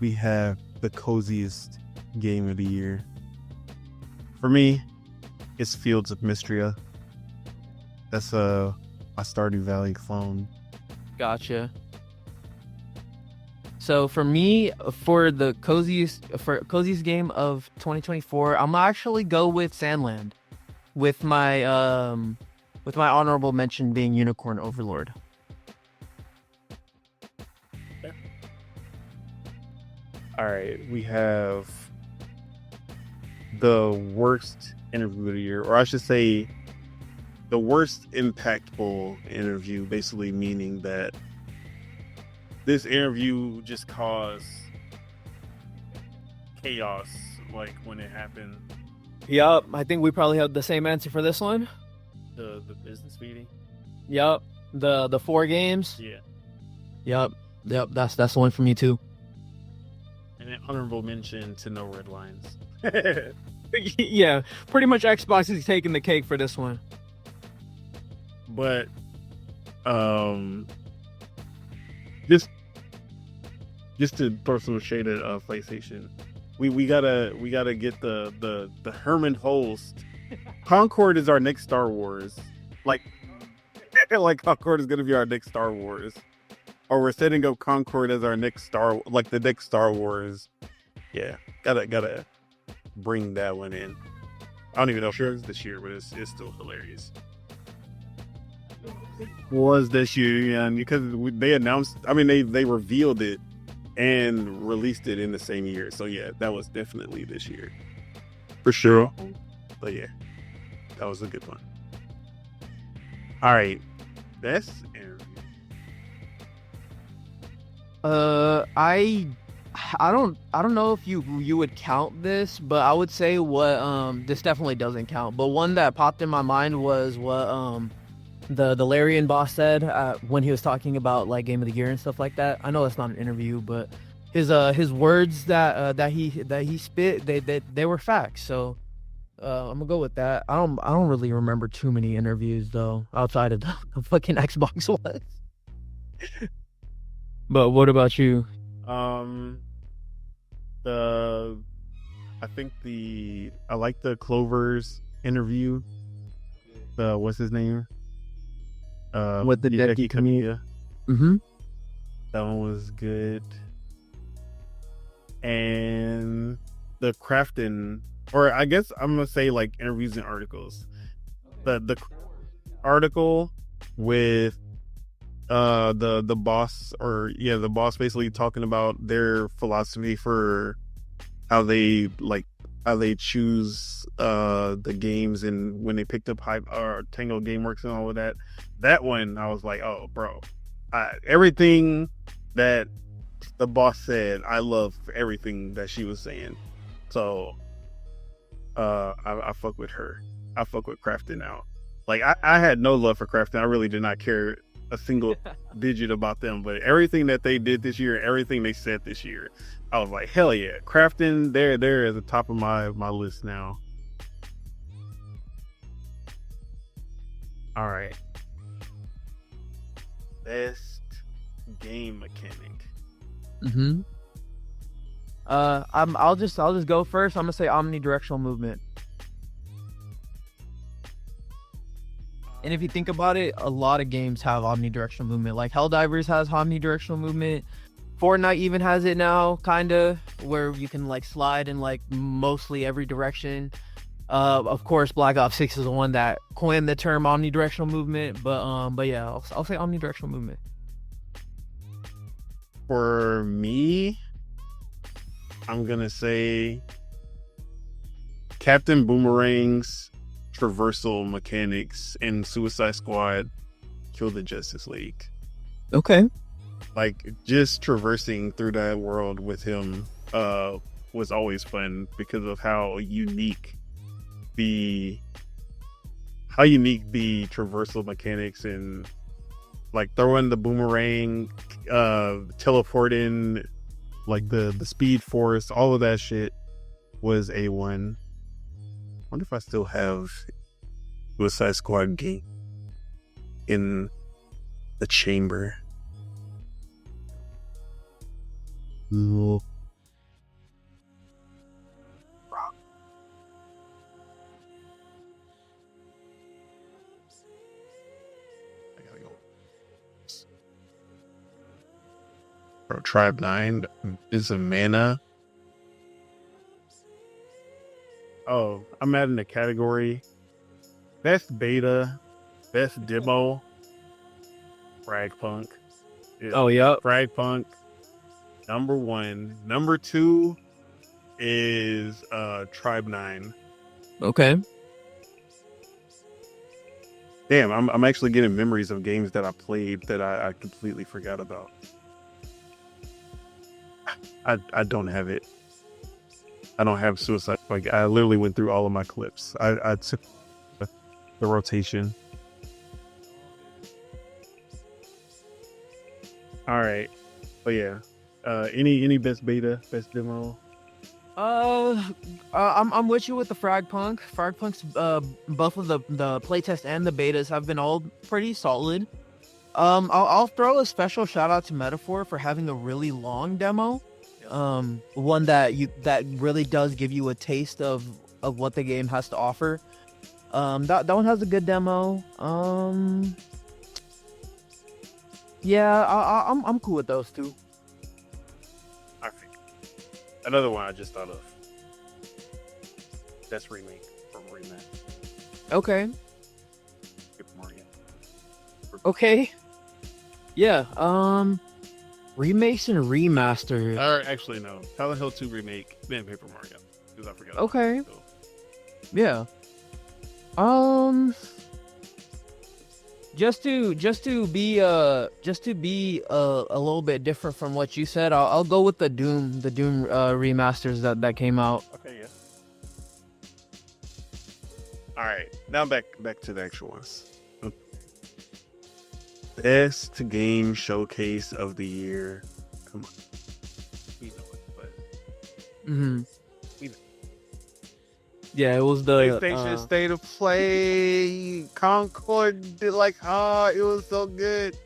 we have the coziest game of the year. For me, it's Fields of Mystria. That's my Stardew Valley clone. Gotcha. So for me, for the coziest game of 2024, I'm gonna actually go with Sandland, with my honorable mention being Unicorn Overlord. All right, we have the worst interview of the year, or I should say the worst impactful interview, basically meaning that this interview just caused chaos, like when it happened. Yup, I think we probably have the same answer for this one. The business meeting. Yup, the 4 games. Yeah. Yup, that's the one for me too. And an honorable mention to No Red Lines. Yeah, pretty much Xbox is taking the cake for this one. But just to throw some shade at PlayStation, we gotta get the Herman Holst. Concord is our next Star Wars. Like Concord is gonna be our next Star Wars, or we're setting up Concord as our next the next Star Wars. Yeah, gotta bring that one in. I don't even know if it's this year, but it's still hilarious. Was this year, yeah, and because they announced, they revealed it and released it in the same year. So yeah, that was definitely this year for sure. But yeah, that was a good one. All right, best interview. I don't know if you would count this, but I would say what this definitely doesn't count. But one that popped in my mind was what the Larian boss said when he was talking about like Game of the Year and stuff like that. I know that's not an interview, but his words that he spit, they were facts. So I'm gonna go with that. I don't really remember too many interviews though outside of the fucking Xbox ones. But what about you? I like the Clover's interview. What's his name? With the Deki Kamiya. Mm-hmm. That one was good. And the Crafton or I guess I'm gonna say like interviews and articles. The article with the boss, or the boss basically talking about their philosophy for how they choose the games, and when they picked up Hype or Tango Gameworks and all of that one, I was like, oh bro, everything that the boss said, I love everything that she was saying. So I fuck with her. I fuck with Crafton now. Like I had no love for Crafton. I really did not care a single digit about them, but everything that they did this year, everything they said this year, I was like, hell yeah, Crafton, they're at the top of my list now. All right, best game mechanic. Mm-hmm. I'll just go first. I'm gonna say omnidirectional movement. And if you think about it, a lot of games have omnidirectional movement. Like Helldivers has omnidirectional movement. Fortnite even has it now, kinda, where you can like slide in like mostly every direction. Of course, Black Ops 6 is the one that coined the term omnidirectional movement. But yeah, I'll say omnidirectional movement. For me, I'm gonna say Captain Boomerang's traversal mechanics in Suicide Squad Kill the Justice League. Okay. Like just traversing through that world with him was always fun because of how unique the traversal mechanics, and like throwing the boomerang, teleporting, like the speed force, all of that shit was A1. Wonder if I still have Suicide Squad game in the chamber. Ooh. I gotta go. Bro, Tribe 9 is a mana. Oh, I'm adding a category. Best beta, best demo, Fragpunk. Oh, yeah. Fragpunk, number 1. Number 2 is Tribe 9. Okay. Damn, I'm actually getting memories of games that I played that I completely forgot about. I don't have it. I don't have Suicide. Like I literally went through all of my clips. I took the rotation. All right, but yeah. Any best beta, best demo? I'm with you with the Fragpunk. Fragpunk's both of the playtest and the betas have been all pretty solid. I'll throw a special shout out to Metaphor for having a really long demo. One that really does give you a taste of what the game has to offer. That one has a good demo. Yeah, I'm cool with those two. All right. Another one I just thought of. That's remake from Remake. Okay. Super Mario. Okay. Yeah. Remakes and remasters. Or actually, no. Silent Hill 2 remake, then Paper Mario. Because I forgot. Okay. So. Yeah. Just to be a little bit different from what you said, I'll go with the Doom remasters that came out. Okay, yeah. All right, now back to the actual ones. Best game showcase of the year. Come on, we know it, but we know. Yeah, it was the PlayStation State of Play. Concord did it was so good.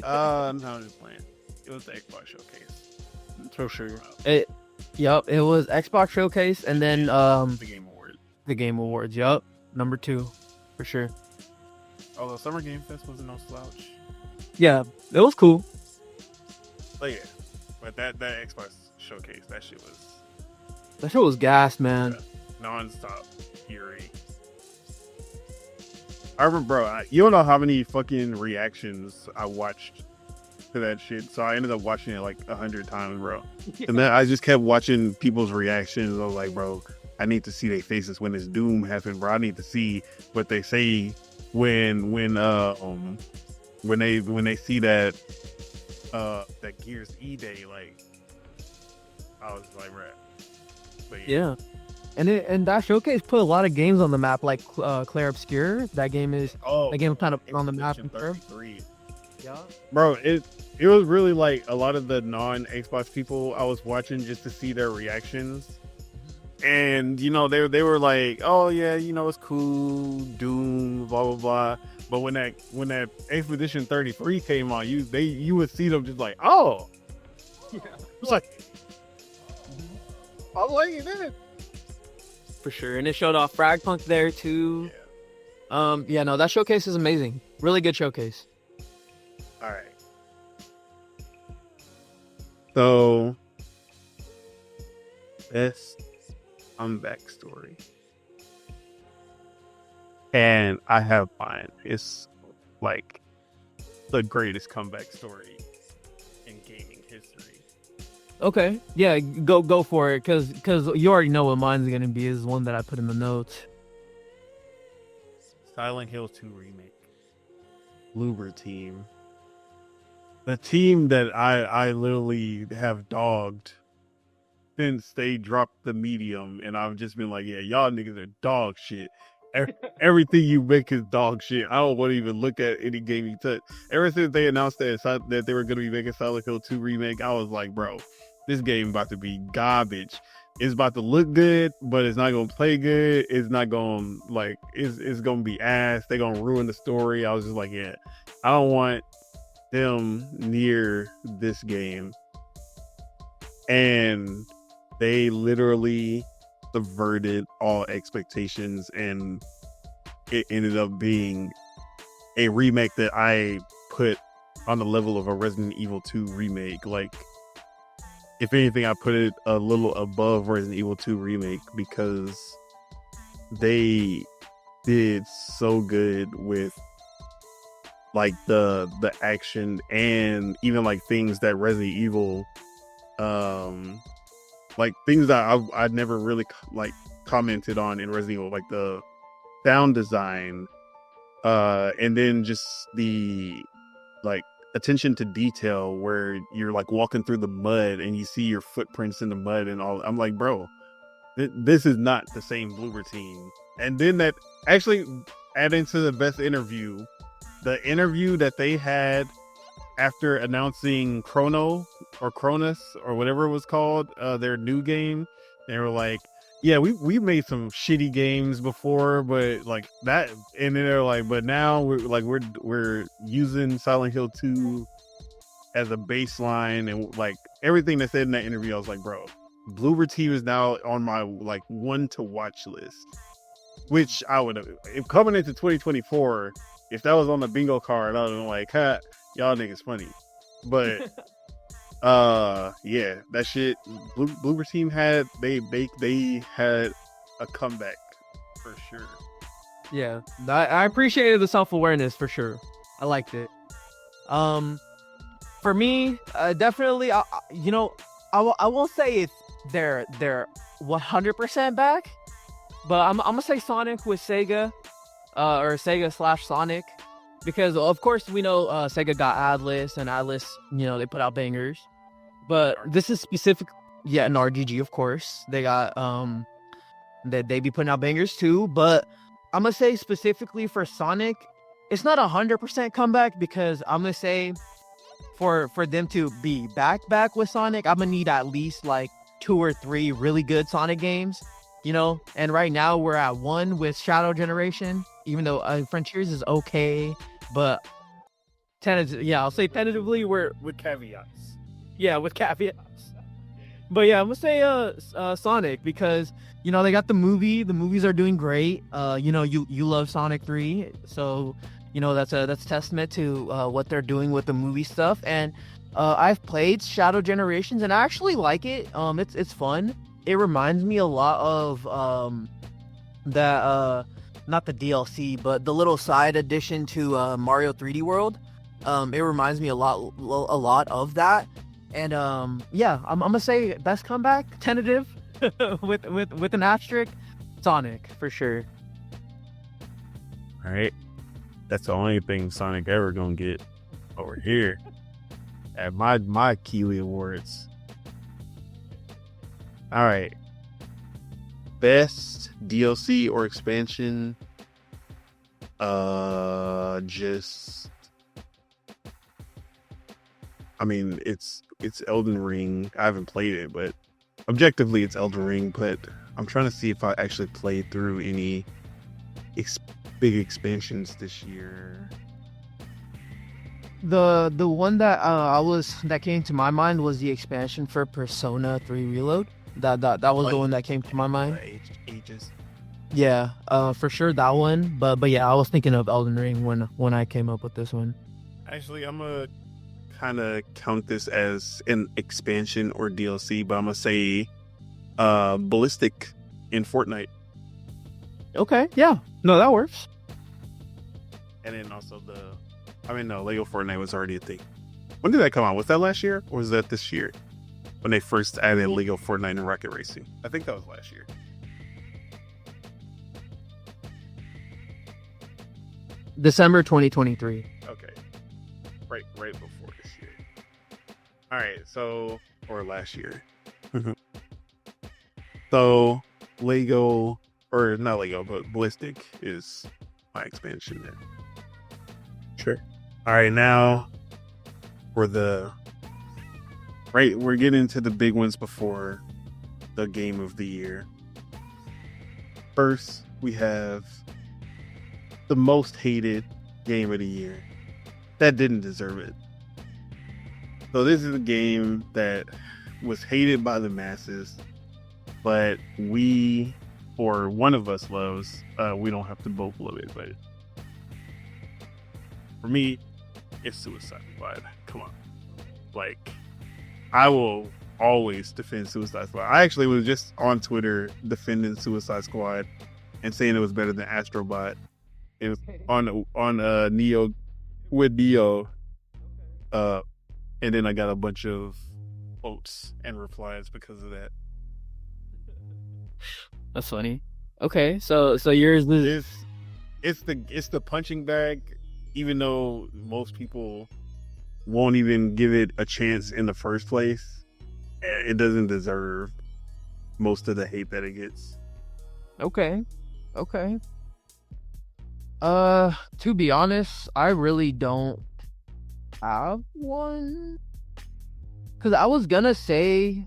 No, I'm just playing. It was the Xbox Showcase. So sure you're out. It was Xbox Showcase, and then the Game Awards. The Game Awards. Yup, number 2, for sure. Although Summer Game Fest wasn't no slouch. Yeah, it was cool. But yeah, but that Xbox Showcase, that shit was That shit was gas, man. nonstop fury. I remember, bro, you don't know how many fucking reactions I watched to that shit. So I ended up watching it like 100 times, bro. And then I just kept watching people's reactions. I was like, bro, I need to see their faces when this doom happens, bro. I need to see what they say when they see that Gears E Day. Like, I was like, bro. But Yeah. And that showcase put a lot of games on the map, like Claire Obscure. That game kind of on the map. 33. Yeah. Bro, it was really like a lot of the non-Xbox people I was watching just to see their reactions. And, you know, they were like, oh yeah, you know, it's cool, Doom, blah, blah, blah. But when that Expedition 33 came on, you would see them just like, oh. Yeah. It's like, I'm liking that. For sure. And it showed off Fragpunk there too. Yeah, no, that showcase is amazing. Really good showcase. All right. So, best comeback story. And I have mine. It's like the greatest comeback story in gaming history. Okay. Yeah, go for it, cause you already know what mine's gonna be. Is one that I put in the notes. Silent Hill 2 remake. Bloober team. The team that I literally have dogged since they dropped the medium, and I've just been like, yeah, y'all niggas are dog shit. Everything you make is dog shit. I don't want to even look at any game you touch. Ever since they announced that they were going to be making Silent Hill 2 remake, I was like, bro, this game about to be garbage. It's about to look good, but it's not going to play good. It's not going to, like, it's going to be ass. They're going to ruin the story. I was just like, yeah, I don't want them near this game. And they literally subverted all expectations, and it ended up being a remake that I put on the level of a Resident Evil 2 remake. Like, if anything, I put it a little above Resident Evil 2 remake, because they did so good with like the action, and even like things that Resident Evil like things that I'd never really like commented on in Resident Evil, like the sound design, and then just the like attention to detail, where you're like walking through the mud and you see your footprints in the mud and all. I'm like, bro, this is not the same Bloober team. And then that actually adding to the best interview, the interview that they had after announcing Chronos or whatever it was called, their new game, they were like, yeah, we made some shitty games before, but like that, and then they're like, but now we're using Silent Hill 2 as a baseline, and like everything they said in that interview, I was like, bro, Bloober Team is now on my like one to watch list, which I would have, if coming into 2024, if that was on the bingo card, I would have been like, ha, y'all niggas funny. But yeah, that shit, Bloober Team had they had a comeback for sure. Yeah, I appreciated the self-awareness for sure. I liked it. For me, definitely, I won't say it's they're 100% back, but I'm gonna say Sonic with Sega, or Sega / Sonic, because of course we know Sega got Atlas, and Atlas, they put out bangers, but this is specific. Yeah, and RGG, of course, they got they be putting out bangers too, but I'm gonna say specifically for Sonic, it's not 100% comeback, because I'm gonna say for them to be back with Sonic, I'm gonna need at least like 2 or 3 really good Sonic games, and right now we're at 1 with Shadow Generation, even though Frontiers is okay, but I'll say tentatively we're With caveats. Yeah, with caveats. But yeah, I'm gonna say Sonic, because they got the movie. The movies are doing great. You love Sonic 3, so that's a testament to what they're doing with the movie stuff. And I've played Shadow Generations, and I actually like it. It's fun. it reminds me a lot of that not the DLC, but the little side addition to Mario 3D World. It reminds me a lot of that. And yeah, I'm gonna say best comeback, tentative, with an asterisk, Sonic for sure. All right, that's the only thing Sonic ever gonna get over here at my Kiwi Awards. All right, best DLC or expansion. Just, I mean, it's Elden Ring. I haven't played it, but objectively it's Elden Ring. But I'm trying to see if I actually played through any big expansions this year. The one that that came to my mind was the expansion for Persona 3 Reload. That was the one that came to my mind. Ages. Yeah, for sure that one. But yeah, I was thinking of Elden Ring when I came up with this one. Actually, I'm gonna kind of count this as an expansion or DLC, but I'm gonna say Ballistic in Fortnite. Okay, yeah, no, that works. And then also Lego Fortnite was already a thing. When did that come out? Was that last year or was that this year? When they first added Lego Fortnite and Rocket Racing. I think that was last year. December 2023. Okay. Right before this year. All right, or last year. So Lego, or not Lego, but Ballistic is my expansion there. Sure. All right, now we're getting into the big ones before the game of the year. First, we have the most hated game of the year that didn't deserve it. So this is a game that was hated by the masses, but one of us loves. We don't have to both love it, but for me, it's Suicide Squad. Come on. Like, I will always defend Suicide Squad. I actually was just on Twitter defending Suicide Squad and saying it was better than Astrobot. It was on Neo with Neo. And then I got a bunch of votes and replies because of that. That's funny. Okay, so yours is It's the punching bag, even though most people won't even give it a chance in the first place. It doesn't deserve most of the hate that it gets. Okay. To be honest, I really don't have one. Cause I was gonna say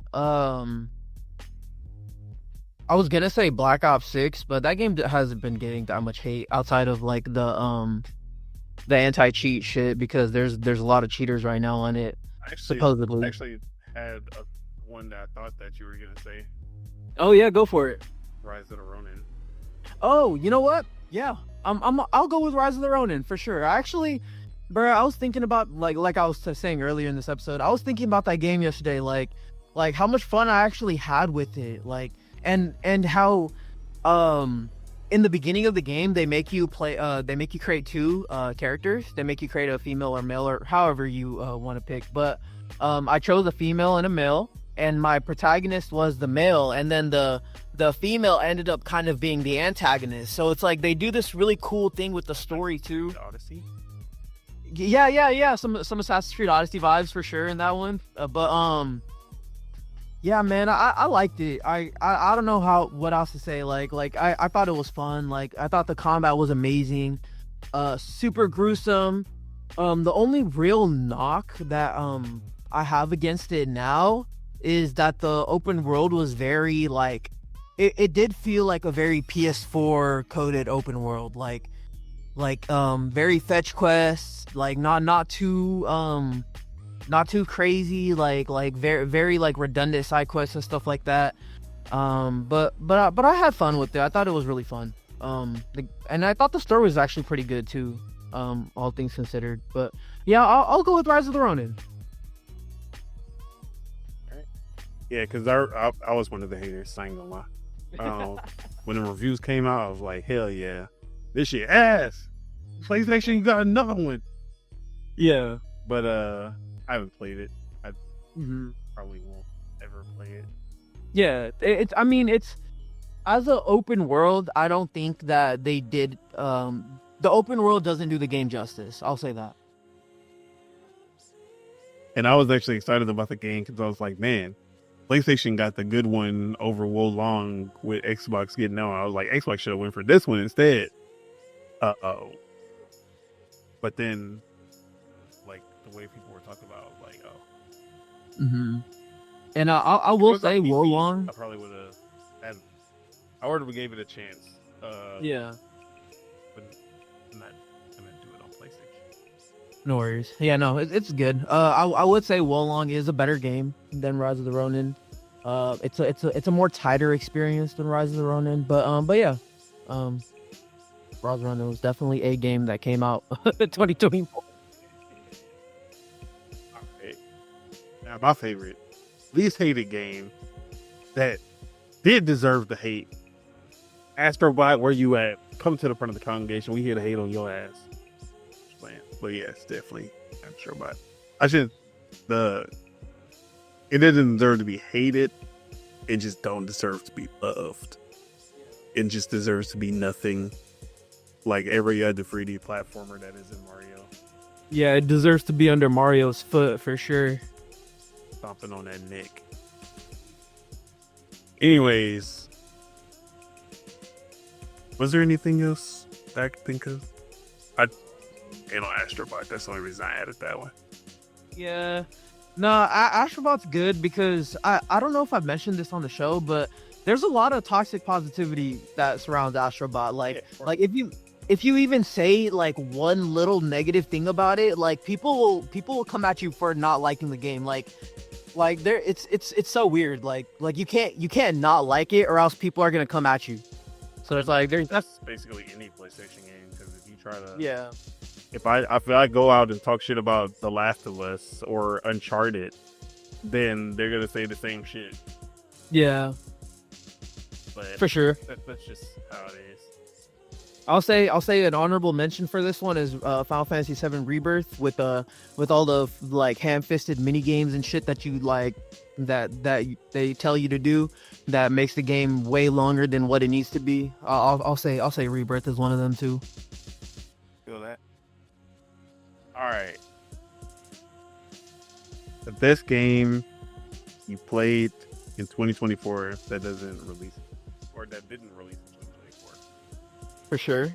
Black Ops 6, but that game hasn't been getting that much hate outside of like the anti-cheat shit, because there's a lot of cheaters right now on it. Supposedly. I actually had one that I thought that you were gonna say. Oh yeah, go for it. Rise of the Ronin. Oh, you know what? Yeah, I'll go with Rise of the Ronin for sure. Actually, bro, I was thinking about like I was saying earlier in this episode. I was thinking about that game yesterday, like how much fun I actually had with it, like and how in the beginning of the game they make you create two characters. They make you create a female or male, or however you want to pick. But I chose a female and a male, and my protagonist was the male, and then the female ended up kind of being the antagonist. So it's like they do this really cool thing with the story too. Odyssey. Yeah. Some Assassin's Creed Odyssey vibes for sure in that one. Yeah, man, I liked it. I don't know what else to say. Like I thought it was fun. Like I thought the combat was amazing. Super gruesome. The only real knock that I have against it now is that the open world was very like it did feel like a very PS4 coded open world, like very fetch quests, like not too crazy, like very like redundant side quests and stuff like that. But I had fun with it. I thought it was really fun. And I thought the story was actually pretty good too, all things considered. But yeah, I'll go with Rise of the Ronin. Yeah, because I was one of the haters. I ain't gonna lie. When the reviews came out, I was like, hell yeah, this shit ass. PlayStation got another one. Yeah. But I haven't played it. I Mm-hmm. probably won't ever play it. Yeah, it's. I mean, it's as an open world. I don't think that they did. The open world doesn't do the game justice. I'll say that. And I was actually excited about the game because I was like, man, PlayStation got the good one over Wolong with Xbox getting out. I was like, Xbox should have went for this one instead. Uh-oh. But then, like, the way people were talking about, like, oh. Mm-hmm. And I will If it was say, on PC, Wolong. I probably would have. I would have gave it a chance. Yeah. But I'm not gonna do it on PlayStation. No worries. Yeah, no, it's good. I would say Wolong is a better game than Rise of the Ronin. It's a more tighter experience than Rise of the Ronin. But yeah, Rise of the Ronin was definitely a game that came out 2024. Alright. Now my favorite, least hated game that did deserve the hate. Astrobot, where you at? Come to the front of the congregation. We here to hate on your ass. Just playing. But yes, definitely Astrobot. It didn't deserve to be hated. It just don't deserve to be loved. It just deserves to be nothing like every other 3D platformer that is in Mario. Yeah, it deserves to be under Mario's foot for sure. Stomping on that neck. Anyways, was there anything else that I could think of? Astrobot. That's the only reason I added that one. Yeah. No, Astrobot's good because I don't know if I've mentioned this on the show, but there's a lot of toxic positivity that surrounds Astrobot. Like if you even say like one little negative thing about it, like people will come at you for not liking the game. Like there it's so weird. Like you can't not like it or else people are gonna come at you. So it's like That's basically any PlayStation game, because if you try to yeah. if I go out and talk shit about The Last of Us or Uncharted, then they're gonna say the same shit. Yeah, But for sure. that's just how it is. I'll say an honorable mention for this one is Final Fantasy VII Rebirth with all the like ham-fisted mini games and shit that you like that they tell you to do that makes the game way longer than what it needs to be. I'll say Rebirth is one of them too. Feel that? All right. The best game you played in 2024 that doesn't release, or that didn't release in 2024. For sure.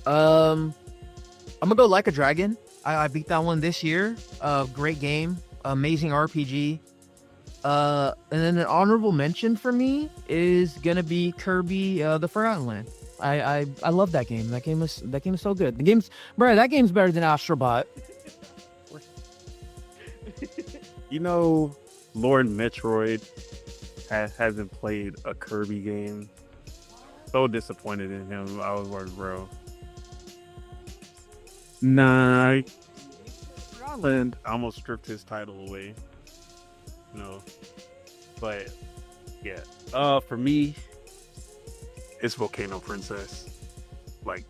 I'm gonna go Like a Dragon. I beat that one this year. Great game, amazing RPG. And then an honorable mention for me is gonna be Kirby: The Forgotten Land. I love that game. That game is so good. That game's better than Astrobot. You know, Lord Metroid hasn't played a Kirby game. So disappointed in him. I was like, bro. Nah. Scotland. I almost stripped his title away. But yeah. For me, it's Volcano Princess. Like,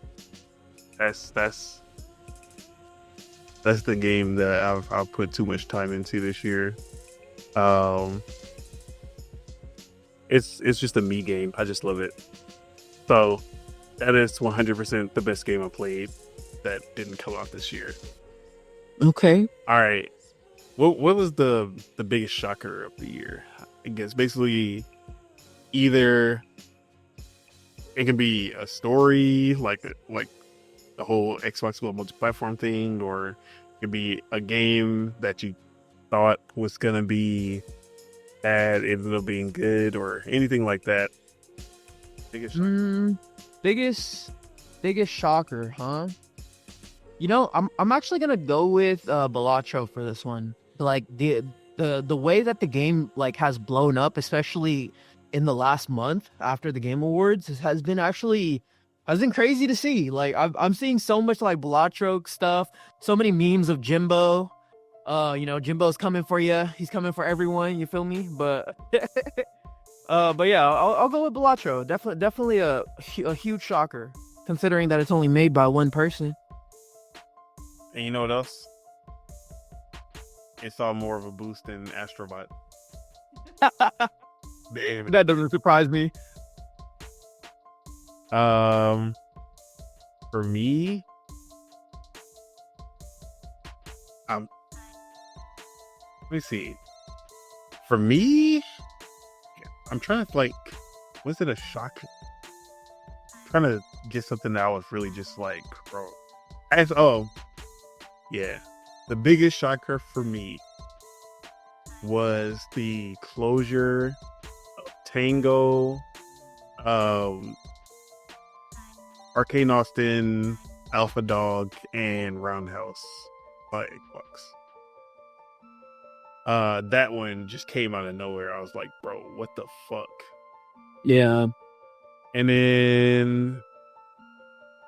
that's the game that I've put too much time into this year. It's just a me game. I just love it. So that is 100% the best game I played that didn't come out this year. Okay. All right. What was the biggest shocker of the year? I guess basically either it can be a story like the whole Xbox One multi-platform thing, or it could be a game that you thought was gonna be bad, ended up being good, or anything like that. Biggest shocker, huh? You know, I'm actually gonna go with Balatro for this one. Like the way that the game like has blown up, especially in the last month after the Game Awards, has been crazy to see. Like I'm seeing so much like Balatro stuff, so many memes of Jimbo, Jimbo's coming for you. He's coming for everyone. You feel me? But but yeah, I'll go with Balatro. Definitely a huge shocker, considering that it's only made by one person. And you know what else? It saw more of a boost than Astrobot. Damn. That doesn't surprise me. For me, let me see. For me, I'm trying to was it a shock? Trying to get something that I was really just like, bro. Yeah. The biggest shocker for me was the closure of Tango, Arcane Austin, Alpha Dog, and Roundhouse by Xbox. That one just came out of nowhere. I was like, bro, what the fuck? Yeah. And then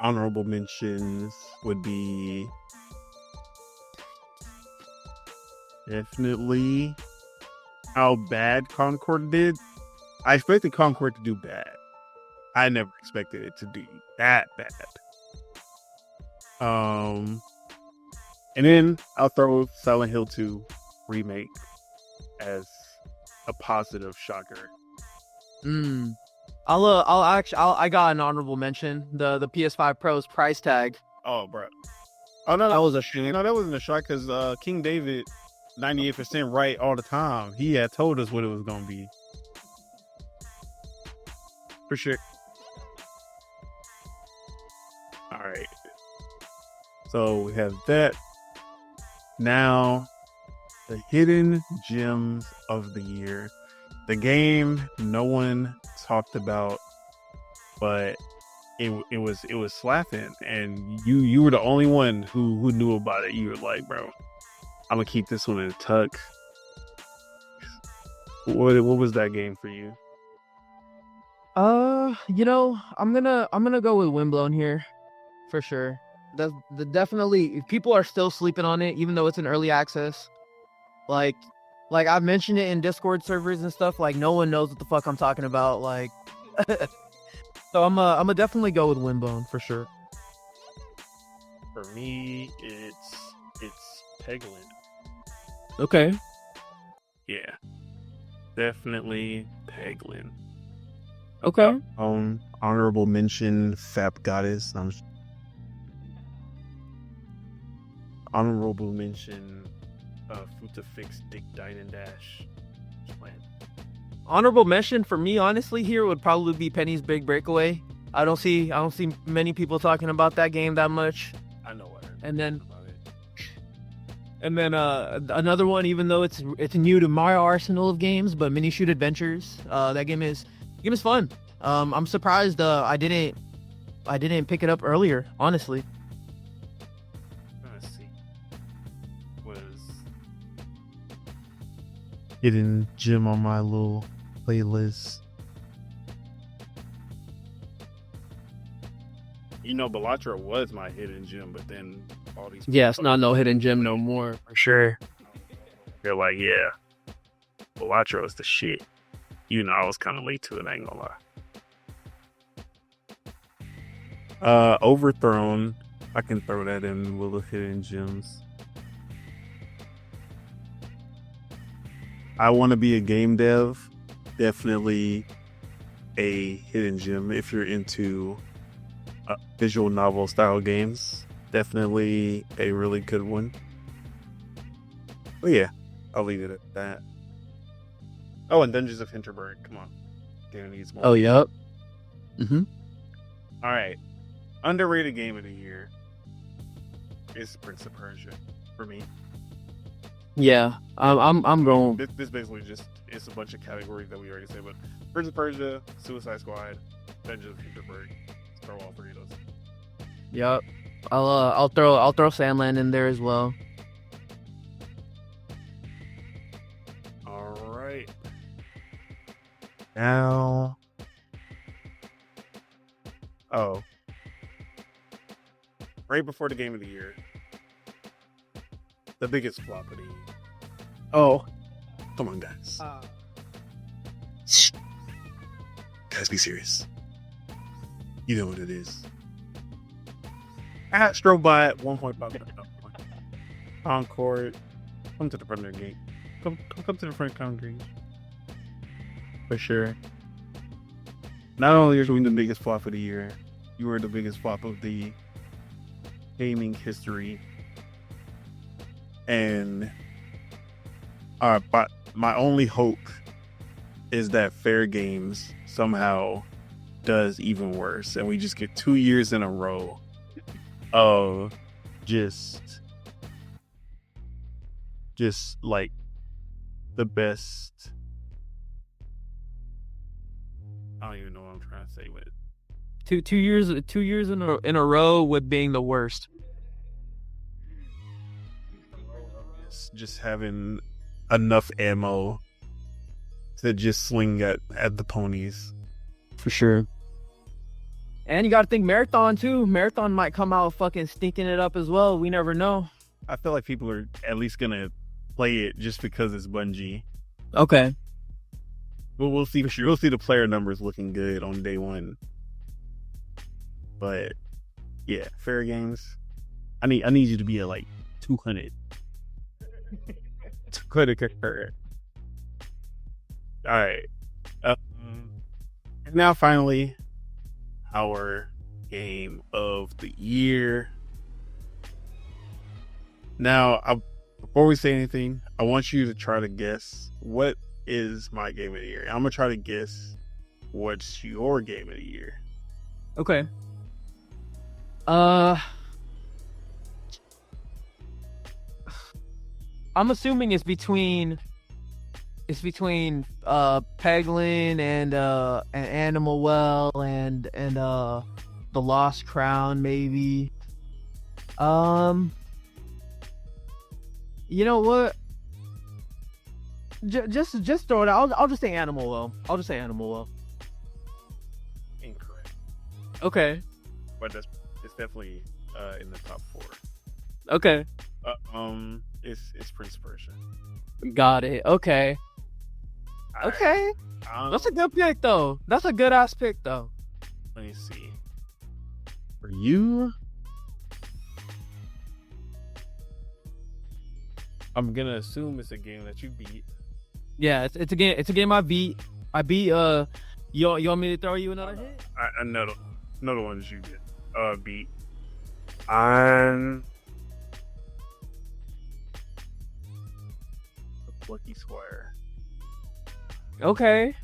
honorable mentions would be definitely how bad Concord did. I expected Concord to do bad. I never expected it to do that bad. And then I'll throw Silent Hill 2 remake as a positive shocker. I got an honorable mention. The PS5 Pro's price tag. Oh, bro. Oh no, That was a shit. no, that wasn't a shock because King David, 98% right all the time. He had told us what it was gonna be. For sure. All right. So we have that. Now, the hidden gems of the year. The game no one talked about, but it was slapping, and you were the only one who knew about it. You were like, bro, I'm gonna keep this one in a tuck. What was that game for you? I'm gonna go with Windblown here, for sure. Definitely, people are still sleeping on it, even though it's in early access. Like I've mentioned it in Discord servers and stuff. Like, no one knows what the fuck I'm talking about. Like, so I'm gonna definitely go with Windblown for sure. For me, it's Peglin. Okay. Yeah, definitely Peglin. Okay. Honorable mention, Fap Goddess. Honorable mention, Futa Fix, Dick Dine and Dash. Honorable mention for me, honestly, here would probably be Penny's Big Breakaway. I don't see many people talking about that game that much. I know what. And then About it. Another one, even though it's new to my arsenal of games, but Mini Shoot Adventures. That game is fun. I'm surprised I didn't pick it up earlier, honestly. Let's see. Was Hidden gem on my little playlist. Balatro was my hidden gem, but then all these Yeah, it's not no hidden gem no more, for sure. they're like, yeah, Balatro is the shit. I was kind of late to it, I ain't gonna lie. Overthrown, I can throw that in with the hidden gems. I want to be a game dev. Definitely a hidden gem if you're into visual novel style games. Definitely a really good one. But yeah, I'll leave it at that. Oh, and Dungeons of Hinterberg, come on. Game needs more. Oh, yep. All right. Underrated game of the year is Prince of Persia for me. Yeah. I'm going. This basically it's a bunch of categories that we already said, but Prince of Persia, Suicide Squad, Dungeons of Hinterberg. Let's throw all three of those. Yep. I'll throw Sandland in there as well. All right. Now, Right before the game of the year, The biggest flop of the year. Oh, Come on, guys. Guys, be serious. You know what it is. Astrobot 1.5 Concord. Come to the front of the gate. Come to the front concrete. For sure. Not only are you the biggest flop of the year, you were the biggest flop of the gaming history. And but my only hope is that Fair Games somehow does even worse, and we just get 2 years in a row of just like the best. I don't even know what I'm trying to say with it. two years in a row with being the worst. Just having enough ammo to just swing at the ponies. For sure. And you got to think Marathon too. Marathon might come out fucking stinking it up as well. We never know. I feel like people are at least gonna play it just because it's Bungie. Okay. But we'll see for sure. We'll see the player numbers looking good on day one. But yeah, Fair Games. I need you to be at like 200. 200 concurrent. All right. And now finally, our game of the year. Now, before we say anything, I want you to try to guess what is my game of the year. I'm gonna try to guess what's your game of the year. Okay. I'm assuming it's between Peglin and Animal Well and the Lost Crown maybe. You know what? Just throw it out. I'll just say Animal Well. Incorrect, Okay. but it's definitely in the top 4. Okay. It's Prince of Persia. Got it. Okay. Okay. That's a good pick though. That's a good ass pick though. Let me see. For you, I'm gonna assume it's a game that you beat. Yeah, it's a game. It's a game I beat. You want me to throw you another hit? Another one that you beat. On Lucky Squire. Okay.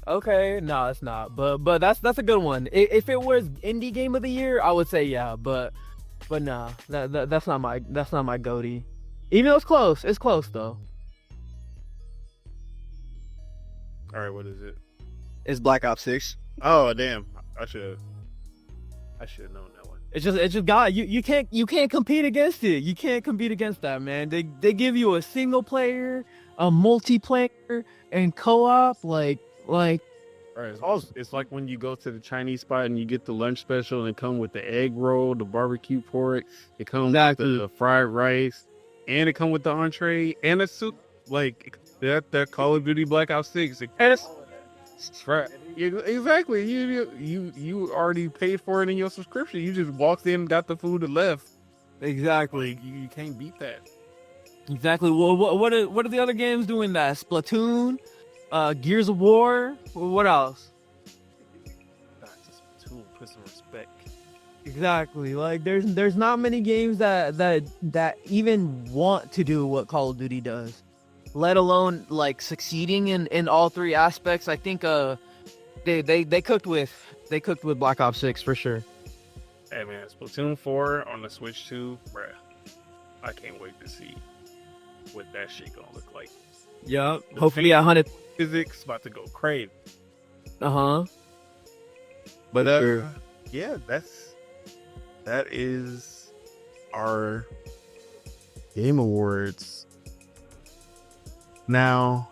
No, it's not. But that's a good one. If it was indie game of the year, I would say yeah. But nah, that's not my goatee. Even though it's close. It's close though. All right, what is it? It's Black Ops 6. Oh damn! I should have known that one. It's just God. You can't compete against it. You can't compete against that, man. They give you a single player, a multiplayer, and co-op. Like. All right, it's like when you go to the Chinese spot and you get the lunch special and it comes with the egg roll, the barbecue pork, it comes with the fried rice, and it comes with the entree and a soup. Like that Call of Duty Black Ops 6. And it's right. Exactly. You already paid for it in your subscription. You just walked in, got the food, and left. Exactly. You can't beat that. Exactly. Well, what are the other games doing that? Splatoon, Gears of War. What else? Just put some respect. Exactly. Like there's not many games that even want to do what Call of Duty does, let alone like succeeding in all 3 aspects. I think they cooked with Black Ops 6 for sure. Hey man, Splatoon 4 on the Switch 2, bruh. I can't wait to see what that shit gonna look like. Yeah. Hopefully 100. Physics about to go crazy. Uh-huh. But yeah, that is our Game Awards. Now,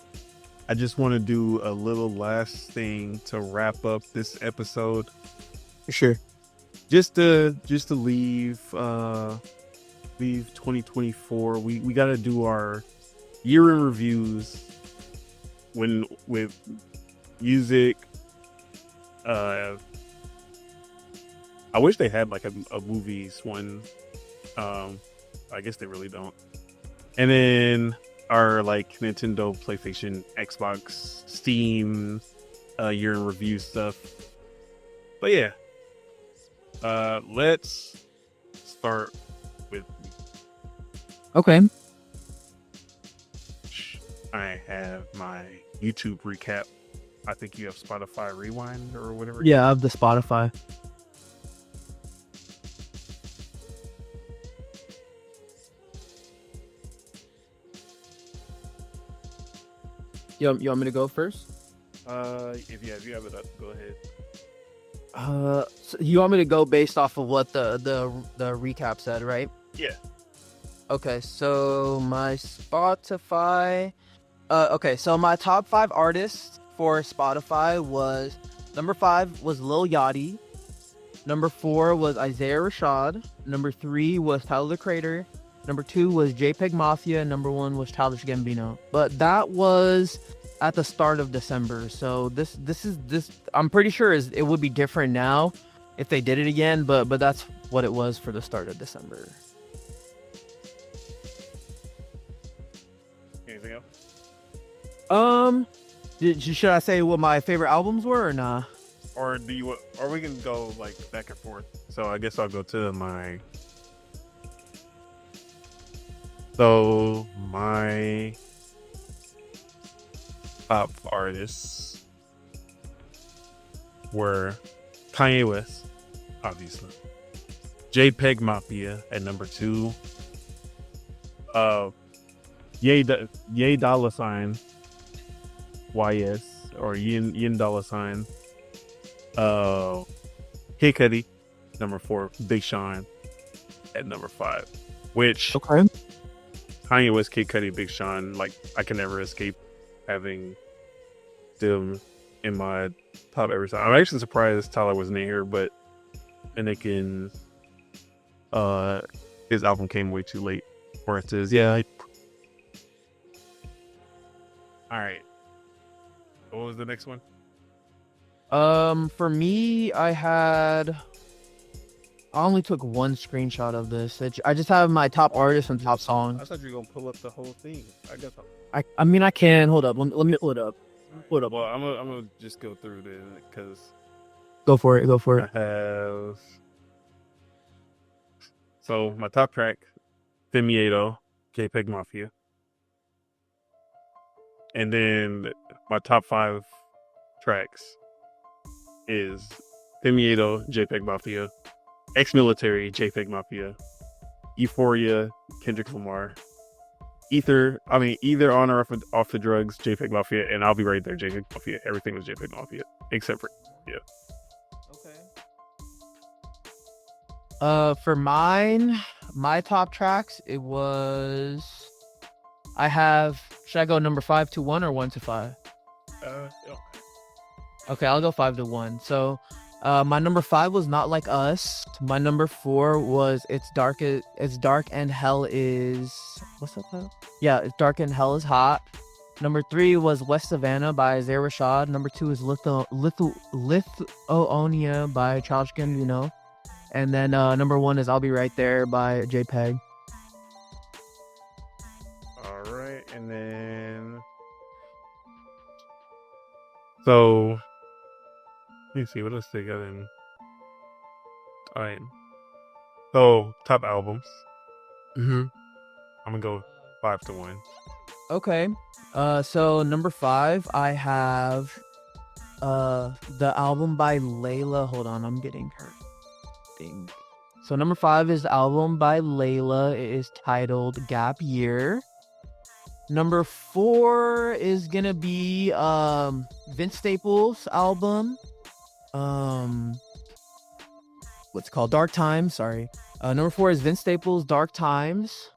I just want to do a little last thing to wrap up this episode. Sure. Just to leave believe 2024. We got to do our year in reviews with music. I wish they had like a movies one. I guess they really don't. And then our like Nintendo, PlayStation, Xbox, Steam year in review stuff. But yeah, let's start with. Okay. I have my YouTube recap. I think you have Spotify Rewind or whatever. Yeah, I have the Spotify. You want me to go first? If you have it up, go ahead. So you want me to go based off of what the recap said, right? Yeah. Okay, so my Spotify. Okay, so my top 5 artists for Spotify was number 5 was Lil Yachty, number 4 was Isaiah Rashad, number 3 was Tyler the Creator, number 2 was JPEG Mafia, and number 1 was Childish Gambino. But that was at the start of December, so this I'm pretty sure it would be different now if they did it again, but that's what it was for the start of December. Anything else? Should I say what my favorite albums were or nah? Or we can go like back and forth. So I guess I'll go to my. So my top artists were Kanye West, obviously, JPEG Mafia at number 2, Ye Dollar Sign, YS or Yin Dollar Sign, Kid Cudi, number 4, Big Sean at number 5, which Okay. Kanye West, Kid Cudi, Big Sean, like I can never escape having them in my top every time. I'm actually surprised Tyler wasn't in here, but his album came way too late for it to. Yeah. All right. What was the next one? For me, I only took one screenshot of this. I just have my top artists and top I songs. thought you were gonna pull up the whole thing. I guess. I mean, I can. Hold up. Let me pull it up. Pull it up. Well, I'm gonna just go through this because Go for it. Go for I it. have. So my top track, Fimiedo, JPEG Mafia, and then my top 5 tracks is Fimiedo, JPEG Mafia, Ex-Military, JPEG Mafia, Euphoria, Kendrick Lamar, Either On or Off the Drugs, JPEG Mafia, and I'll Be Right There, JPEG Mafia. Everything was JPEG Mafia except for For my top tracks, it was. I have. Should I go number 5 to 1 or 1 to 5? Okay, I'll go 5 to 1. So, my number 5 was Not Like Us. My number 4 was It's Dark and Hell is. What's that title? Yeah, It's Dark and Hell is Hot. Number 3 was West Savannah by Isaiah Rashad. Number 2 is Lithuania by Childish Gambino. And then number 1 is I'll Be Right There by JPEG. All right, and then so let me see what else they got in. All right, so top albums. Mm-hmm. I'm gonna go 5 to 1. Okay. So number 5, I have the album by Layla. Hold on, I'm getting her thing. So number 5 is the album by Layla. It is titled Gap Year. Number 4 is gonna be Vince Staples' album. What's it called? Dark Times. Sorry. Number 4 is Vince Staples' Dark Times.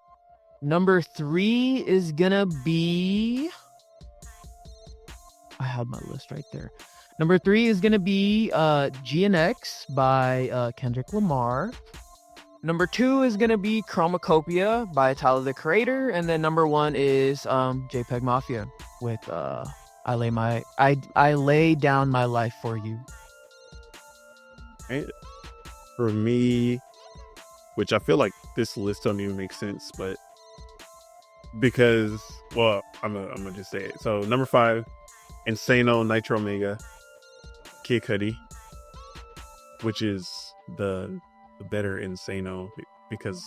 Number 3 is gonna be. I have my list right there. Number 3 is gonna be GNX by Kendrick Lamar. Number 2 is gonna be Chromacopia by Tyler the Creator, and then number 1 is JPEG Mafia with I lay down my life for you. Right? For me, which I feel like this list don't even make sense, but because, well, I'm gonna just say it. So number 5, Insano Nitro Mega, Kid Cudi, which is the better Insano, because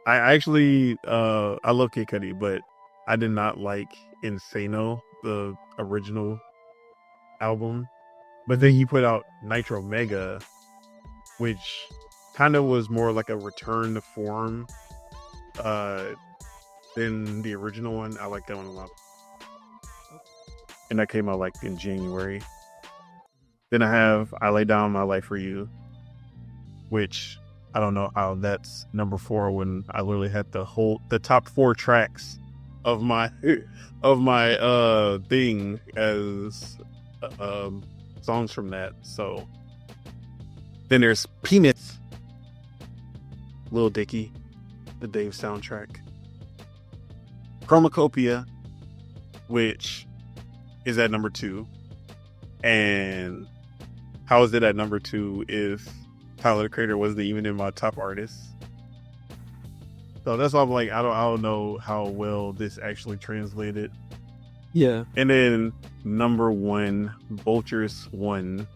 I actually I love Kid Cudi, but I did not like Insano, the original album. But then he put out Nitro Mega, which kind of was more like a return to form than the original one. I like that one a lot. And that came out like in January. Then I have I Lay Down My Life for You, which I don't know how that's number 4 when I literally had the top 4 tracks of my thing as songs from that. So then there's Peanuts, Lil Dicky, the Dave soundtrack, Chromacopia, which is at number 2. And how is it at number 2 if Tyler the Creator wasn't even in my top artists? So that's why I'm like, I don't know how well this actually translated. Yeah. And then number 1, Vultures 1,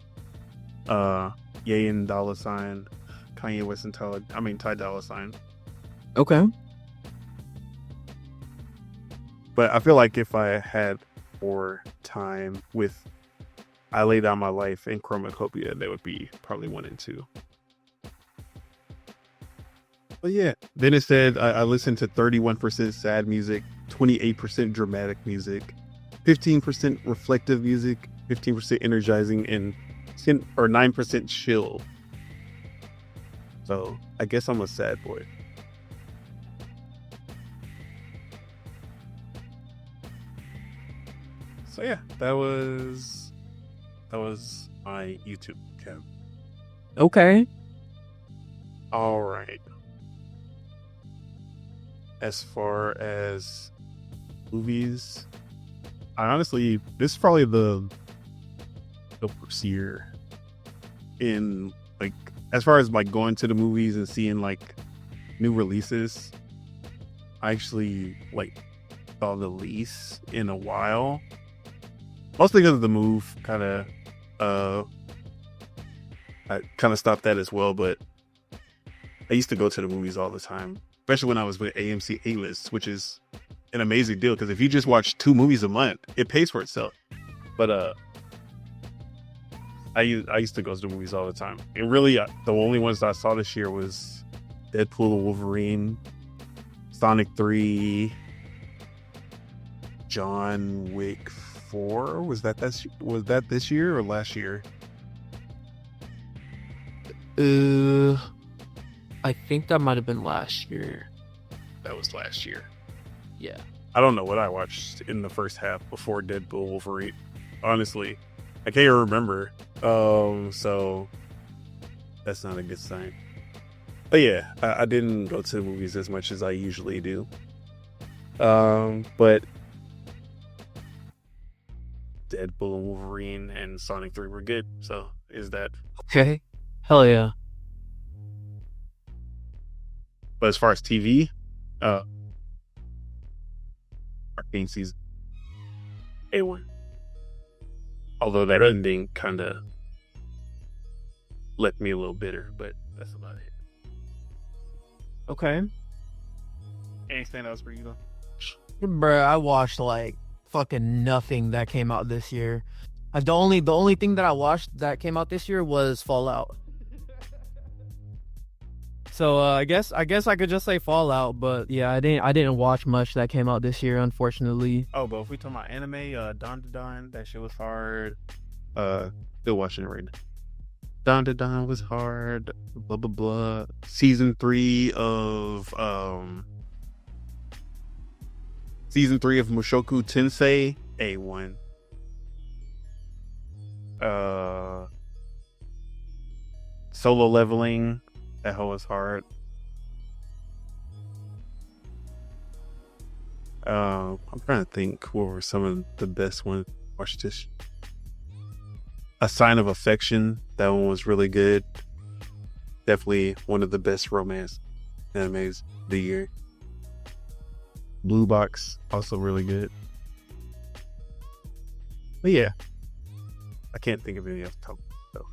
Ye and Dollar Sign, Kanye West and Ty Dolla Sign. Okay. But I feel like if I had more time with I Lay Down My Life and Chromacopia, they would be probably 1 and 2. But yeah, then it said I listened to 31% sad music, 28% dramatic music, 15% reflective music, 15% energizing, and 9% chill. So I guess I'm a sad boy. So yeah, that was my YouTube account. Okay. All right. As far as movies, this is probably the worst year in, like, as far as like going to the movies and seeing like new releases. I actually like saw the least in a while, mostly because of the move. I kind of stopped that as well, but I used to go to the movies all the time, especially when I was with AMC A-List, which is an amazing deal because if you just watch 2 movies a month, it pays for itself. But I used to go to the movies all the time, and really the only ones that I saw this year was Deadpool and Wolverine, Sonic 3, John Wick 4. Was that this year or last year? I think that might have been last year. That was last year. Yeah. I don't know what I watched in the first half before Deadpool Wolverine. Honestly, I can't remember. So that's not a good sign. But yeah, I didn't go to the movies as much as I usually do. But Deadpool and Wolverine and Sonic 3 were good. So is that Okay. Hell yeah. But as far as TV, Arcane season A1. Although that ending kind of left me a little bitter, but that's about it. Okay. Anything else for you though? Bruh, I watched like fucking nothing that came out this year. The only thing that I watched that came out this year was Fallout. So I guess I could just say Fallout, but yeah, I didn't watch much that came out this year, unfortunately. Oh, but if we talk about anime, Dawn to Dawn, that shit was hard. Still watching it right now. Dawn to Dawn was hard. Blah blah blah. Season 3 of Mushoku Tensei A1. Solo Leveling, that hoe was hard. I'm trying to think what were some of the best ones. Watch this. A Sign of Affection. That one was really good. Definitely one of the best romance animes of the year. Blue Box, also really good. But yeah, I can't think of any off the top though.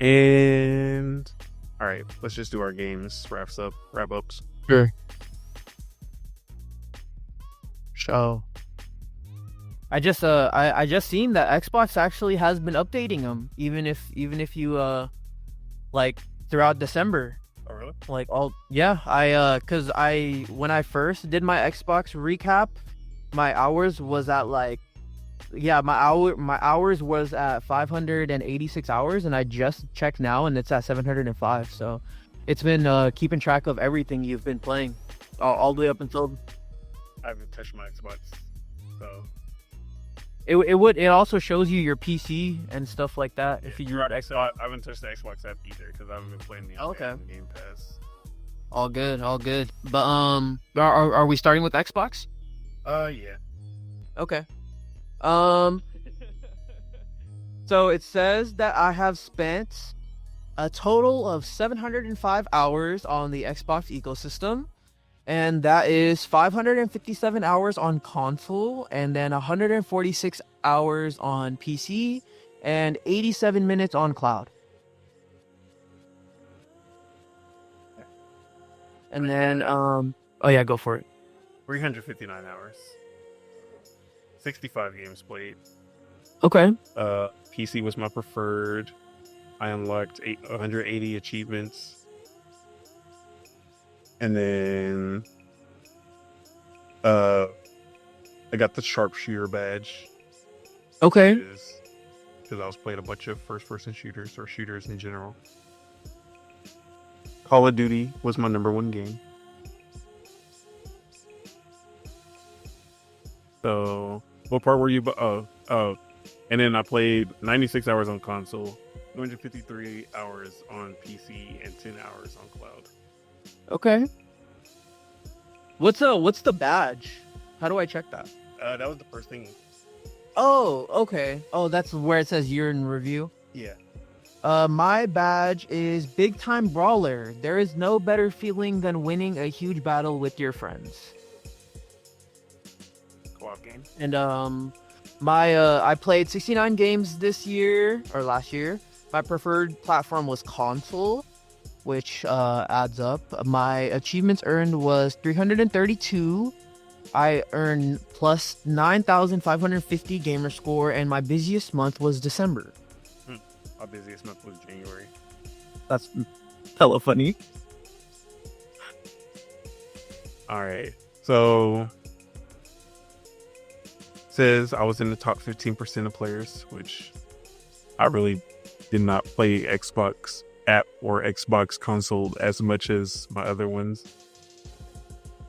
And all right, let's just do our games wrap ups. Sure. So, I just seen that Xbox actually has been updating them, even if you like throughout December. Oh really? Like cause when I first did my Xbox recap, my hours was at my hours was at 586 hours, and I just checked now and it's at 705. So it's been keeping track of everything you've been playing all the way up until. I haven't touched my Xbox, so it also shows you your PC and stuff like that. If you're right. So I haven't touched the Xbox app either because I haven't been playing the Game Pass. All good. But are we starting with Xbox? Yeah. Okay. So it says that I have spent a total of 705 hours on the Xbox ecosystem, and that is 557 hours on console, and then 146 hours on PC, and 87 minutes on cloud. And then oh yeah, go for it. 359 hours. 65 games played. Okay. PC was my preferred. I unlocked 180 achievements. And then I got the sharpshooter badge. Okay. Because I was playing a bunch of first-person shooters or shooters in general. Call of Duty was my number one game. So, what part were you? Oh, and then I played 96 hours on console, 253 hours on PC, and 10 hours on cloud. Okay. What's the badge? How do I check that? That was the first thing. Oh, okay. Oh, that's where it says year in review. Yeah. My badge is Big Time Brawler. There is no better feeling than winning a huge battle with your friends. Co-op game. And I played 69 games this year or last year. My preferred platform was console, which adds up. My achievements earned was 332. I earned plus 9,550 gamer score, and my busiest month was December. My busiest month was January. That's hella funny. All right. So says I was in the top 15% of players, which I really did not play Xbox app or Xbox console as much as my other ones.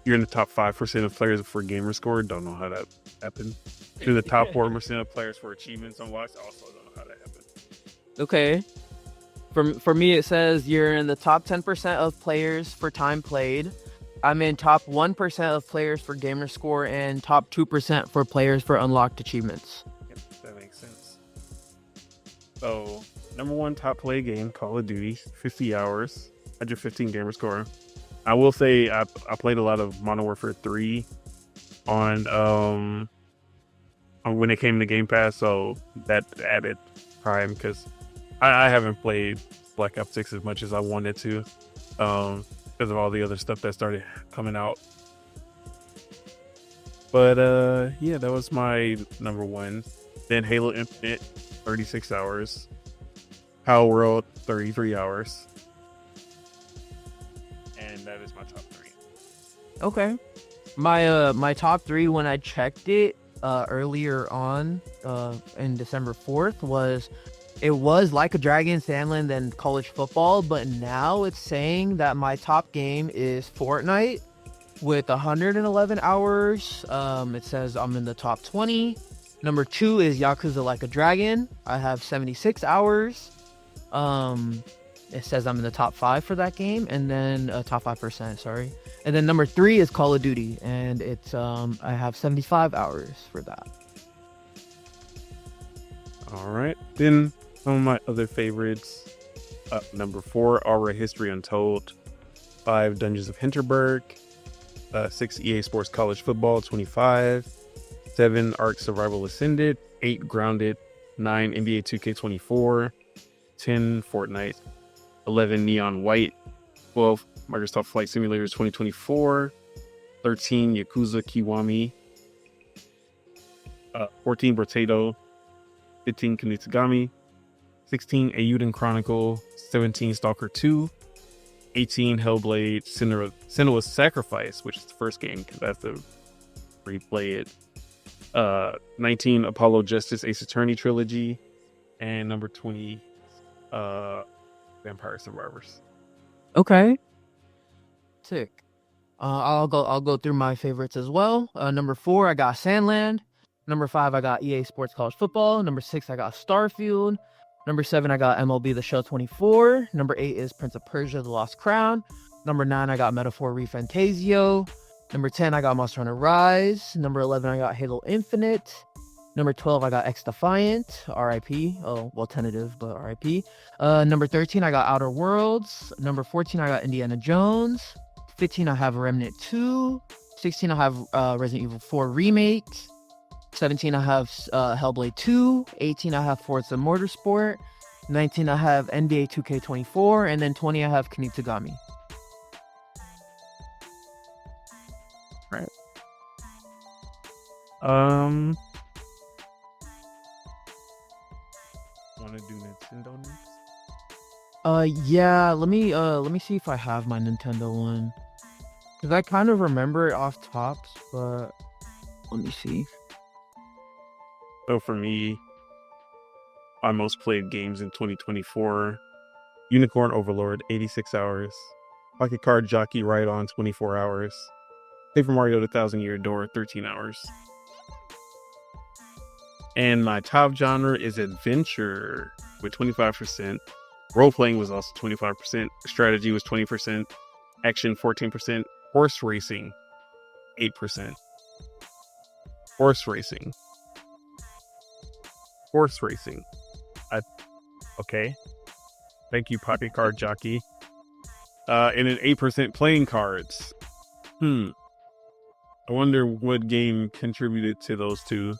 You're in the top 5% of players for gamer score. Don't know how that happened. You're the top 4% of players for achievements unlocked. Also don't know how that happened. Okay. For me, it says you're in the top 10% of players for time played. I'm in top 1% of players for gamer score and top 2% for players for unlocked achievements. Yep, that makes sense. So, number one top play game, Call of Duty, 50 hours, 115 gamer score. I will say I played a lot of Modern Warfare 3 on when it came to Game Pass, so that added time because I haven't played Black Ops 6 as much as I wanted to because of all the other stuff that started coming out. But yeah, that was my number one. Then Halo Infinite, 36 hours. Power World, 33 hours. And that is my top three. Okay. My top three when I checked it earlier on in December 4th was Like a Dragon, Sandland, and college football, but now it's saying that my top game is Fortnite with 111 hours. It says I'm in the top 20. Number 2 is Yakuza Like a Dragon. I have 76 hours. it says I'm in the top 5 for that game, and then top 5%, sorry. And then number 3 is Call of Duty, and it's I have 75 hours for that. All right. Then some of my other favorites. Number 4, Aura History Untold. 5, Dungeons of Hinterberg. 6, EA Sports College Football 25. 7, Ark Survival Ascended. 8, Grounded. 9, NBA 2K24. 10, Fortnite. 11, Neon White. 12, Microsoft Flight Simulators 2024. 13, Yakuza Kiwami. 14, Potato. 15, Kunitsugami. 16, Eiyuden Chronicle. 17, Stalker 2. 18, Hellblade Senua's Sacrifice, which is the first game because I have to replay it. 19, Apollo Justice Ace Attorney Trilogy. And number 20, Vampire Survivors. Okay. Sick. I'll go through my favorites as well. Number 4, I got Sandland. Number 5, I got EA Sports College Football. Number 6, I got Starfield. Number 7, I got MLB The Show 24. Number 8 is Prince of Persia: The Lost Crown. Number 9, I got Metaphor ReFantasio. Number 10, I got Monster Hunter Rise. Number 11, I got Halo Infinite. Number 12, I got X Defiant, RIP. Oh, well, tentative, but RIP. Number 13, I got Outer Worlds. Number 14, I got Indiana Jones. 15, I have Remnant 2. 16, I have Resident Evil 4 Remake. 17, I have Hellblade 2. 18, I have Forza Motorsport. 19, I have NBA 2K24. And then 20, I have Kunitsugami. Right. Want to do Nintendo next? Yeah, let me see if I have my Nintendo one. Cause I kind of remember it off tops, but let me see. So for me, my most played games in 2024, Unicorn Overlord, 86 hours. Pocket Card Jockey Ride On, 24 hours. Paper Mario The 1,000-Year Door, 13 hours. And my top genre is adventure with 25%. Role-playing was also 25%. Strategy was 20%. Action, 14%. Horse racing, 8%. Horse racing. Okay. Thank you, Pocket Card Jockey. And an 8% playing cards. I wonder what game contributed to those two.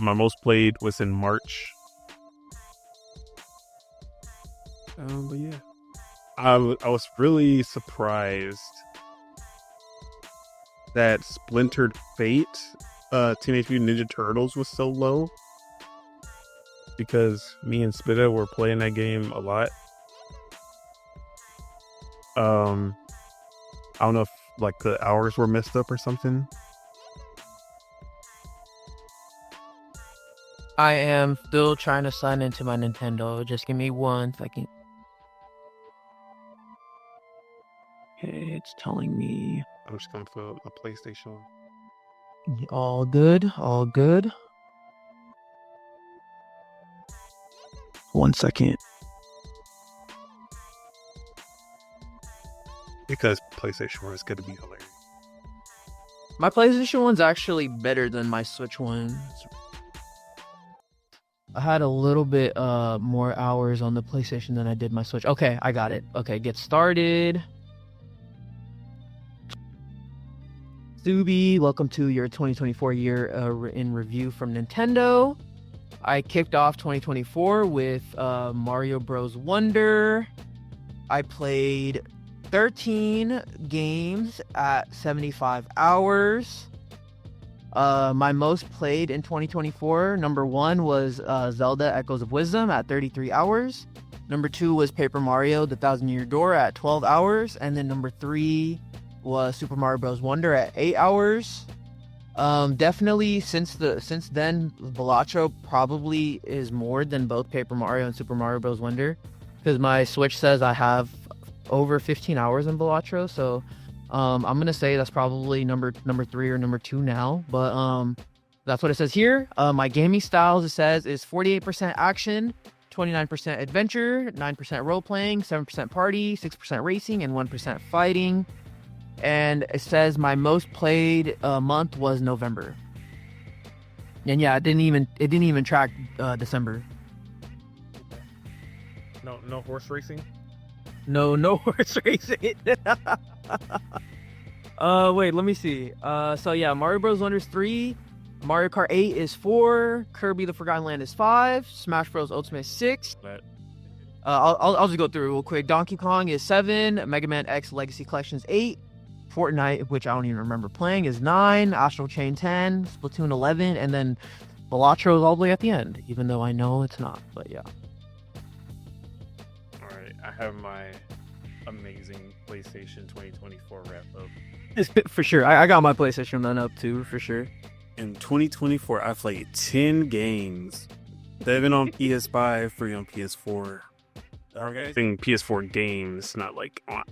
My most played was in March. But yeah. I was really surprised that Splintered Fate, Teenage Mutant Ninja Turtles was so low. Because me and Spitta were playing that game a lot. I don't know if like the hours were messed up or something. I am still trying to sign into my Nintendo. Just give me 1 second. Okay, it's telling me. I'm just going to put a PlayStation. All good, all good. 1 second. Because PlayStation 4 is going to be hilarious. My PlayStation one's actually better than my Switch one. I had a little bit more hours on the PlayStation than I did my Switch. Okay, I got it. Okay, get started. Subi, welcome to your 2024 year in review from Nintendo. I kicked off 2024 with Mario Bros. Wonder. I played 13 games at 75 hours. My most played in 2024, number 1 was Zelda Echoes of Wisdom at 33 hours. Number 2 was Paper Mario The 1,000-Year Door at 12 hours. And then number 3 was Super Mario Bros. Wonder at 8 hours. Definitely since then, Balatro probably is more than both Paper Mario and Super Mario Bros. Wonder. Because my Switch says I have over 15 hours in Balatro, so I'm gonna say that's probably number 3 or number 2 now. But That's what it says here. My gaming styles, it says, is 48% action, 29% adventure, 9% role playing, 7% party, 6% racing, and 1% fighting. And it says my most played month was November. And yeah, it didn't even track December. No horse racing. No horse racing. Wait, let me see. So yeah, Mario Bros. Wonders 3, Mario Kart 8 is 4, Kirby the Forgotten Land is 5, Smash Bros. Ultimate 6. I'll just go through it real quick. Donkey Kong is 7, Mega Man X Legacy Collection is 8, Fortnite, which I don't even remember playing, is 9, Astral Chain 10, Splatoon 11, and then Balatro is all the way at the end, even though I know it's not, but yeah. Alright, I have my amazing PlayStation 2024 wrap up. For sure. I got my PlayStation done up too, for sure. In 2024, I played 10 games. 7 on PS5, 3 on PS4. Okay. Saying PS4 games, not like on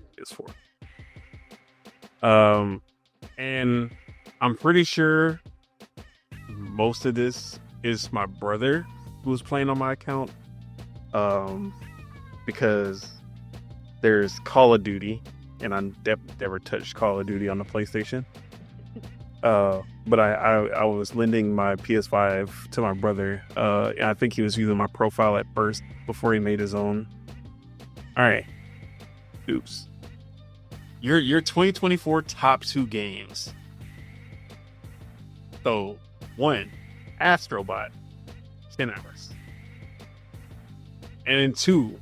PS4. And I'm pretty sure most of this is my brother who was playing on my account. Because there's Call of Duty, and I never touched Call of Duty on the PlayStation. But I was lending my PS5 to my brother. And I think he was using my profile at first before he made his own. All right. Oops. Your 2024 top 2 games. So, 1, Astrobot, 10 hours. And then 2,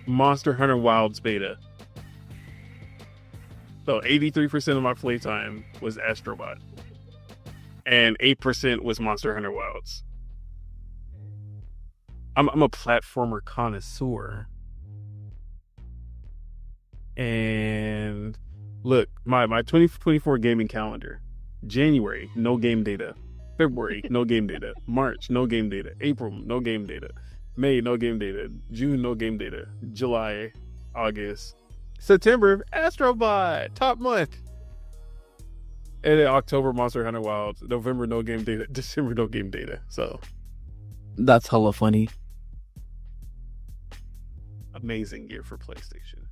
Monster Hunter Wilds beta. So 83% of my playtime was Astrobot. And 8% was Monster Hunter Wilds. I'm a platformer connoisseur. And look, my 2024 gaming calendar. January, no game data. February, no game data. March, no game data. April, no game data. May, no game data. June, no game data. July, August. September, Astrobot, top month. And then October, Monster Hunter Wilds. November, no game data. December, no game data. So, That's hella funny. amazing year for PlayStation.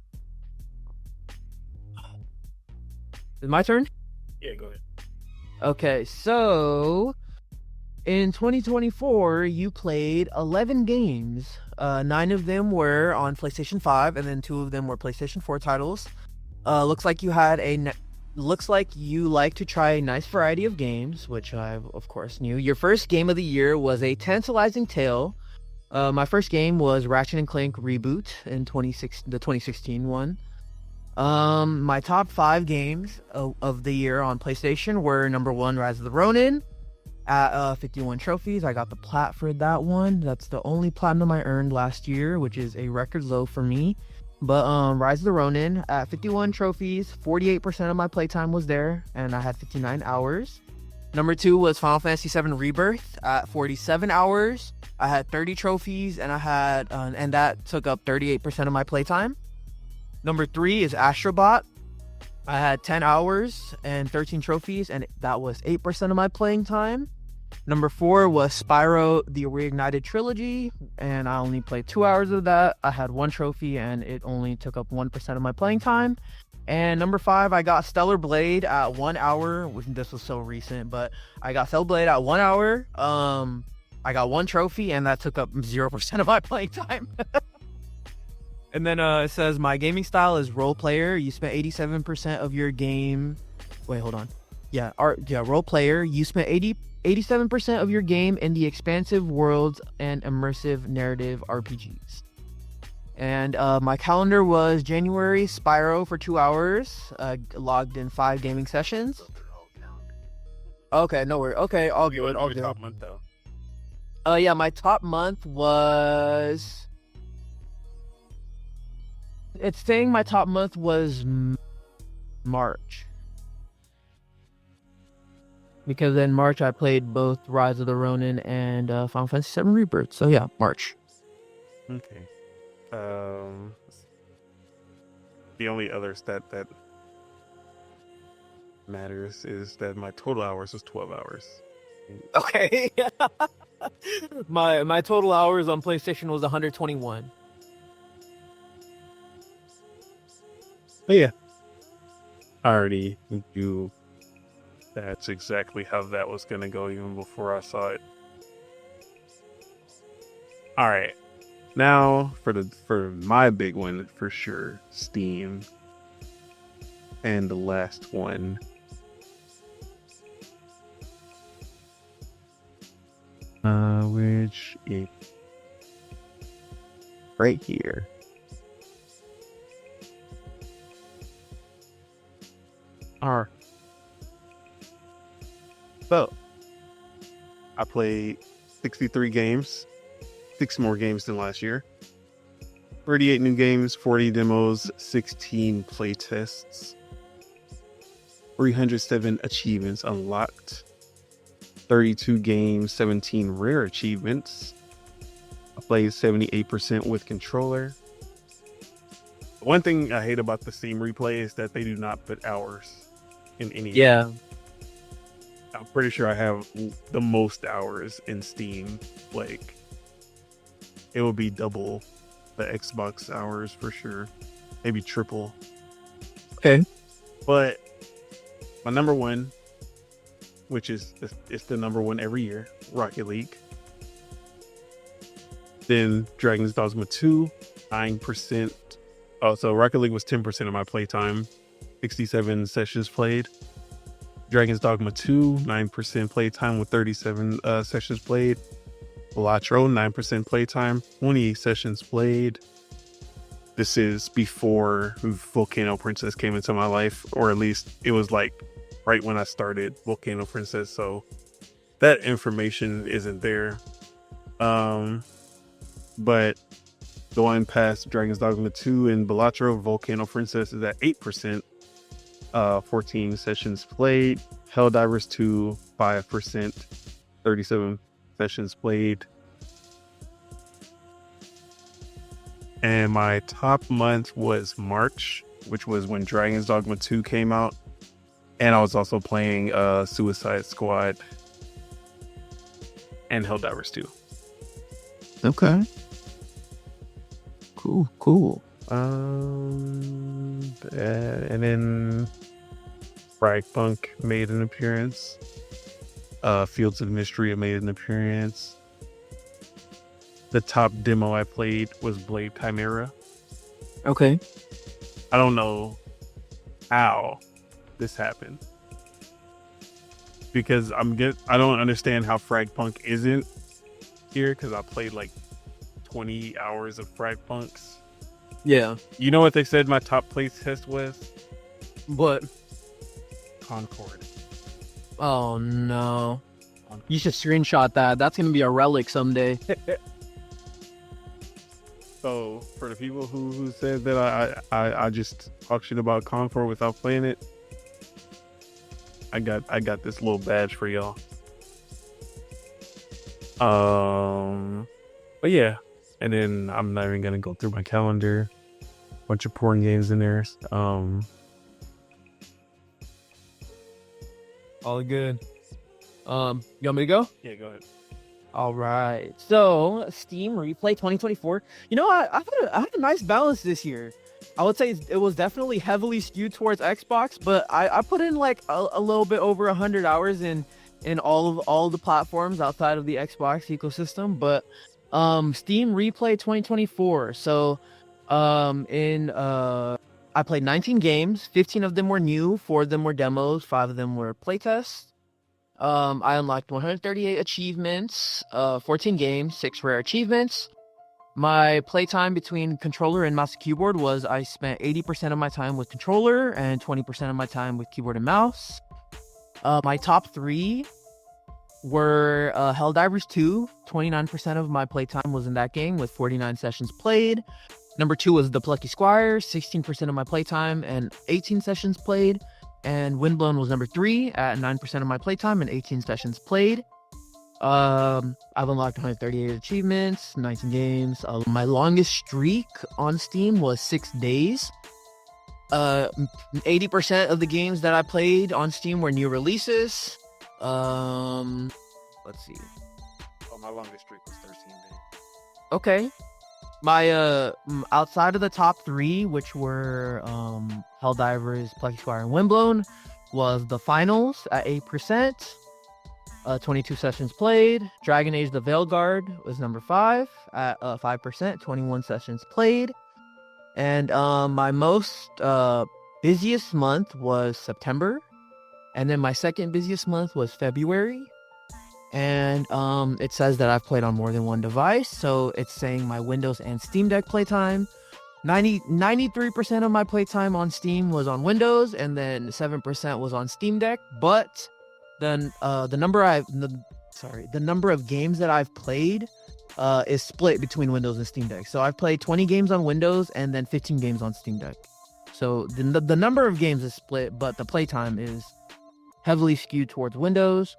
Is it my turn? Yeah, go ahead. Okay, so in 2024, you played 11 games. 9 of them were on PlayStation 5, and then 2 of them were PlayStation 4 titles. Looks like you like to try a nice variety of games, which I, of course, knew. Your first game of the year was a tantalizing tale. My first game was Ratchet & Clank Reboot in the 2016 one. My top 5 games of the year on PlayStation were number 1, Rise of the Ronin, at 51 trophies. I got the plat for that one. That's the only platinum I earned last year, which is a record low for me. But Rise of the Ronin at 51 trophies, 48% of my playtime was there, and I had 59 hours. Number 2 was Final Fantasy VII Rebirth at 47 hours. I had 30 trophies, and and that took up 38% of my playtime. Number 3 is Astrobot. I had 10 hours and 13 trophies, and that was 8% of my playing time. Number 4 was Spyro the Reignited Trilogy, and I only played 2 hours of that. I had 1 trophy, and it only took up 1% of my playing time. And number 5, I got Stellar Blade at 1 hour. This was so recent, but I got Stellar Blade at 1 hour. I got 1 trophy, and that took up 0% of my playing time. And then it says my gaming style is role player. You spent 87% of your game. Wait, hold on. Yeah, role player. You spent 87% of your game in the expansive worlds and immersive narrative RPGs. And my calendar was January, Spyro for 2 hours. Logged in 5 gaming sessions. Okay, no worries. Okay, all good. All good. Top month though. Yeah, my top month was. It's saying my top month was March. Because in March I played both Rise of the Ronin and Final Fantasy VII Rebirth. So yeah, March. Okay. The only other stat that matters is that my total hours was 12 hours. Okay. my total hours on PlayStation was 121. But yeah, I already knew that's exactly how that was gonna go even before I saw it. All right, now for my big one for sure, Steam, and the last one. Which is right here. Alright. So, I played 63 games, 6 more games than last year. 38 new games, 40 demos, 16 playtests, 307 achievements unlocked, 32 games, 17 rare achievements. I played 78% with controller. One thing I hate about the Steam replay is that they do not put hours in any. Yeah. I'm pretty sure I have the most hours in Steam. Like, it will be double the Xbox hours for sure. Maybe triple. Okay. But my number one, which is it's the number one every year, Rocket League. Then Dragon's Dogma 2, 9%. Oh, so Rocket League was 10% of my playtime, 67 sessions played. Dragon's Dogma 2, 9% playtime with 37 sessions played. Balatro, 9% playtime, 20 sessions played. This is before Volcano Princess came into my life, or at least it was like right when I started Volcano Princess, so that information isn't there. But going past Dragon's Dogma 2 and Balatro, Volcano Princess is at 8%, 14 sessions played. Helldivers 2, 5%, 37 sessions played. And my top month was March, which was when Dragon's Dogma 2 came out. And I was also playing Suicide Squad and Helldivers 2. Okay. Cool. And then Fragpunk made an appearance. Fields of Mystery made an appearance. The top demo I played was Blade Chimera. Okay. I don't know how this happened, because I don't understand how Fragpunk isn't here, because I played like 20 hours of Fragpunks. Yeah. You know what they said my top place test was? But Concord. oh no. You should screenshot that. That's gonna be a relic someday. So for the people who said that I just talk shit about Concord without playing it, I got this little badge for y'all. But yeah, and then I'm not even gonna go through my calendar. Bunch of porn games in there. All good. You want me to go? Yeah, go ahead. All right. So, Steam Replay 2024. You know, I had a nice balance this year. I would say it was definitely heavily skewed towards Xbox, but I put in like a little bit over 100 hours in all of the platforms outside of the Xbox ecosystem. But Steam Replay 2024. So, I played 19 games. 15 of them were new, 4 of them were demos, 5 of them were playtests. I unlocked 138 achievements, 14 games, 6 rare achievements. My playtime between controller and mouse and keyboard was I spent 80% of my time with controller and 20% of my time with keyboard and mouse. My top 3 were Helldivers 2. 29% of my playtime was in that game with 49 sessions played. Number 2 was The Plucky Squire, 16% of my playtime and 18 sessions played. And Windblown was number 3 at 9% of my playtime and 18 sessions played. I've unlocked 138 achievements, 19 games. My longest streak on Steam was 6 days. 80% of the games that I played on Steam were new releases. Let's see. Oh, my longest streak was 13 days. Okay. My outside of the top 3, which were Helldivers, Plex Squire, and Windblown, was the finals at 8%. 22 sessions played. Dragon Age the Veilguard was number 5 at 5%, 21 sessions played. And my most busiest month was September. And then my second busiest month was February. And it says that I've played on more than one device. So it's saying my Windows and Steam Deck playtime. 93% of my playtime on Steam was on Windows, and then 7% was on Steam Deck. But then the number of games that I've played is split between Windows and Steam Deck. So I've played 20 games on Windows and then 15 games on Steam Deck. So the number of games is split, but the playtime is heavily skewed towards Windows.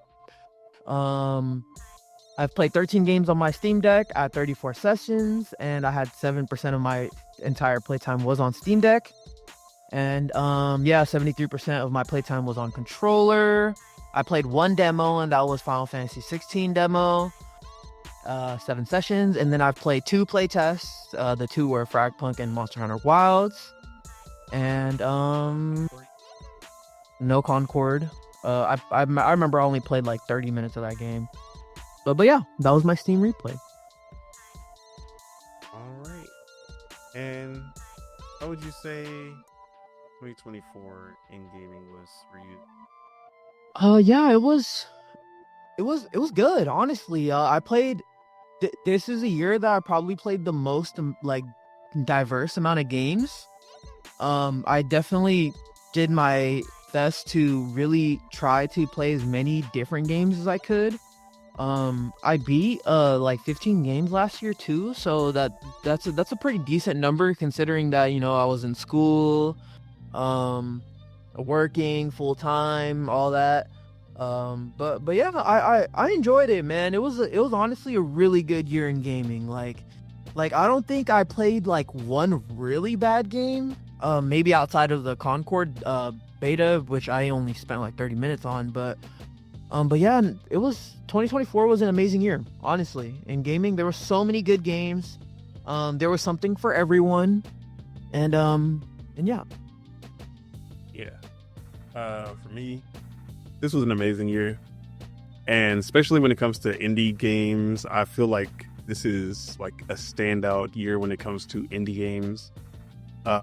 I've played 13 games on my Steam Deck at 34 sessions, and I had 7% of my entire playtime was on Steam Deck. And 73% of my playtime was on controller. I played one demo, and that was Final Fantasy 16 demo. 7 sessions, and then I've played 2 playtests. The 2 were Fragpunk and Monster Hunter Wilds. And no Concord. I remember I only played like 30 minutes of that game. But yeah, that was my Steam replay. All right. And how would you say 2024 in gaming was for you? Yeah, it was good, honestly. I played this is a year that I probably played the most like diverse amount of games. I definitely did my best to really try to play as many different games as I could. I beat like 15 games last year too, so that's a pretty decent number considering that, you know, I was in school, working full time, all that. But yeah, I enjoyed it, man. It was honestly a really good year in gaming. Like I don't think I played like one really bad game. Maybe outside of the Concord beta, which I only spent like 30 minutes on, but yeah, it was 2024 was an amazing year, honestly. In gaming, there were so many good games. There was something for everyone, and yeah. For me, this was an amazing year, and especially when it comes to indie games, I feel like this is like a standout year when it comes to indie games. To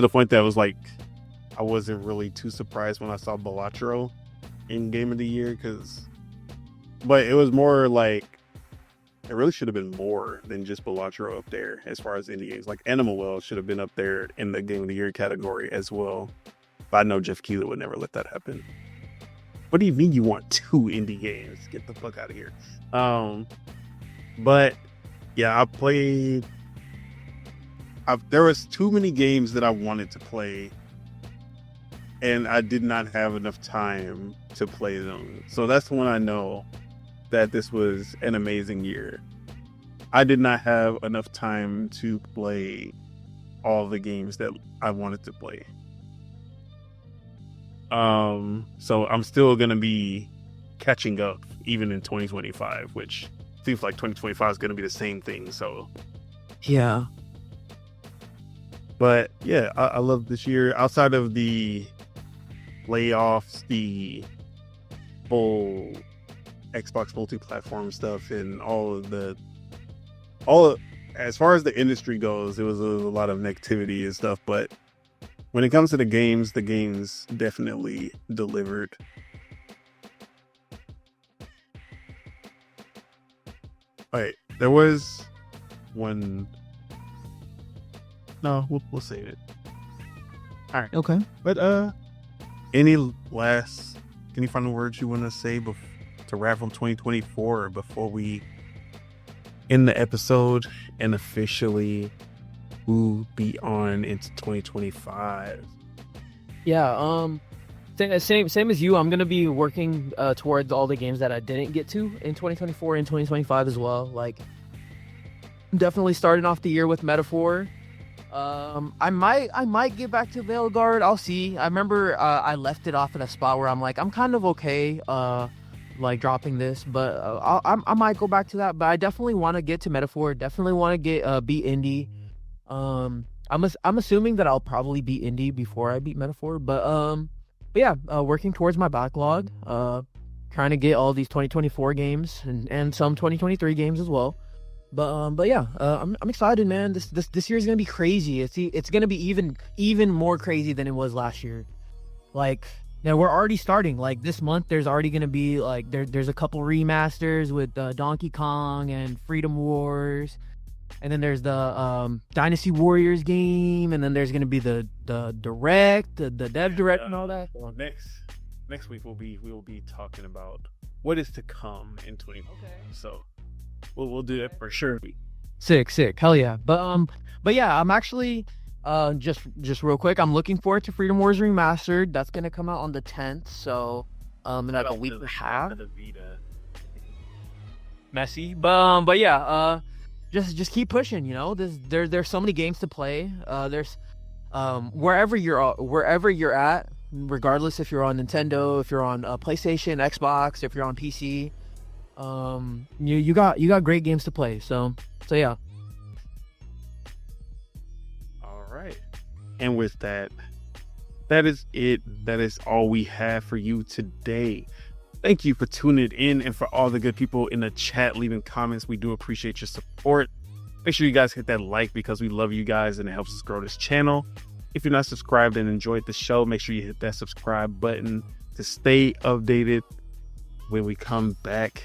the point that I wasn't really too surprised when I saw Balatro in Game of the Year, but it was more like it really should have been more than just Balatro up there as far as indie games. Like Animal Well should have been up there in the Game of the Year category as well. But I know Jeff Keighley would never let that happen. What do you mean you want 2 indie games? Get the fuck out of here. But yeah, I played. There was too many games that I wanted to play, and I did not have enough time to play them. So that's when I know that this was an amazing year. I did not have enough time to play all the games that I wanted to play. So I'm still going to be catching up even in 2025, which seems like 2025 is going to be the same thing. So Yeah. But yeah, I love this year. Outside of the layoffs, the full Xbox multi-platform stuff, and as far as the industry goes, it was a lot of negativity and stuff. But when it comes to the games definitely delivered. All right, there was one. No, we'll save it. All right. Okay. But any final words you want to say to wrap from 2024 before we end the episode and officially move beyond into 2025? Yeah, same as you. I'm gonna be working towards all the games that I didn't get to in 2024 and 2025 as well. Like, definitely starting off the year with Metaphor. I might get back to Veilguard. I'll see. I remember I left it off at a spot where I'm like, I'm kind of okay. like dropping this, but I might go back to that. But I definitely want to get to Metaphor. Definitely want to get beat Indie. I'm assuming that I'll probably beat Indie before I beat Metaphor. But yeah, working towards my backlog. Trying to get all these 2024 games and some 2023 games as well. But yeah, I'm excited, man. This year is gonna be crazy. It's gonna be even more crazy than it was last year. Like, now we're already starting. Like this month, there's already gonna be like there's a couple remasters with Donkey Kong and Freedom Wars, and then there's the Dynasty Warriors game, and then there's gonna be the direct, the dev direct, and all that. Next week we will be talking about what is to come in 2020. Okay. So we'll do that for sure. Sick, hell yeah. But yeah, I'm actually just real quick, I'm looking forward to Freedom Wars Remastered. That's gonna come out on the 10th. So in like a week and a half. Messy, but yeah, just keep pushing. You know, there's so many games to play. There's wherever you're at. Regardless if you're on Nintendo, if you're on PlayStation, Xbox, if you're on PC, you got great games to play. So yeah. All right, and with that is it. That is all we have for you today. Thank you for tuning in, and for all the good people in the chat leaving comments. We do appreciate your support. Make sure you guys hit that like, because we love you guys and it helps us grow this channel. If you're not subscribed and enjoyed the show, make sure you hit that subscribe button to stay updated when we come back.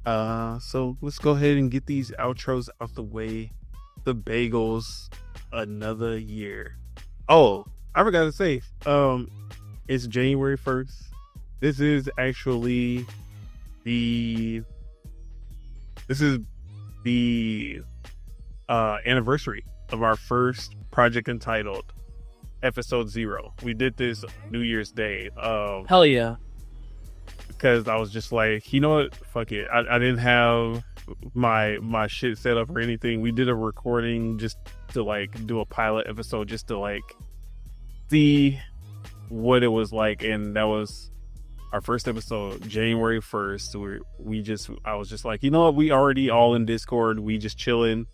So let's go ahead and get these outros out the way. The Bagels, another year. Oh, I forgot to say, it's January 1st. This is actually the anniversary of our first project entitled Episode 0. We did this New Year's Day. Hell yeah. Because I was just like, you know what? Fuck it. I didn't have my shit set up or anything. We did a recording just to like do a pilot episode, just to like see what it was like. And that was our first episode, January 1st. I was just like, you know what? We already all in Discord. We just chilling.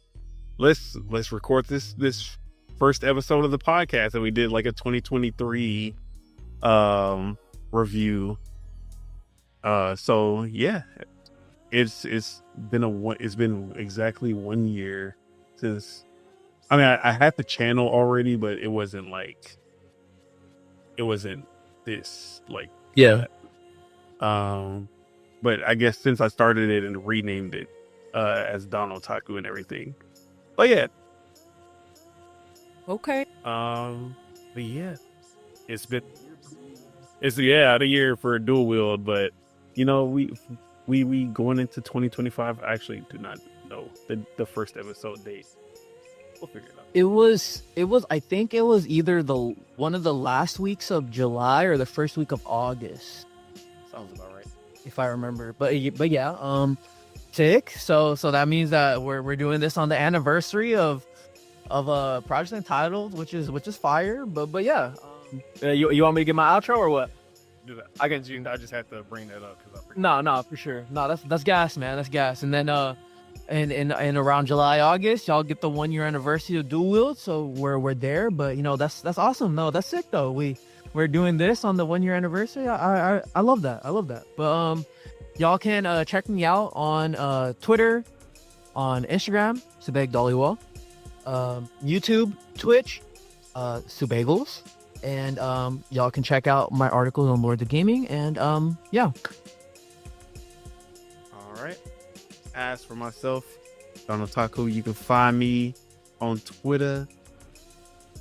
Let's record this first episode of the podcast, and we did like a 2023 review. So yeah, it's been exactly 1 year since. I mean, I had the channel already, but it wasn't this like, yeah. But I guess since I started it and renamed it as Don Otaku and everything. But yeah. Okay. But yeah, it's the year for Dual-Wield, but you know, we going into 2025. I actually do not know the first episode date. We'll figure it out. It was I think it was either one of the last weeks of July or the first week of August. Sounds about right, if I remember. But yeah, sick. So that means that we're doing this on the anniversary of a project entitled, which is fire. But yeah, you want me to get my outro or what? do that. I just had to bring that up because No, for sure. No, that's gas, man. That's gas. And then and around July, August, y'all get the 1 year anniversary of Dual-Wield, so we're there. But you know, that's awesome. No, that's sick though. We're doing this on the 1 year anniversary. I love that. But y'all can check me out on Twitter, on Instagram, Subeg Dollywall, YouTube, Twitch, Subagels, and y'all can check out my articles on Lords of Gaming, and yeah. All right. As for myself, Don Otaku, you can find me on Twitter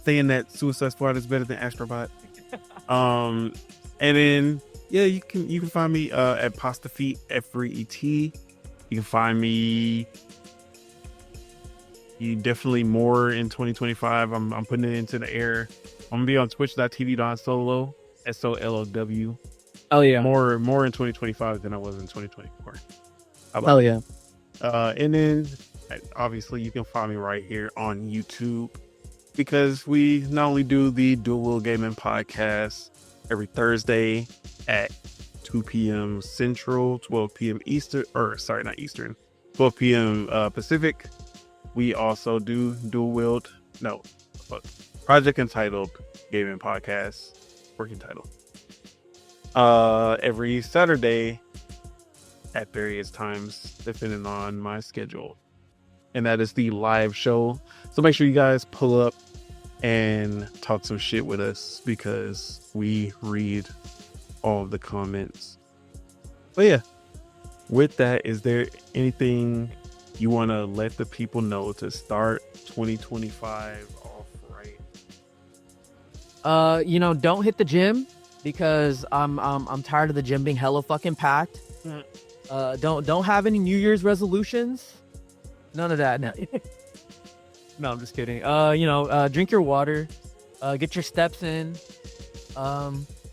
saying that Suicide Squad is better than Astrobot. And then yeah, you can find me at Pasta Feet FRET. You can find me definitely more in 2025. I'm putting it into the air. I'm gonna be on twitch.tv.solo SOLOW. Oh yeah. More in 2025 than I was in 2024. Hell yeah. And then obviously you can find me right here on YouTube, because we not only do the Dual-Wield Gaming Podcast every Thursday at 2 p.m. Central, 12 p.m. Eastern, or sorry, not Eastern, 12 p.m. Pacific. We also do Dual-Wield, Project Entitled Gaming Podcast, working title. Every Saturday at various times, depending on my schedule. And that is the live show. So make sure you guys pull up and talk some shit with us because we read all of the comments. But yeah, with that, is there anything you want to let the people know to start 2025 off right? Don't hit the gym because I'm tired of the gym being hella fucking packed. Don't have any New Year's resolutions. None of that. No, no, I'm just kidding. Drink your water, get your steps in,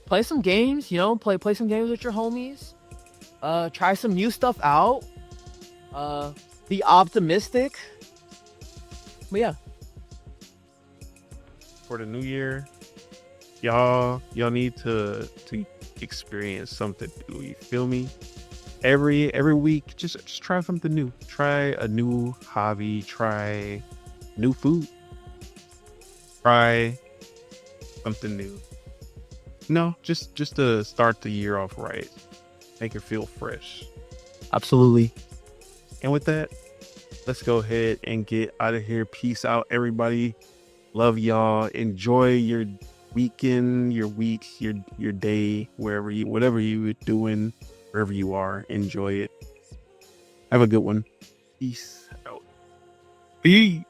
play some games. Play some games with your homies. Try some new stuff out. Be optimistic. But yeah, For the new year, y'all need to experience something new. You feel me? Every week, just try something new. Try a new hobby. Try new food. Try something new. No, just to start the year off right. Make it feel fresh. absolutely. And with that, let's go ahead and get out of here. Peace out, everybody. Love y'all. Enjoy your weekend, your week, your day, whatever you are doing, wherever you are. Enjoy it. Have a good one. Peace out. Peace.